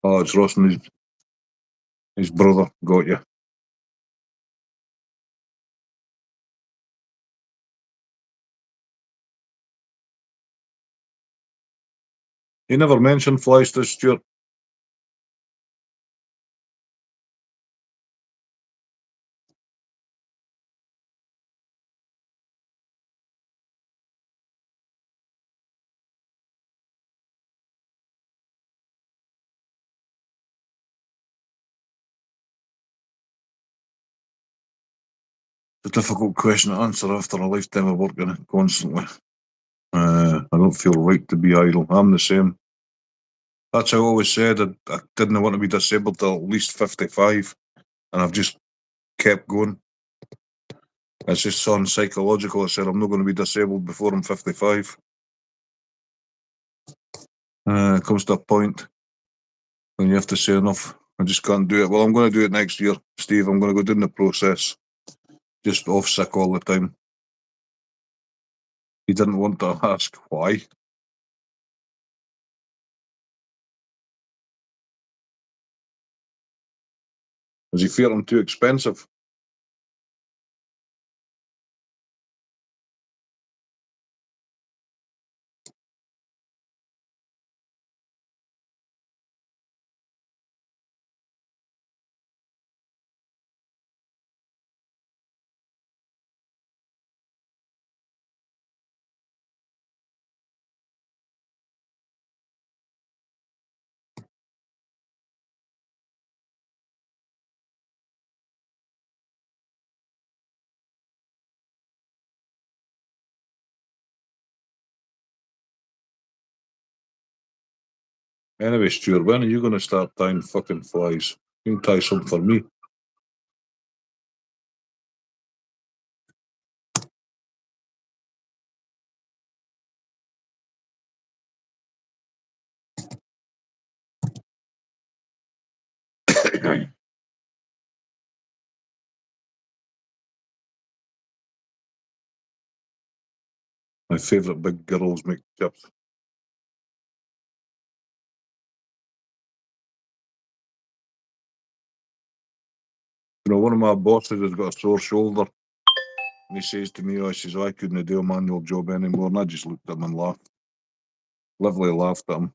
Oh, it's Ross and his brother. Got you. He never mentioned flies to Stuart. It's a difficult question to answer after a lifetime of working constantly. I don't feel right to be idle. I'm the same. That's how I always said I didn't want to be disabled till at least 55, and I've just kept going. It's just so psychological. I said I'm not going to be disabled before I'm 55. It comes to a point when you have to say enough. I just can't do it. Well, I'm going to do it next year, Steve. I'm going to go down the process. Just off sick all the time. He didn't want to ask why. Does he fear I'm too expensive? Anyway, Stuart, when are you going to start tying fucking flies? You can tie some for me. My favourite big girls make chips. You know, one of my bosses has got a sore shoulder. And he says to me, I couldn't do a manual job anymore. And I just looked at him and laughed. Lovely laughed at him.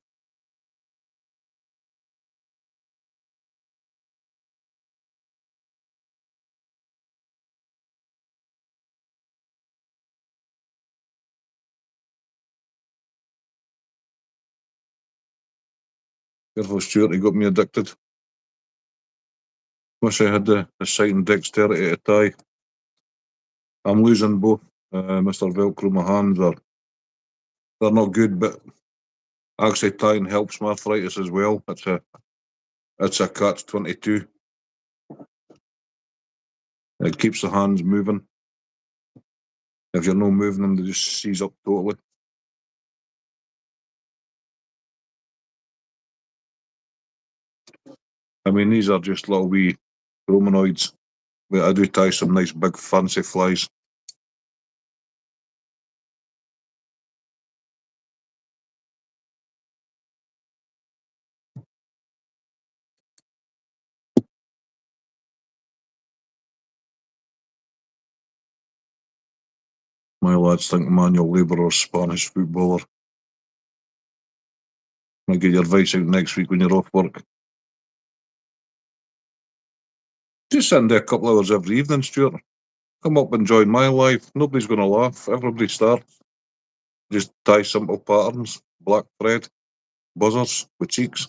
Careful, Stuart, he got me addicted. Wish I had the sight and dexterity to tie. I'm losing both. Mr. Velcro, my hands they're not good, but actually tying helps my arthritis as well. It's a catch-22. It keeps the hands moving. If you're not moving them, they just seize up totally. I mean, these are just little wee romanoids. But I do tie some nice big fancy flies. My lads think manual labourer or Spanish footballer. Might get your advice out next week when you're off work. Just send a couple hours every evening, Stuart. Come up and join my life. Nobody's going to laugh. Everybody starts. Just tie simple patterns, black thread, buzzers with cheeks.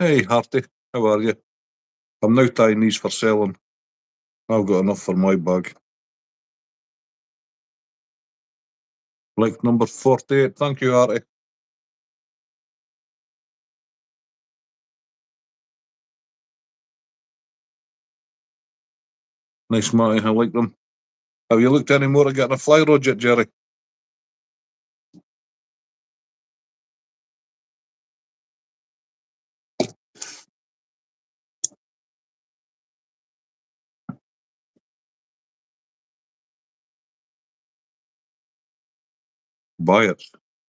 Hey, Harty, how are you? I'm now tying these for selling. I've got enough for my bag. Like number 48. Thank you, Harty. Nice, Matty. I like them. Have you looked any more at getting a fly rod yet, Jerry? Biots.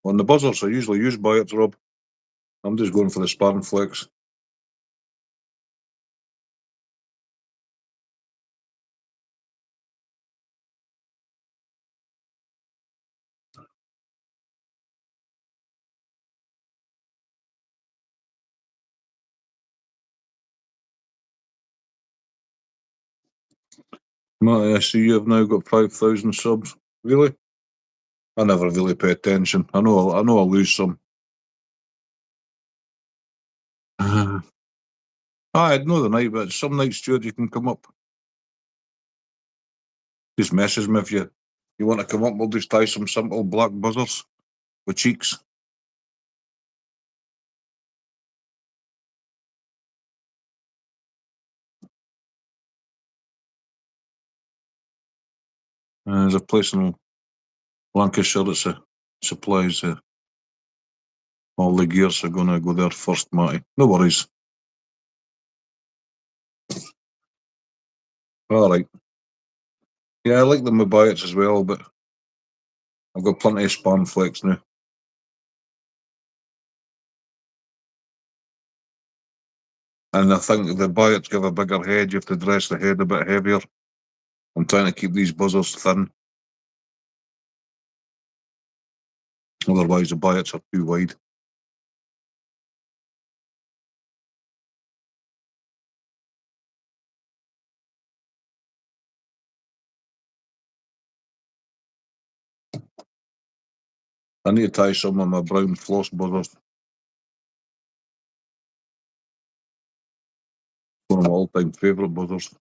On the buzzers, I usually use biots, Rob. I'm just going for the sparring flex. Matty, I see you've now got 5,000 subs. Really? I never really pay attention. I know I'll lose some. I know the night, but some nights, Stuart, you can come up. Just message me if you want to come up. We'll just tie some simple black buzzers with cheeks. There's a place in Lancashire that supplies all the gears. Are going to go there first, Matty. No worries. All right. Yeah, I like them with biots as well, but I've got plenty of span flex now. And I think the biots give a bigger head. You have to dress the head a bit heavier. I'm trying to keep these buzzers thin. Otherwise, the biots are too wide. I need to tie some of my brown floss buzzers. One of my all-time favourite buzzers.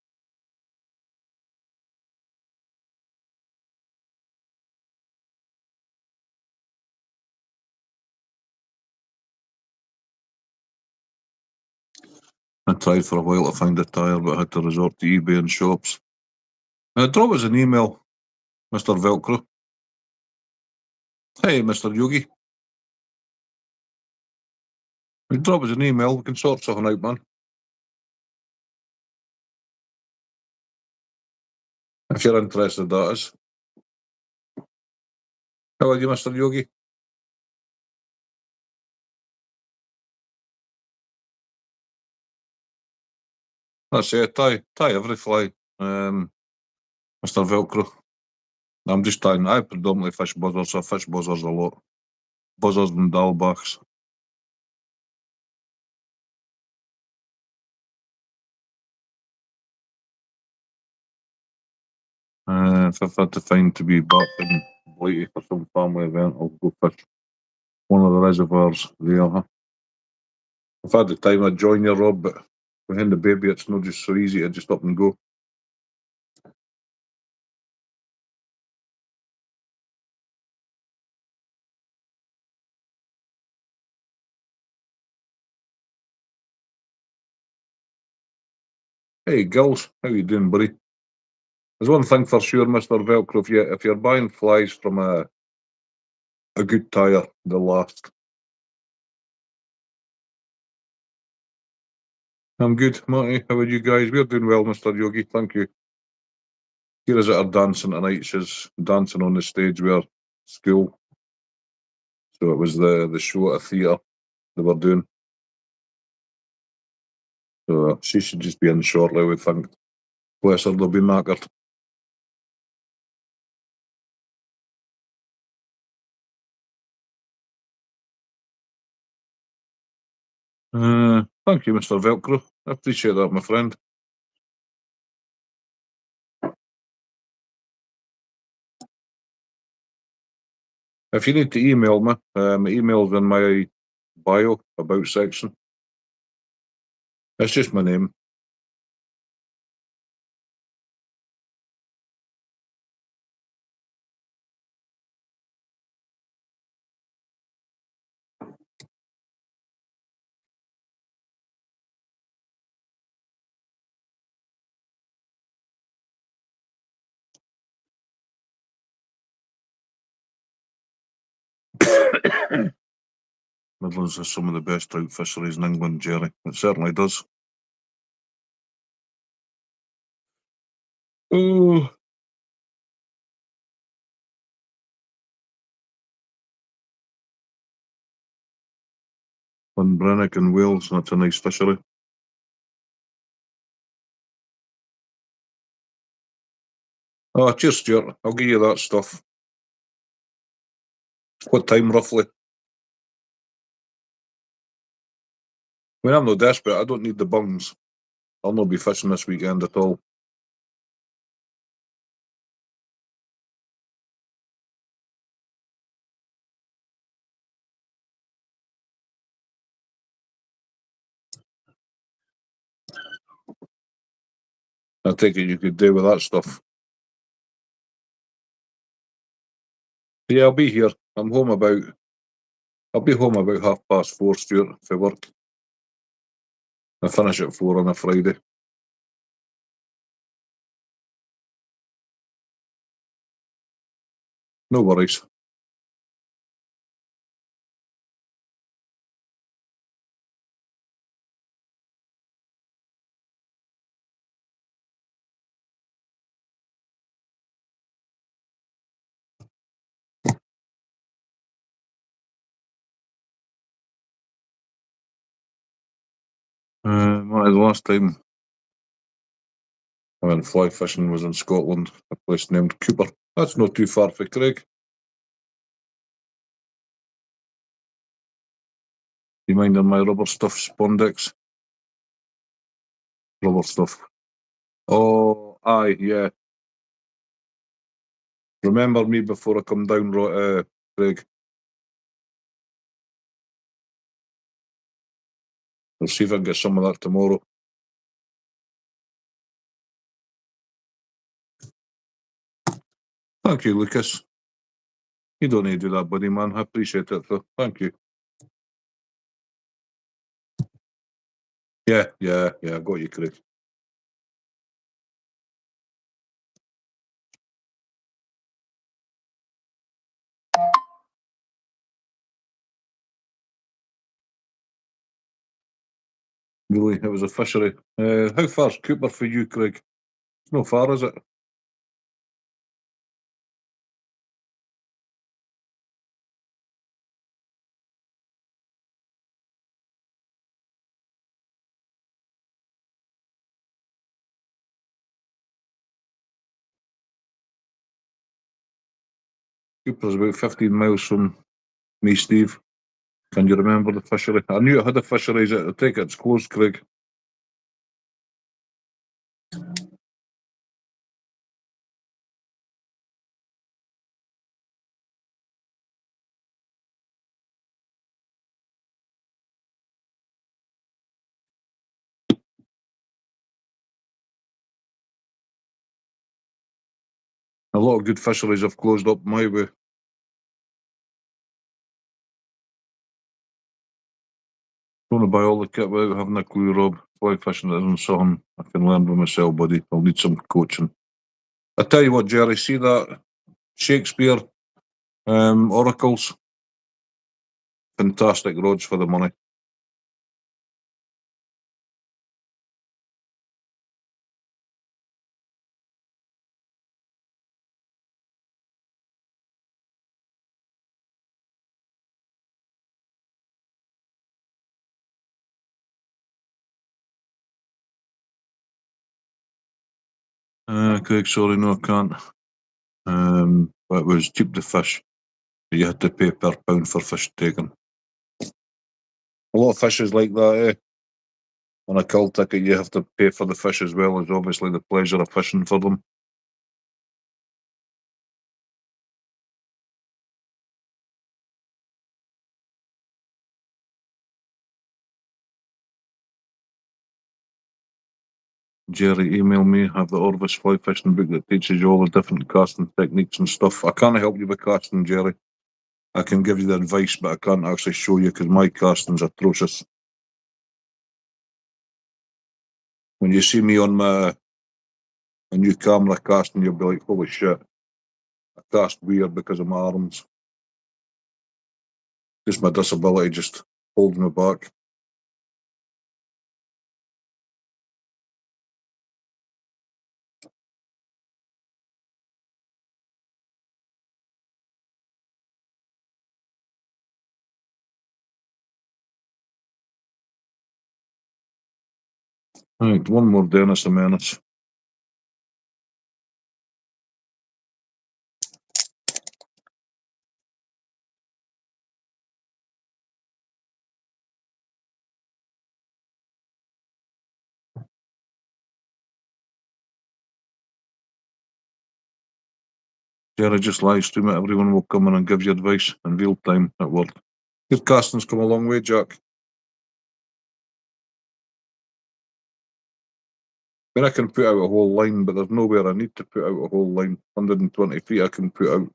I tried for a while to find a tyre, but I had to resort to eBay and shops. Drop us an email, Mr. Velcro. Hey, Mr. Yogi. Drop us an email, we can sort something out, man. If you're interested, that is. How are you, Mr. Yogi? That's it, tie every fly, Mr. Velcro. I'm just tying, I predominantly fish buzzers, so I fish buzzers a lot. Buzzers and dalbachs. If I've had to find to be back in Blighty for some family event, I'll go fish one of the reservoirs there. Huh? I've had the time I'd join you, Rob, but behind the baby, it's not just so easy to just up and go. Hey, girls, how you doing, buddy? There's one thing for sure, Mr. Velcro, if you're buying flies from a good tyre, they'll last. I'm good, Marty. How are you guys? We're doing well, Mr. Yogi. Thank you. Here is at her dancing tonight. She's dancing on the stage with her school. So it was the show at a theatre they were doing. So she should just be in shortly, we think. Bless her, they'll be knackered. Thank you, Mr. Velcro. I appreciate that, my friend. If you need to email me, my email's in my bio, about section. It's just my name. Midlands has some of the best trout fisheries in England, Jerry. It certainly does. Oh, Glenbrennick in Wales, that's a nice fishery. Oh, cheers, Stuart. I'll give you that stuff. What time, roughly? I mean, I'm not desperate. I don't need the bungs. I'll not be fishing this weekend at all. I take it you could do with that stuff. Yeah, I'll be here. I'll be home about 4:30, Stuart, for work. I finish at 4 on a Friday. No worries. The last time I went fly fishing was in Scotland, a place named Cooper. That's not too far for Craig. You mind on my rubber stuff spondex? Rubber stuff. Oh, aye, yeah. Remember me before I come down, Craig. I'll see if I can get some of that tomorrow. Thank you, Lucas. You don't need to do that, buddy, man. I appreciate it, though. Thank you. Yeah, I got you, Craig. Really, it was a fishery. How far's Cooper for you, Craig? It's not far, is it? Cooper's about 15 miles from me, Steve. Can you remember the fishery? I knew it had a fisheries. I take it it's closed, Craig. A lot of good fisheries have closed up my way. Don't want to buy all the kit without having a clue, Rob. Fly fishing isn't something I can learn by myself, buddy. I'll need some coaching. I tell you what, Jerry, see that Shakespeare oracles? Fantastic rods for the money. Craig, sorry, no, I can't. But it was cheap to fish. You had to pay per pound for fish taken. A lot of fishes like that, eh? On a cull ticket, you have to pay for the fish as well as obviously the pleasure of fishing for them. Jerry, email me. Have the Orvis fly fishing book that teaches you all the different casting techniques and stuff. I can't help you with casting, Jerry. I can give you the advice, but I can't actually show you because my casting's atrocious. When you see me on my a new camera casting, you'll be like, holy shit. I cast weird because of my arms. Just my disability just holds me back. Right, one more Dennis the Menace. Jerry, just live stream it. Everyone will come in and give you advice in real time at work. Your casting's come a long way, Jack. I mean, I can put out a whole line, but there's nowhere I need to put out a whole line. 120 feet I can put out.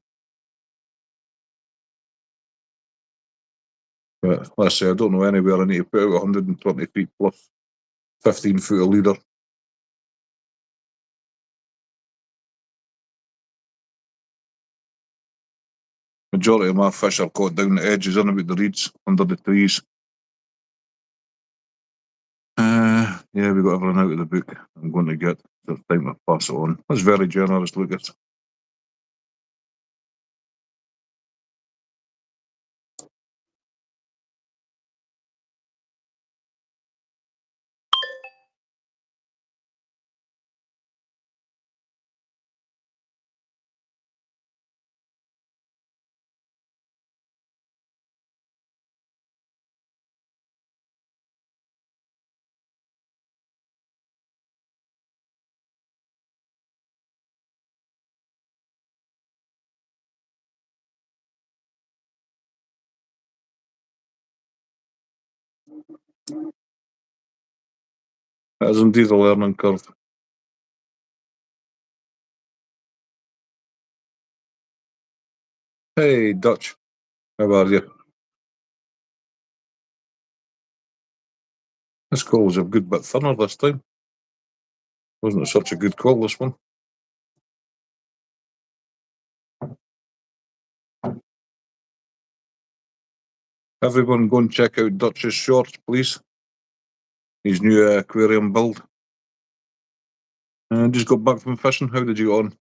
But let's say I don't know anywhere I need to put out 120 feet plus 15 foot of leader. Majority of my fish are caught down the edges, in about the reeds, under the trees. Yeah, we got everything out of the book I'm going to get. So it's time to pass it on. That's very generous, Lucas. It is indeed a learning curve. Hey, Dutch. How are you? This call was a good bit thinner this time. Wasn't it such a good call, this one? Everyone go and check out Dutch's shorts, please. His new aquarium build. Just got back from fishing. How did you get on?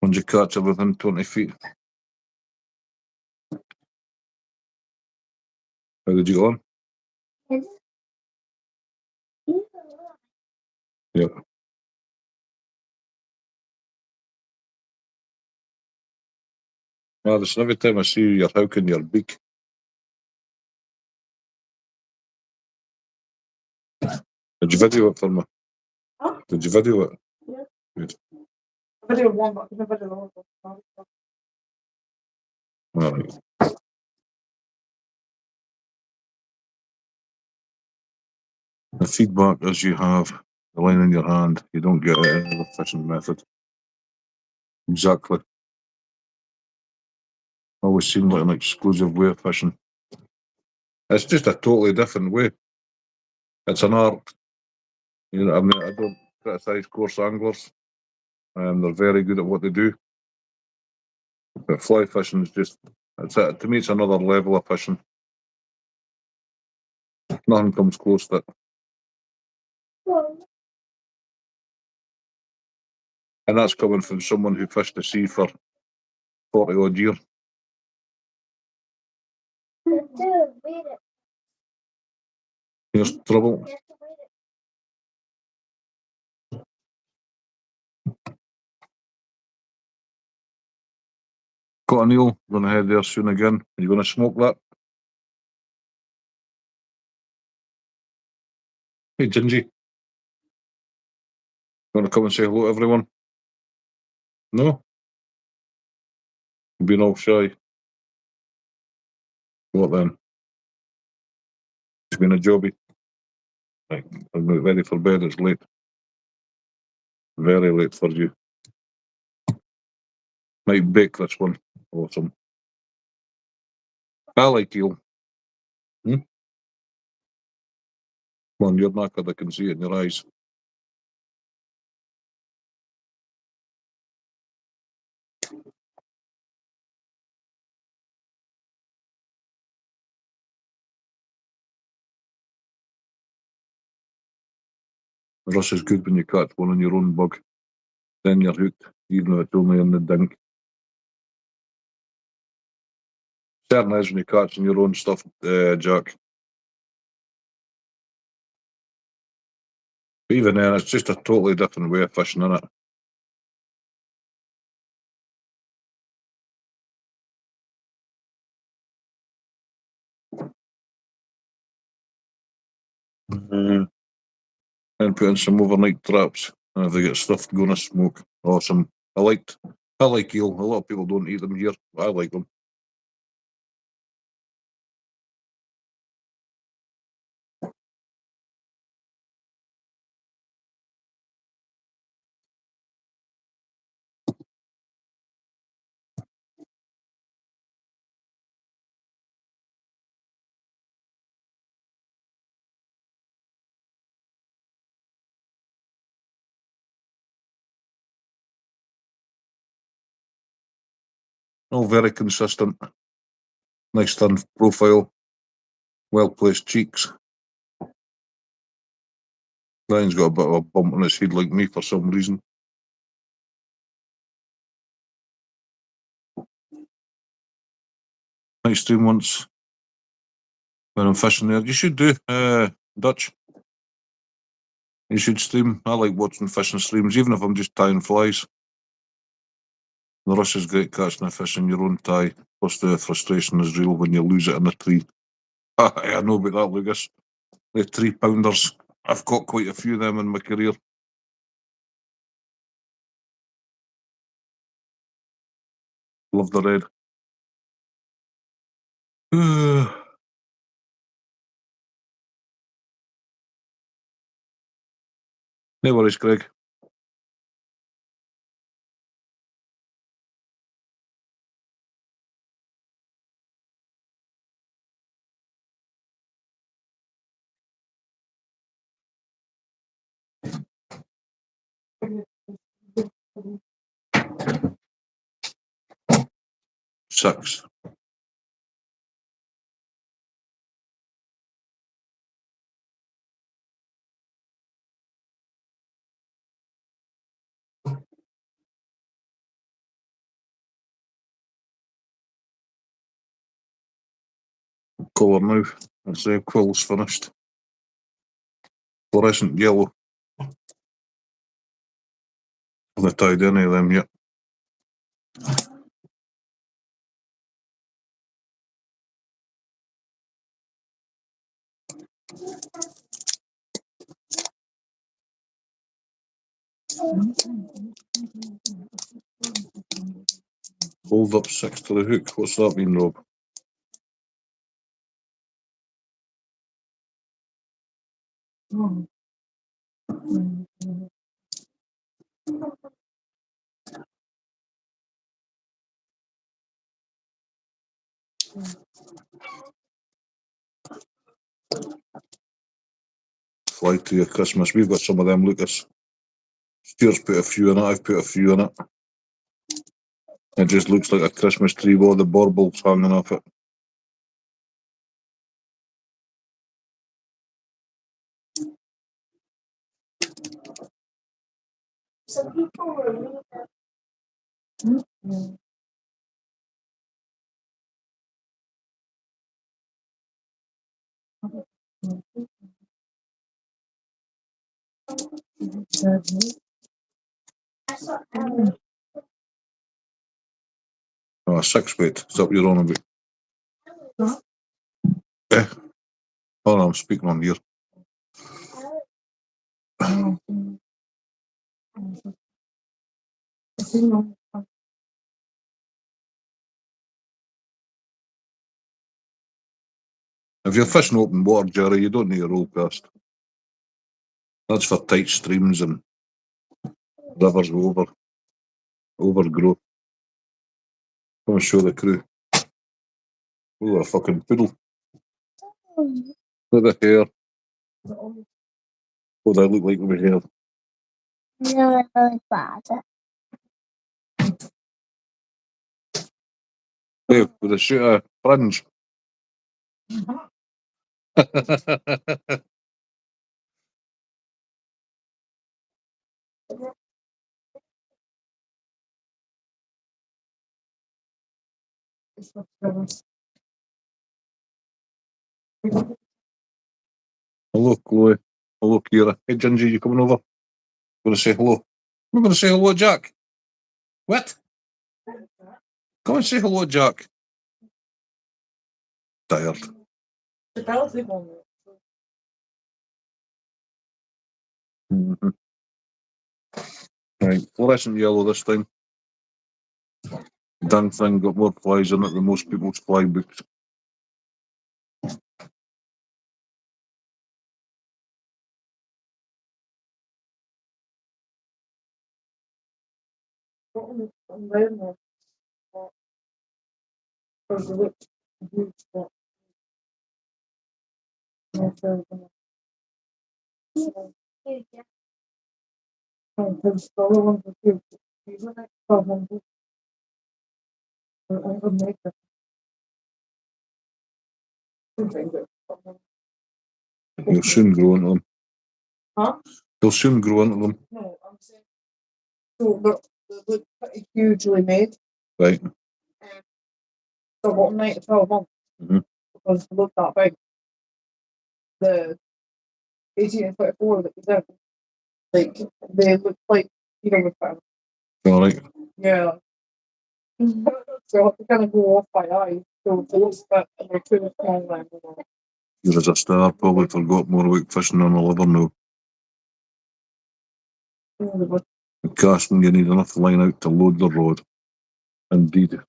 When did you catch it within 20 feet? How did you get on? Yeah. Listen, every time I see you, you're howking your beak. Did you video it for me? Huh? Did you video it? Yeah. Good. Video one, but the video one. All right. The feedback is you have the line in your hand. You don't get it in the fishing method. Exactly. Always seemed like an exclusive way of fishing. It's just a totally different way. It's an art. You know, I mean, I don't criticise coarse anglers. They're very good at what they do. But fly fishing is just, to me, it's another level of fishing. Nothing comes close to it. And that's coming from someone who fished the sea for 40 odd years. Here's trouble. Got an eel, gonna head there soon again. Are you gonna smoke that? Hey Gingy, gonna come and say hello to everyone? No? You've been all shy. What then? It's been a jobby. Right, I'm ready for bed, it's late. Very late for you. Might bake this one. Awesome. I like eel. Come on, you're knackered, I can see it in your eyes. Rush is good when you catch one on your own bug. Then you're hooked, even though it's only in the dink. Certainly is when you're catching your own stuff, Jack. But even then, it's just a totally different way of fishing, isn't it? And put in some overnight traps. And if they get stuffed, going to smoke. Awesome. I like eel. A lot of people don't eat them here, but I like them. All very consistent. Nice thin profile. Well placed cheeks. Ryan's got a bit of a bump on his head like me for some reason. Nice stream once when I'm fishing there. You should do, Dutch. You should stream. I like watching fishing streams, even if I'm just tying flies. The rush is great catching a fish in your own tie. Plus the frustration is real when you lose it in a tree. I know about that, Lucas. The 3-pounders. I've caught quite a few of them in my career. Love the red. No worries, Craig. Six. Colour now. That's the quills finished. Fluorescent yellow. Haven't tied any of them yet. Hold up 6 to the hook. What's that mean, Rob? Fly to your Christmas. We've got some of them, Lucas. Stuart's put a few in it. I've put a few in it. It just looks like a Christmas tree with all the baubles hanging off it. Some people were Oh, a 6 weight. Is that what you're on about? Huh? Eh? Oh, no, I'm speaking on here. If you're fishing open water, Jerry, you don't need a roll cast. That's for tight streams and rivers with overgrowth. Come and show the crew. Oh, a fucking poodle. Look at the hair. What does that look like over here? really, really bad. Hey, with a shoot a fringe. Hello, Chloe. Hello, Kira. Hey, Gingy, you coming over? Gonna say hello. I'm gonna say hello, Jack. What? Come and say hello, Jack. Tired. Mm-hmm. Right, fluorescent yellow this time. Dang thing got more flies in it than most people's fly books. You'll soon grow into them. Huh? They'll soon grow into them. No, I'm saying so they look pretty hugely made. Right. So what 9 to 12 months Mhm. because they look that big. The 18 and 24 that was out, like they look like with them. All right. Yeah. So I have to kind of go off by eye. So those that and they're too small then. You're as a star, probably forgot more about fishing than I'll ever know. Casting, you need enough line out to load the rod. Indeed.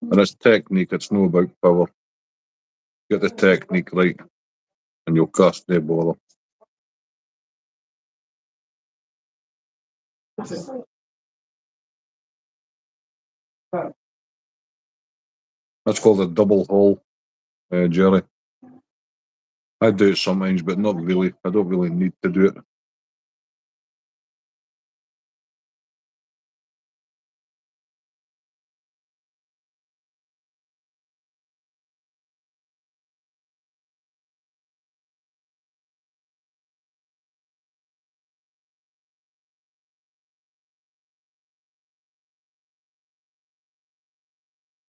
And it's technique, it's no about power. Get the technique right, and you'll cast no bother. That's called a double haul, Jerry. I do it sometimes, but not really. I don't really need to do it.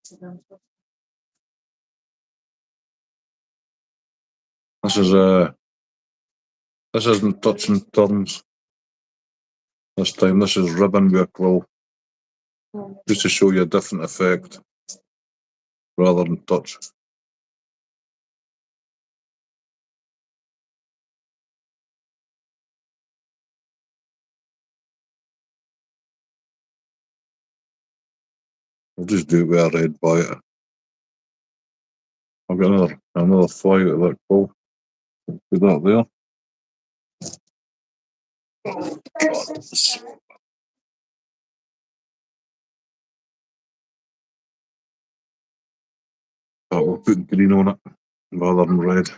This is this isn't touching turns this time. This is ribbon with a quill, just to show you a different effect rather than touch. I'll just do it with a red bite. I've got another fly out of that quill. Put that there. We'll put green on it rather than red.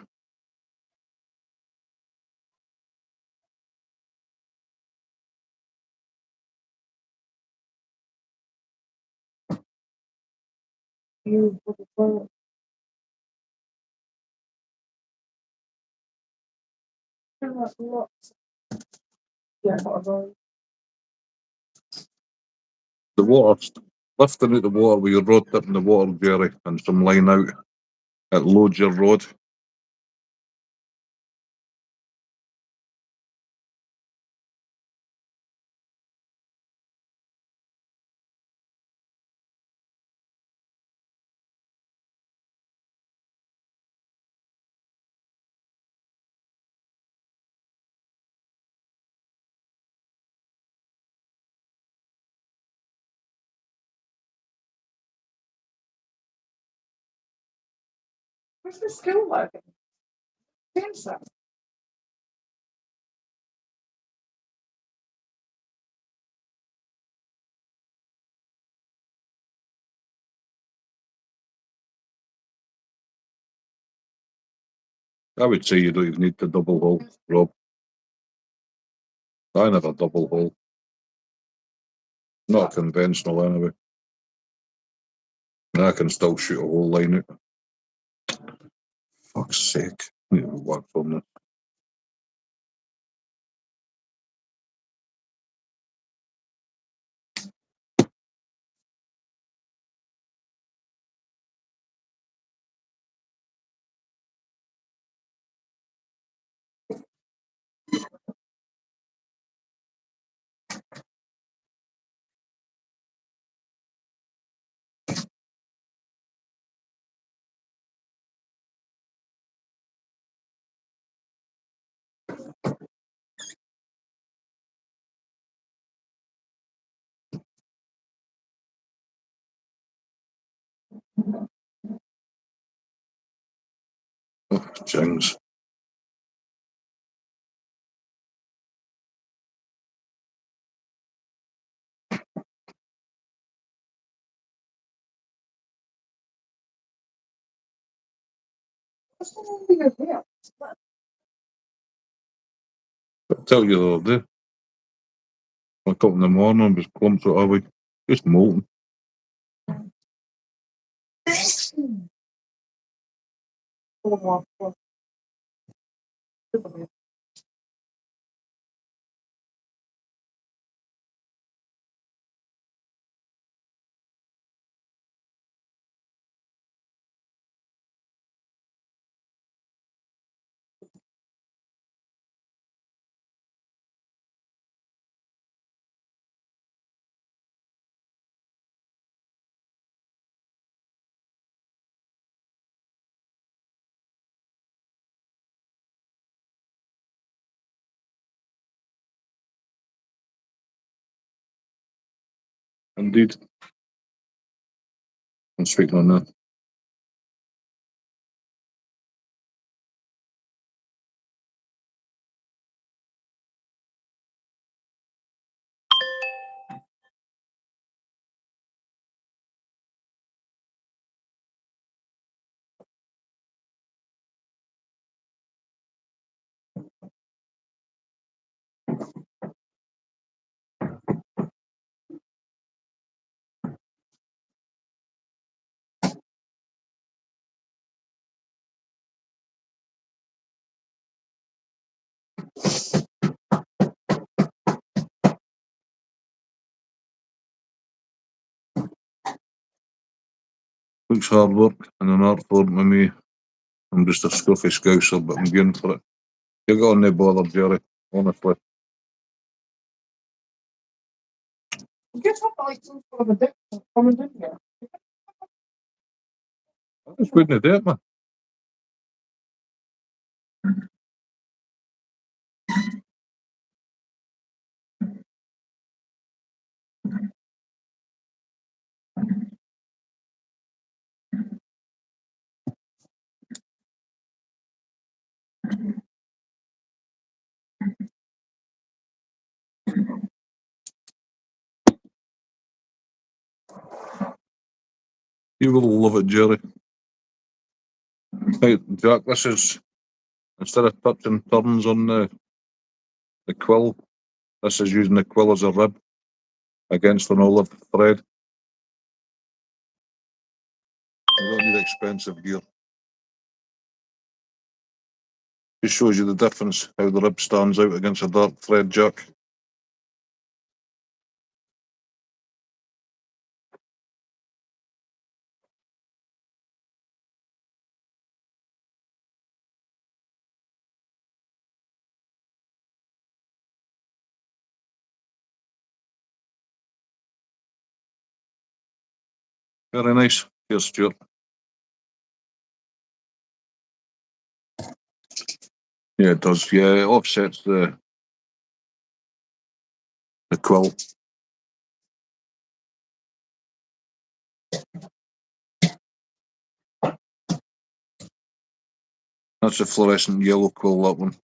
The water, lifting out the water with your rod dip in the water, Jerry, and some line out. It loads your rod. Where's the skill wagon? Cancer. I would say you don't even need the double hole, Rob. I never double hole. Not conventional anyway. And I can still shoot a whole line out. Fuck's sake. Need to work from this. Oh, jings. What's going on with your hair? I tell you the other day, I woke up in the morning and was clumped out of it. Just molten. Indeed. I'm speaking on that. Looks hard work and an art form to me. I'm just a scruffy scouser, but I'm going for it. You got on no bother, Jerry, honestly. Guess what? Like some sort of addiction coming in here. I just wouldn't do it, man. You will love it, Jerry. Right, Jack, this is, instead of touching turns on the quill, this is using the quill as a rib against an olive thread. You don't need expensive gear. Just shows you the difference, how the rib stands out against a dark thread, Jack. Very nice. Here's Stuart. Yeah, it does. Yeah, it offsets the quill. That's a fluorescent yellow quill, that one.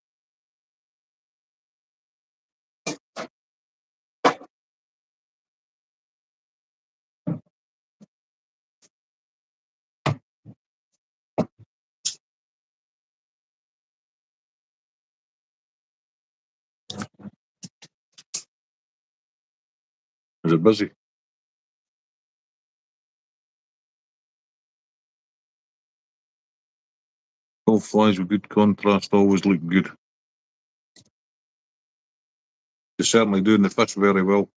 Is it busy? All flies with good contrast always look good. You're certainly doing the fish very well.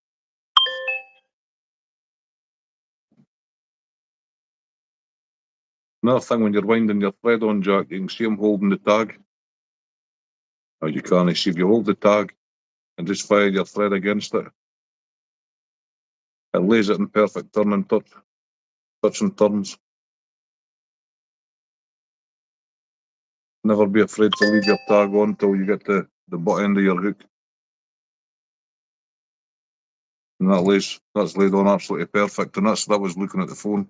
Another thing, when you're winding your thread on, Jack, you can see him holding the tag. Or you can't see if you hold the tag and just fire your thread against it. It lays it in perfect turn and touch and turns. Never be afraid to leave your tag on till you get to the butt end of your hook. And that's laid on absolutely perfect. And that was looking at the phone.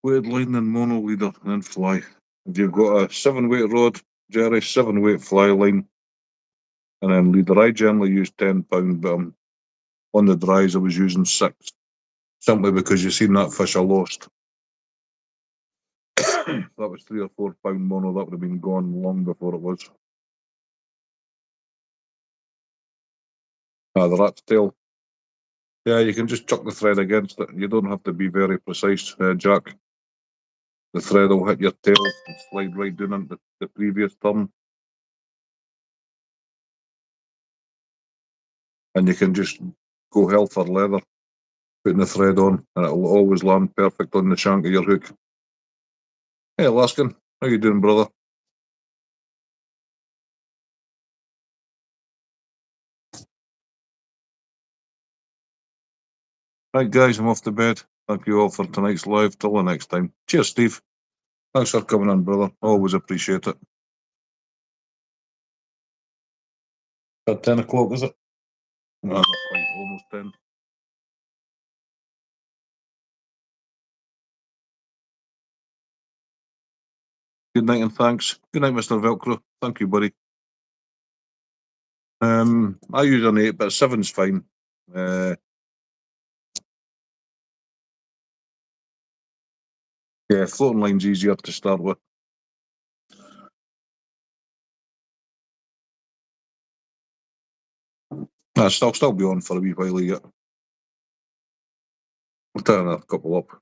Weight line and mono leader and then fly. If you've got a 7-weight rod, Jerry, 7-weight fly line, and then leader. I generally use £10, but on the dries I was using 6, simply because you've seen that fish I lost. If that was £3 or £4 mono, that would have been gone long before it was. The rat's tail. Yeah, you can just chuck the thread against it. You don't have to be very precise, Jack. The thread will hit your tail and slide right down into the previous turn. And you can just go hell for leather, putting the thread on, and it'll always land perfect on the shank of your hook. Hey, Laskin, how you doing, brother? Right, guys, I'm off to bed. Thank you all for tonight's live. Till the next time. Cheers, Steve. Thanks for coming in, brother. Always appreciate it. At 10 o'clock, is it? No, not quite. Almost 10. Good night and thanks. Good night, Mr. Velcro. Thank you, buddy. I use an 8, but 7's fine. Yeah, floating line's easier to start with. I'll still be on for a wee while yet. I'll turn a couple up.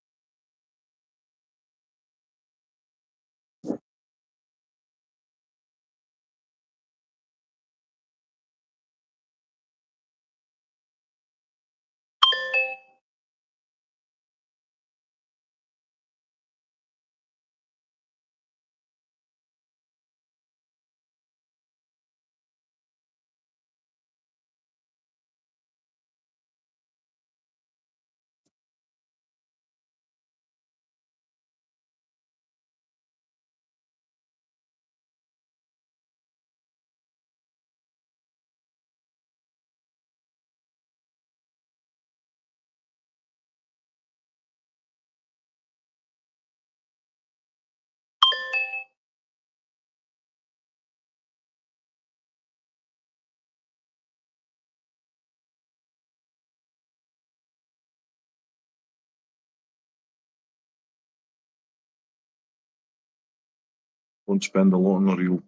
Don't spend a lot on a reel.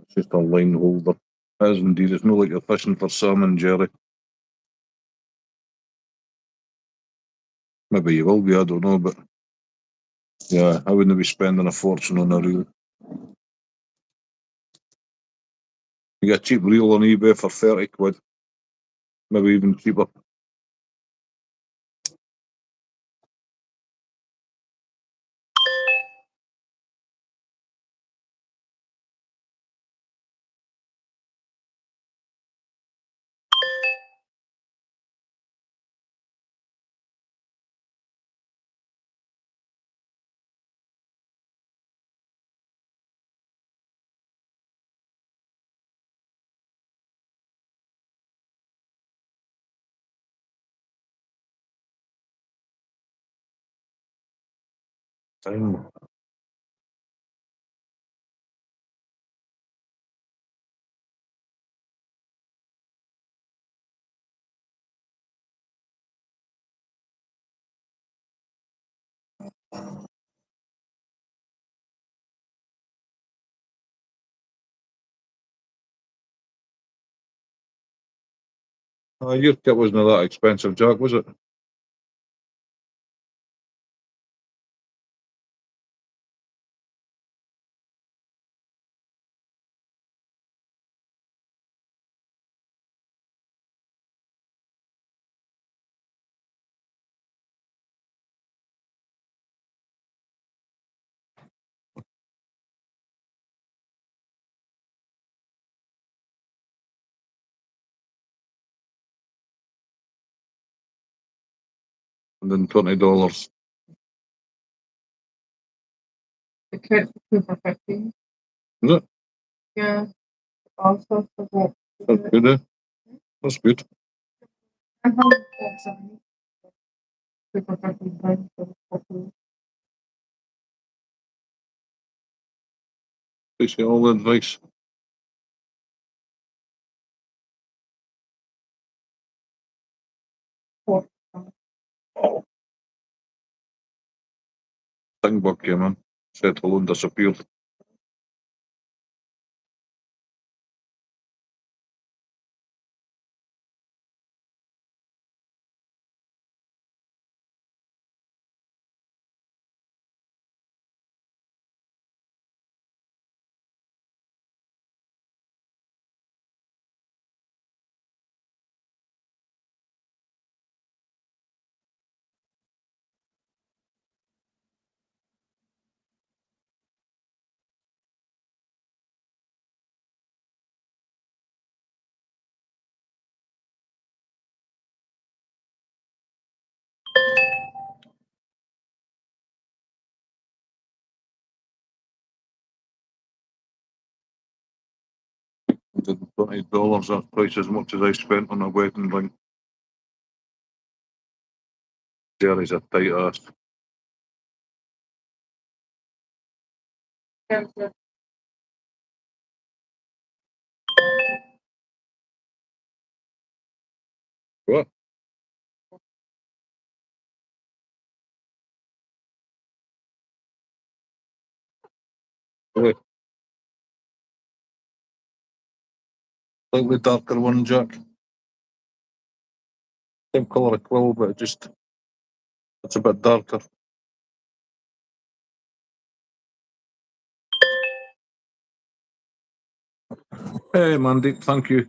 It's just a line holder. It is indeed. It's not like you're fishing for salmon, Jerry. Maybe you will be, I don't know, but yeah, I wouldn't be spending a fortune on a reel. You get a cheap reel on eBay for 30 quid. Maybe even cheaper. Time. Your kit wasn't that expensive, Jack, was it? $120. The kit for 2 for 50. Is it? Yeah. Also for what? That's good, eh? That's good. I have something. 2 for 50. Appreciate all the advice. What? Oh. Stingbok came in. Said hello and disappeared. $120. That's twice as much as I spent on a wedding ring. Jerry's a tight ass. What? Really? Slightly darker one, Jack. Same colour of quill, but it's a bit darker. Hey, Mandy, thank you.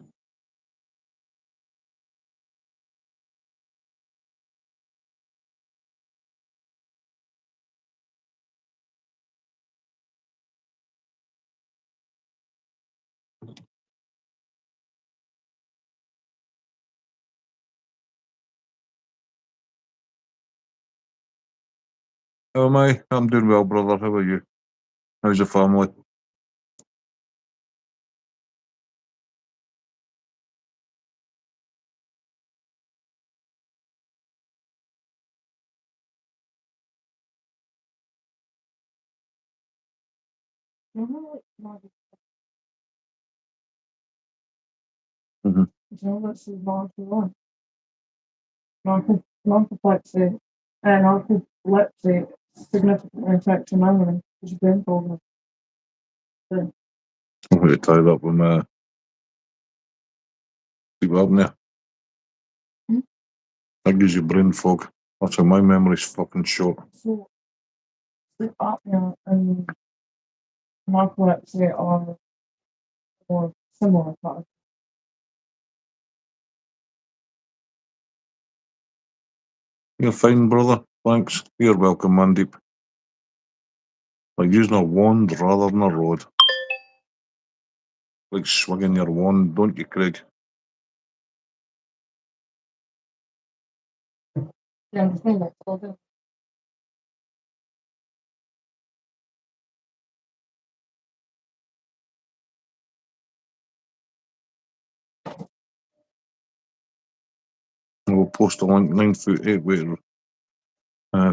How am I? I'm doing well, brother. How are you? How's the family? Mm-hmm. This is March 1. Narcolepsy and narcolepsy significantly affect your memory, as your brain told me. I'm going to tie that with my sleep apnea. That gives you brain fog. That's how my memory's fucking short. So, sleep apnea and narcolepsy are more similar. You're fine, brother. Thanks. You're welcome, Mandeep. Like using a wand rather than a rod. Like swinging your wand, don't you, Craig? Yeah, I understand that. So good. We'll post a link, 9'8" weight.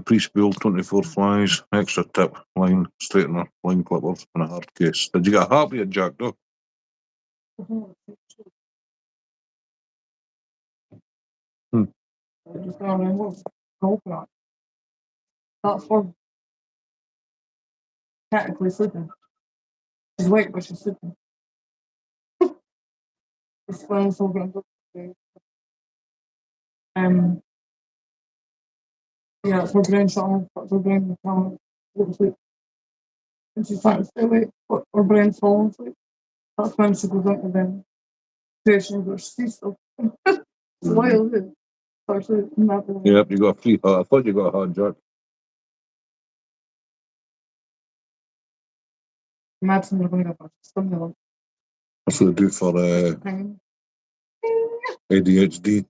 Pre-spool, 24 flies, extra tip, line, straightener, line clippers, and a hard case. Did you get a happy at Jack, though? I just don't remember. Go for that. That's for technically sleeping. She's awake, but she's sleeping. It's when so good. Yeah, it's her brain shut off, but her brain was telling her to go to sleep. And she's trying to stay awake, but her brain's falling asleep. That's when she goes into the situation where she's still. It's wild, isn't it? Especially in that way. Yep, you got a free heart. I thought you got a hard Jack. Imagine you're going to have a stimulant. That's what they do for ADHD.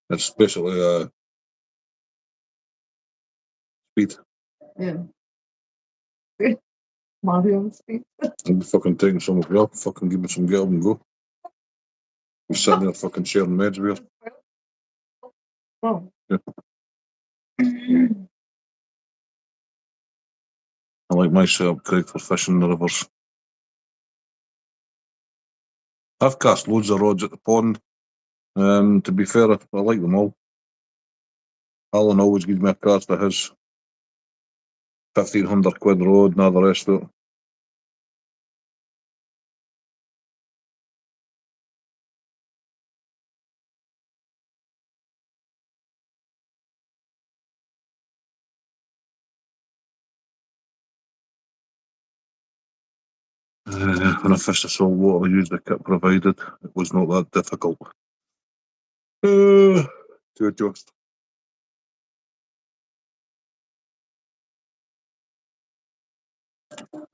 It's basically speed. Yeah. Mario speed. I'll be fucking taking some of you up, fucking give me some get up and go. You're sitting there fucking sharing meds with you. Oh. Yeah. I like my setup, Craig, for fishing the rivers. I've cast loads of rods at the pond. To be fair, I like them all. Alan always gives me a cast of his 1,500 quid rod and all the rest of it. When I fished the salt water, I used the kit provided. It was not that difficult to adjust.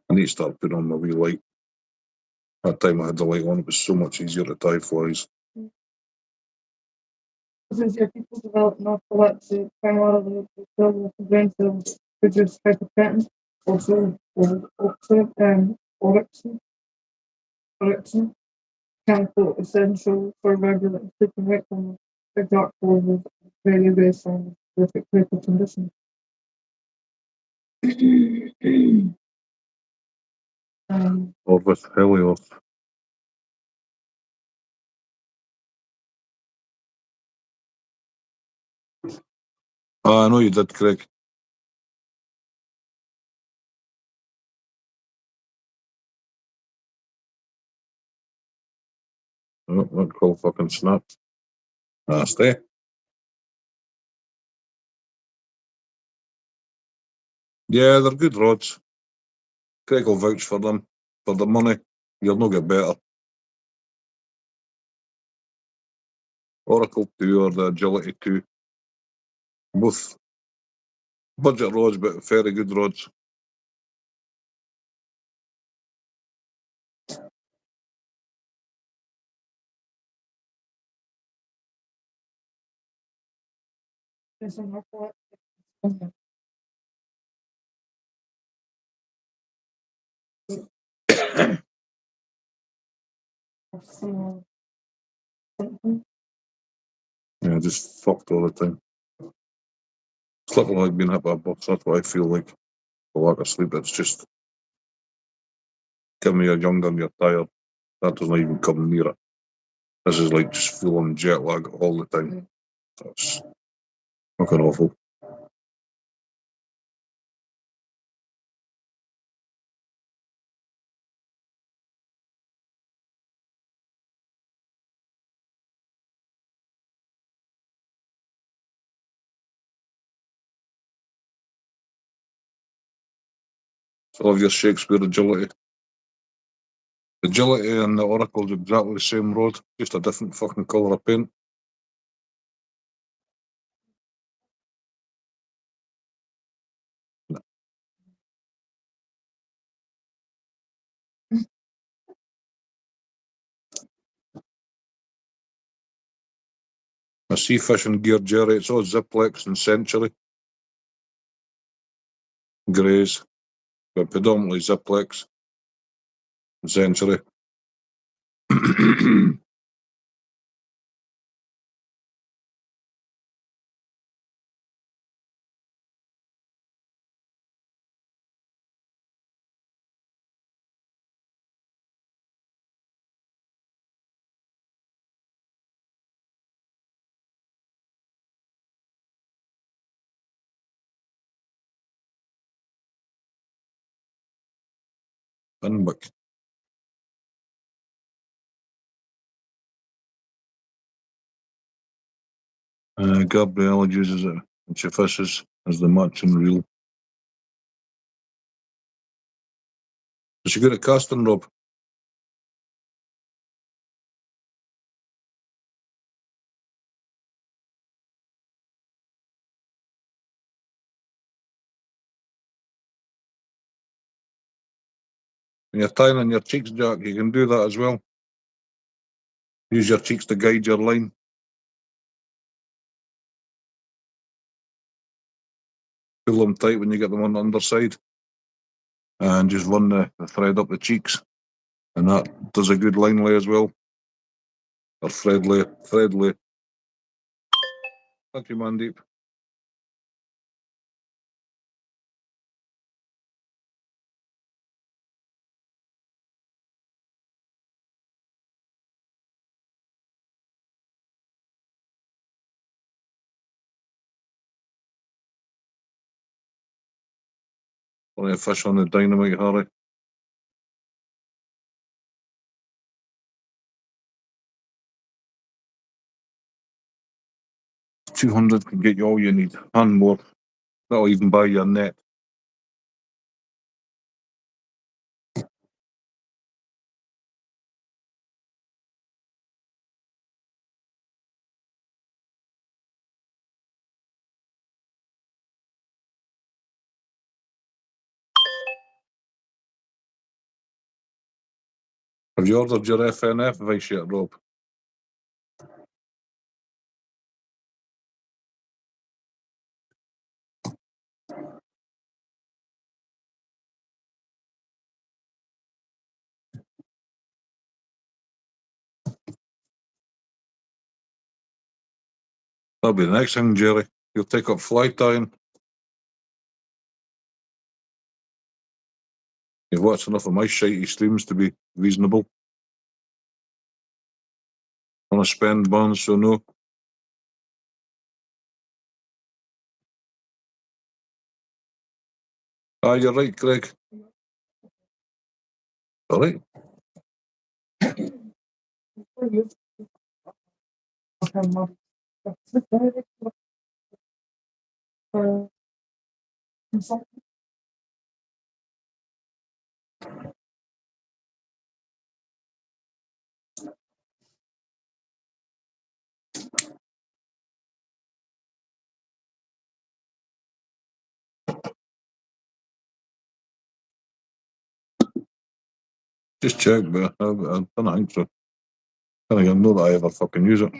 I need to start putting on my wee light. That time I had the light on, it was so much easier to tie flies. Since your people develop narcolepsy, primarily the fill with the brain cells produce hypertension, also orexin, chemical essential for regulating sleeping wakefulness. Exact causes vary based on specific clinical condition. Or with Helios. I know you did, Craig. Oh, that call fucking snapped. Stay. Yeah, they're good rods. Craig will vouch for them. For the money, you'll not get better. Oracle 2 or the Agility 2. Both budget rods, but very good rods. Yeah, just fucked all the time. Sleeping like being hit by a bus, that's what I feel like. A lack of sleep, it's just give me you're younger and you're tired. That doesn't even come near it. This is like just full on jet lag all the time. That's fucking awful. All of your Shakespeare agility. Agility and the Oracle's exactly the same rod, just a different fucking colour of paint. My sea fishing gear, Jerry, it's all Ziplex and Century. Greys, but predominantly Ziplex and Century. Finbuck. Gabriella uses it when she fishes as the matching reel. Has she got a casting rope? When you're tying on your cheeks, Jack, you can do that as well. Use your cheeks to guide your line. Pull them tight when you get them on the underside. And just run the thread up the cheeks. And that does a good line lay as well. Or thread lay. Thread lay. Thank you, Mandeep. Only a fish on the dynamite, Harry. 200 can get you all you need, and more. That'll even buy you a net. Have you ordered your FNF vice yet, Rob? That'll be the next thing, Jerry. You'll take up fly tying. You've watched enough of my shitey streams to be reasonable. Want to spend bonds, so no. Ah, you're right, Greg. All right. Just check, but I don't think so. I think I know that I ever fucking use it.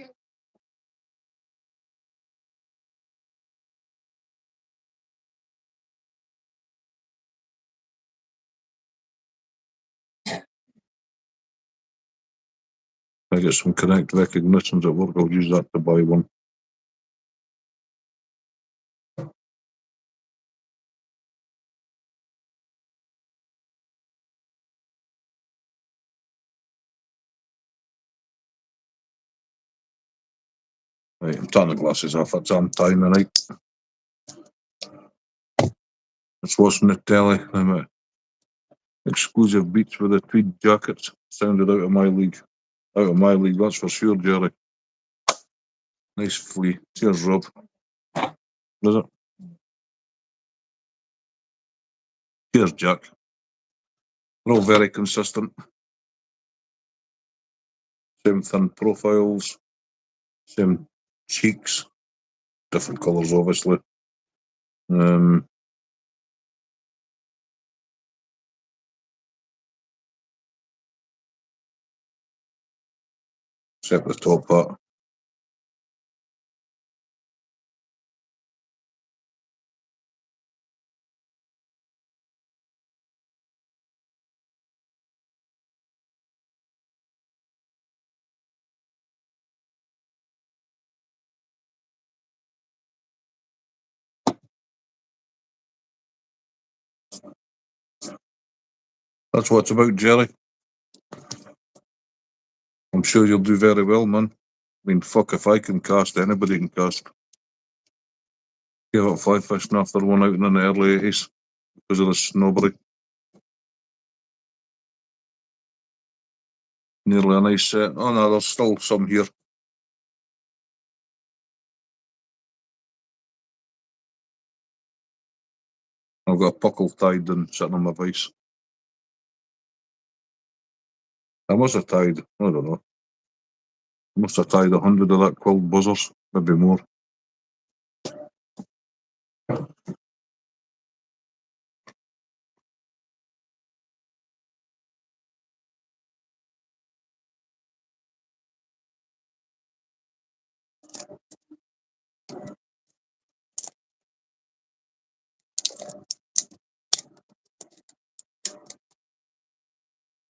I get some Connect recognitions at work, I'll use that to buy one. Right, I'm turning the glasses off. It's on time tonight. It's watching the telly. I'm at exclusive beats with the tweed jackets. Sounded out of my league. Out of my league, that's for sure, Jerry. Nice flea. Cheers, Rob. Is it? Cheers, Jack. They're all very consistent. Same thin profiles, same cheeks, different colours obviously. Except the top part. That's what it's about, Jerry. I'm sure you'll do very well, man. I mean, fuck, if I can cast, anybody can cast. Gave up fly fishing after one out in the early 80s because of the snobbery. Nearly a nice set. Oh no, there's still some here. I've got a puckle tied and sitting on my vice. I must have tied, I don't know. I must have tied 100 of that quilled buzzers, maybe more.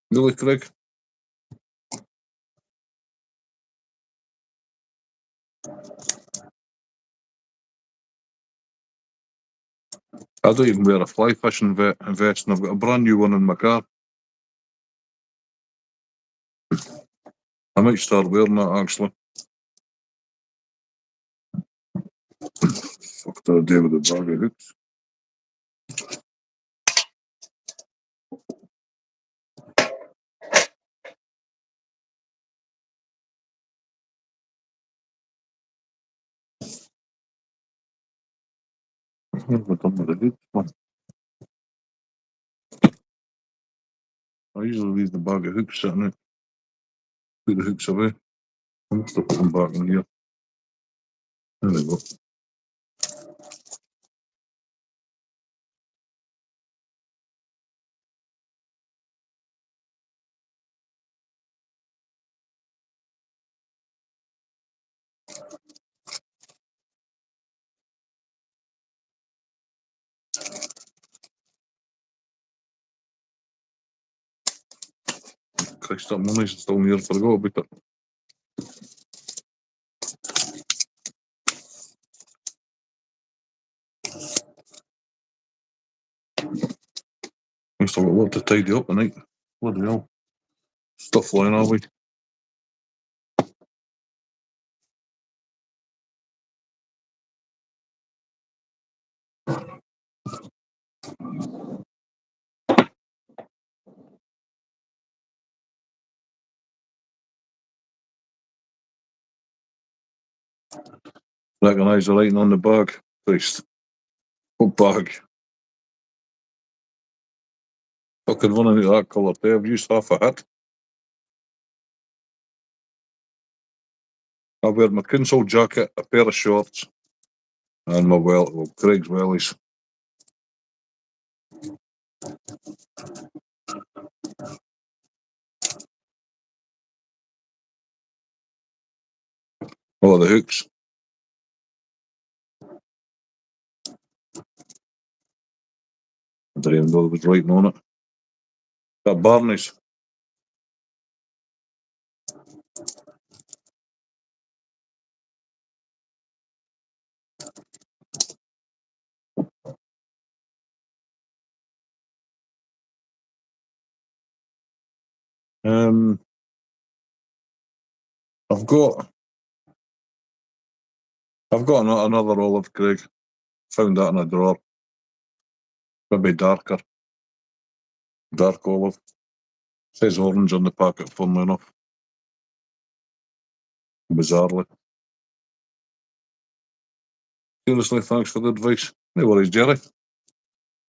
Really, Craig? I don't even wear a fly fishing vest, and I've got a brand new one in my car. I might start wearing that actually. Fuck that day with the bag of hooks. What have I done with the hooks, man? I usually leave the bag of hooks sitting out. Put the hooks away. I must have put them back in here. There we go. Christ, that money's still near, forgot about it. Must have got a lot to tidy up tonight. Bloody hell. Stuff flying our way. Recognise the writing on the bag. Christ. What bag? Fucking running out of that colour there. I've used half a hat. I wear my Kinsale jacket, a pair of shorts, and my Craig's wellies. Oh, the hooks. I didn't even know there was writing on it. That Barney's. I've got another olive, Craig. Found that in a drawer. Maybe darker. Dark olive. Says orange on the packet, funnily enough. Bizarrely. Seriously, thanks for the advice. No worries, Jerry.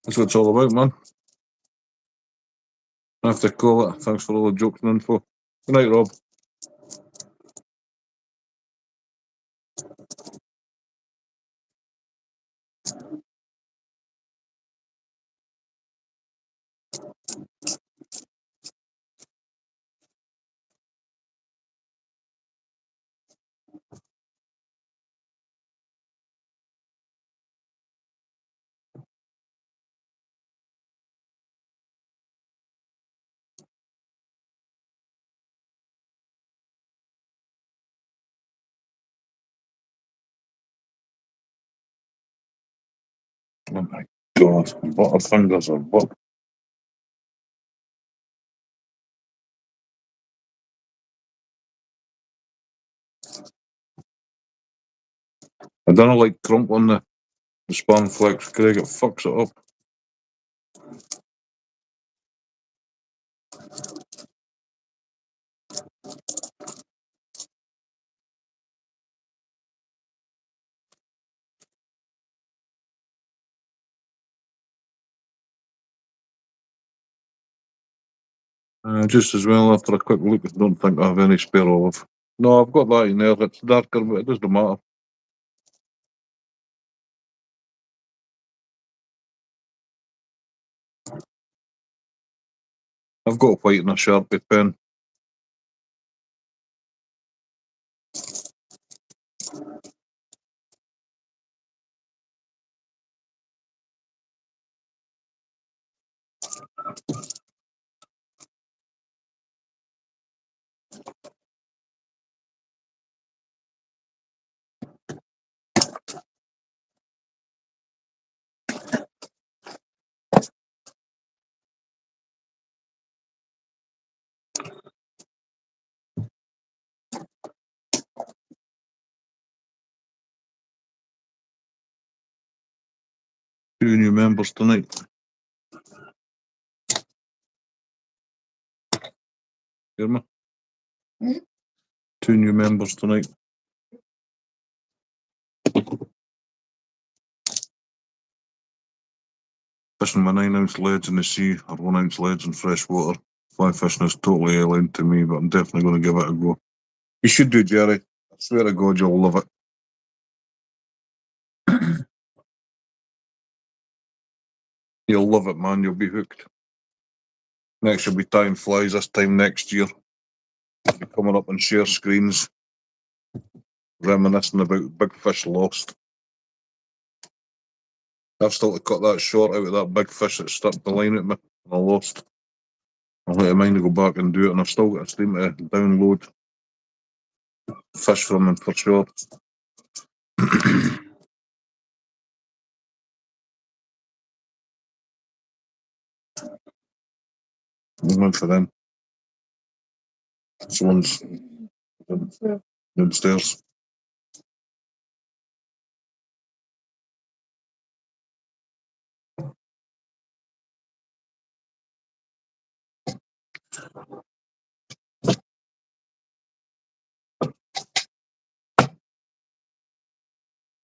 That's what it's all about, man. I have to call it. Thanks for all the jokes and info. Good night, Rob. Oh my God, Butterfingers or what? I don't like crump on the spam flex, Craig. It fucks it up. Just as well after a quick look, I don't think I have any spare olive. No, I've got that in there. It's darker, but it doesn't matter. I've got white and a Sharpie pen. Two new members tonight. Hear me? Hmm? Two new members tonight. Fishing my 9-ounce leads in the sea or 1-ounce leads in fresh water. Fly fishing is totally alien to me, but I'm definitely going to give it a go. You should do, Jerry. I swear to God, you'll love it. You'll love it, man. You'll be hooked. Next, you'll be tying flies this time next year. You'll be coming up on share screens, reminiscing about big fish lost. I've still to cut that short out of that big fish that stuck the line at me and I lost. I'll let mine to go back and do it, and I've still got a stream to download fish from him for sure. Went for them. This one's downstairs.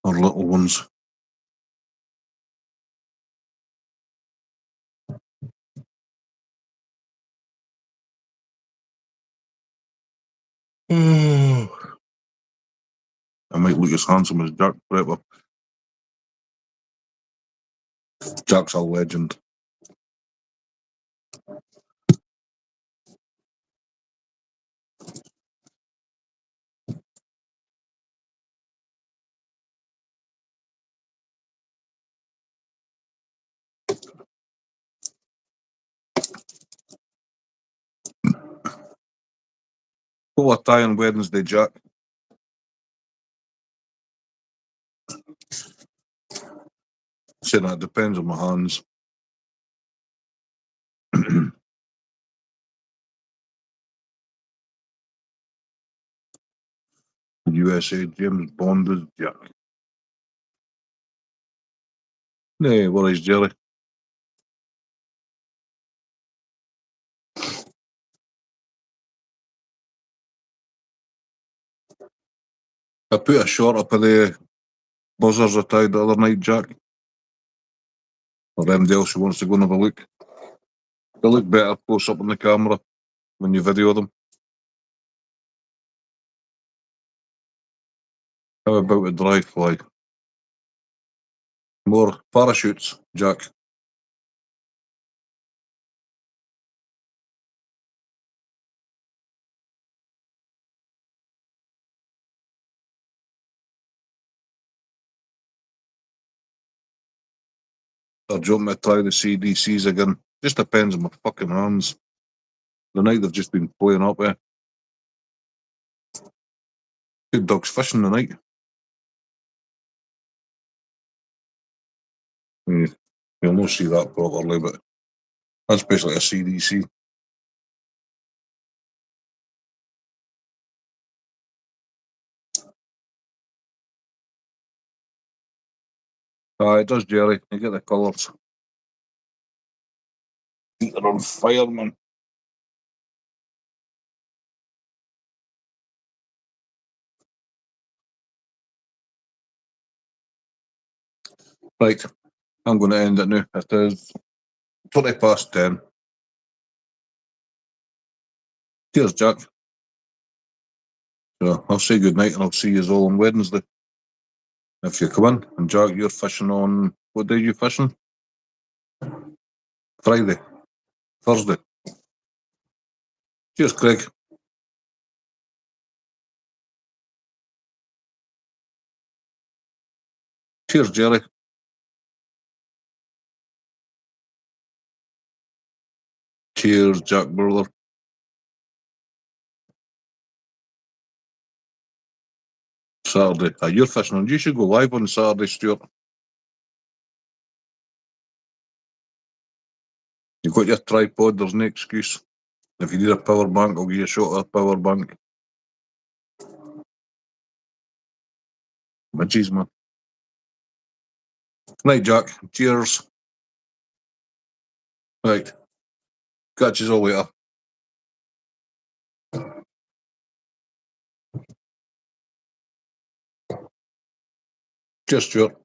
Or little ones. I might look as handsome as Jack Prepper. Jack's a legend. What a tie on Wednesday, Jack. Saying that depends on my hands. USA James Bond is Jack. No worries, Jerry. I put a shot up of the buzzers I tied the other night, Jack. Or anybody else who wants to go and have a look. They look better close up on the camera when you video them. How about a dry fly? More parachutes, Jack. Or do you want me to try the CDCs again? Just depends on my fucking hands. The night they've just been playing up with. Good dogs fishing tonight. You'll not see that properly, but that's basically a CDC. It does, Jerry. You get the colours. Feet are on fire, man. Right, I'm going to end it now. It is 10:20. Cheers, Jack. So I'll say good night and I'll see you all on Wednesday. If you come in. And Jack, you're fishing on... What day are you fishing? Friday. Thursday. Cheers, Craig. Cheers, Jerry. Cheers, Jack, brother. Saturday. You're fishing on. You should go live on Saturday, Stuart. You've got your tripod, there's no excuse. If you need a power bank, I'll give you a shot of a power bank. But geez, man. Right, Jack. Cheers. Right. Catch you all later. Cheers, Stuart.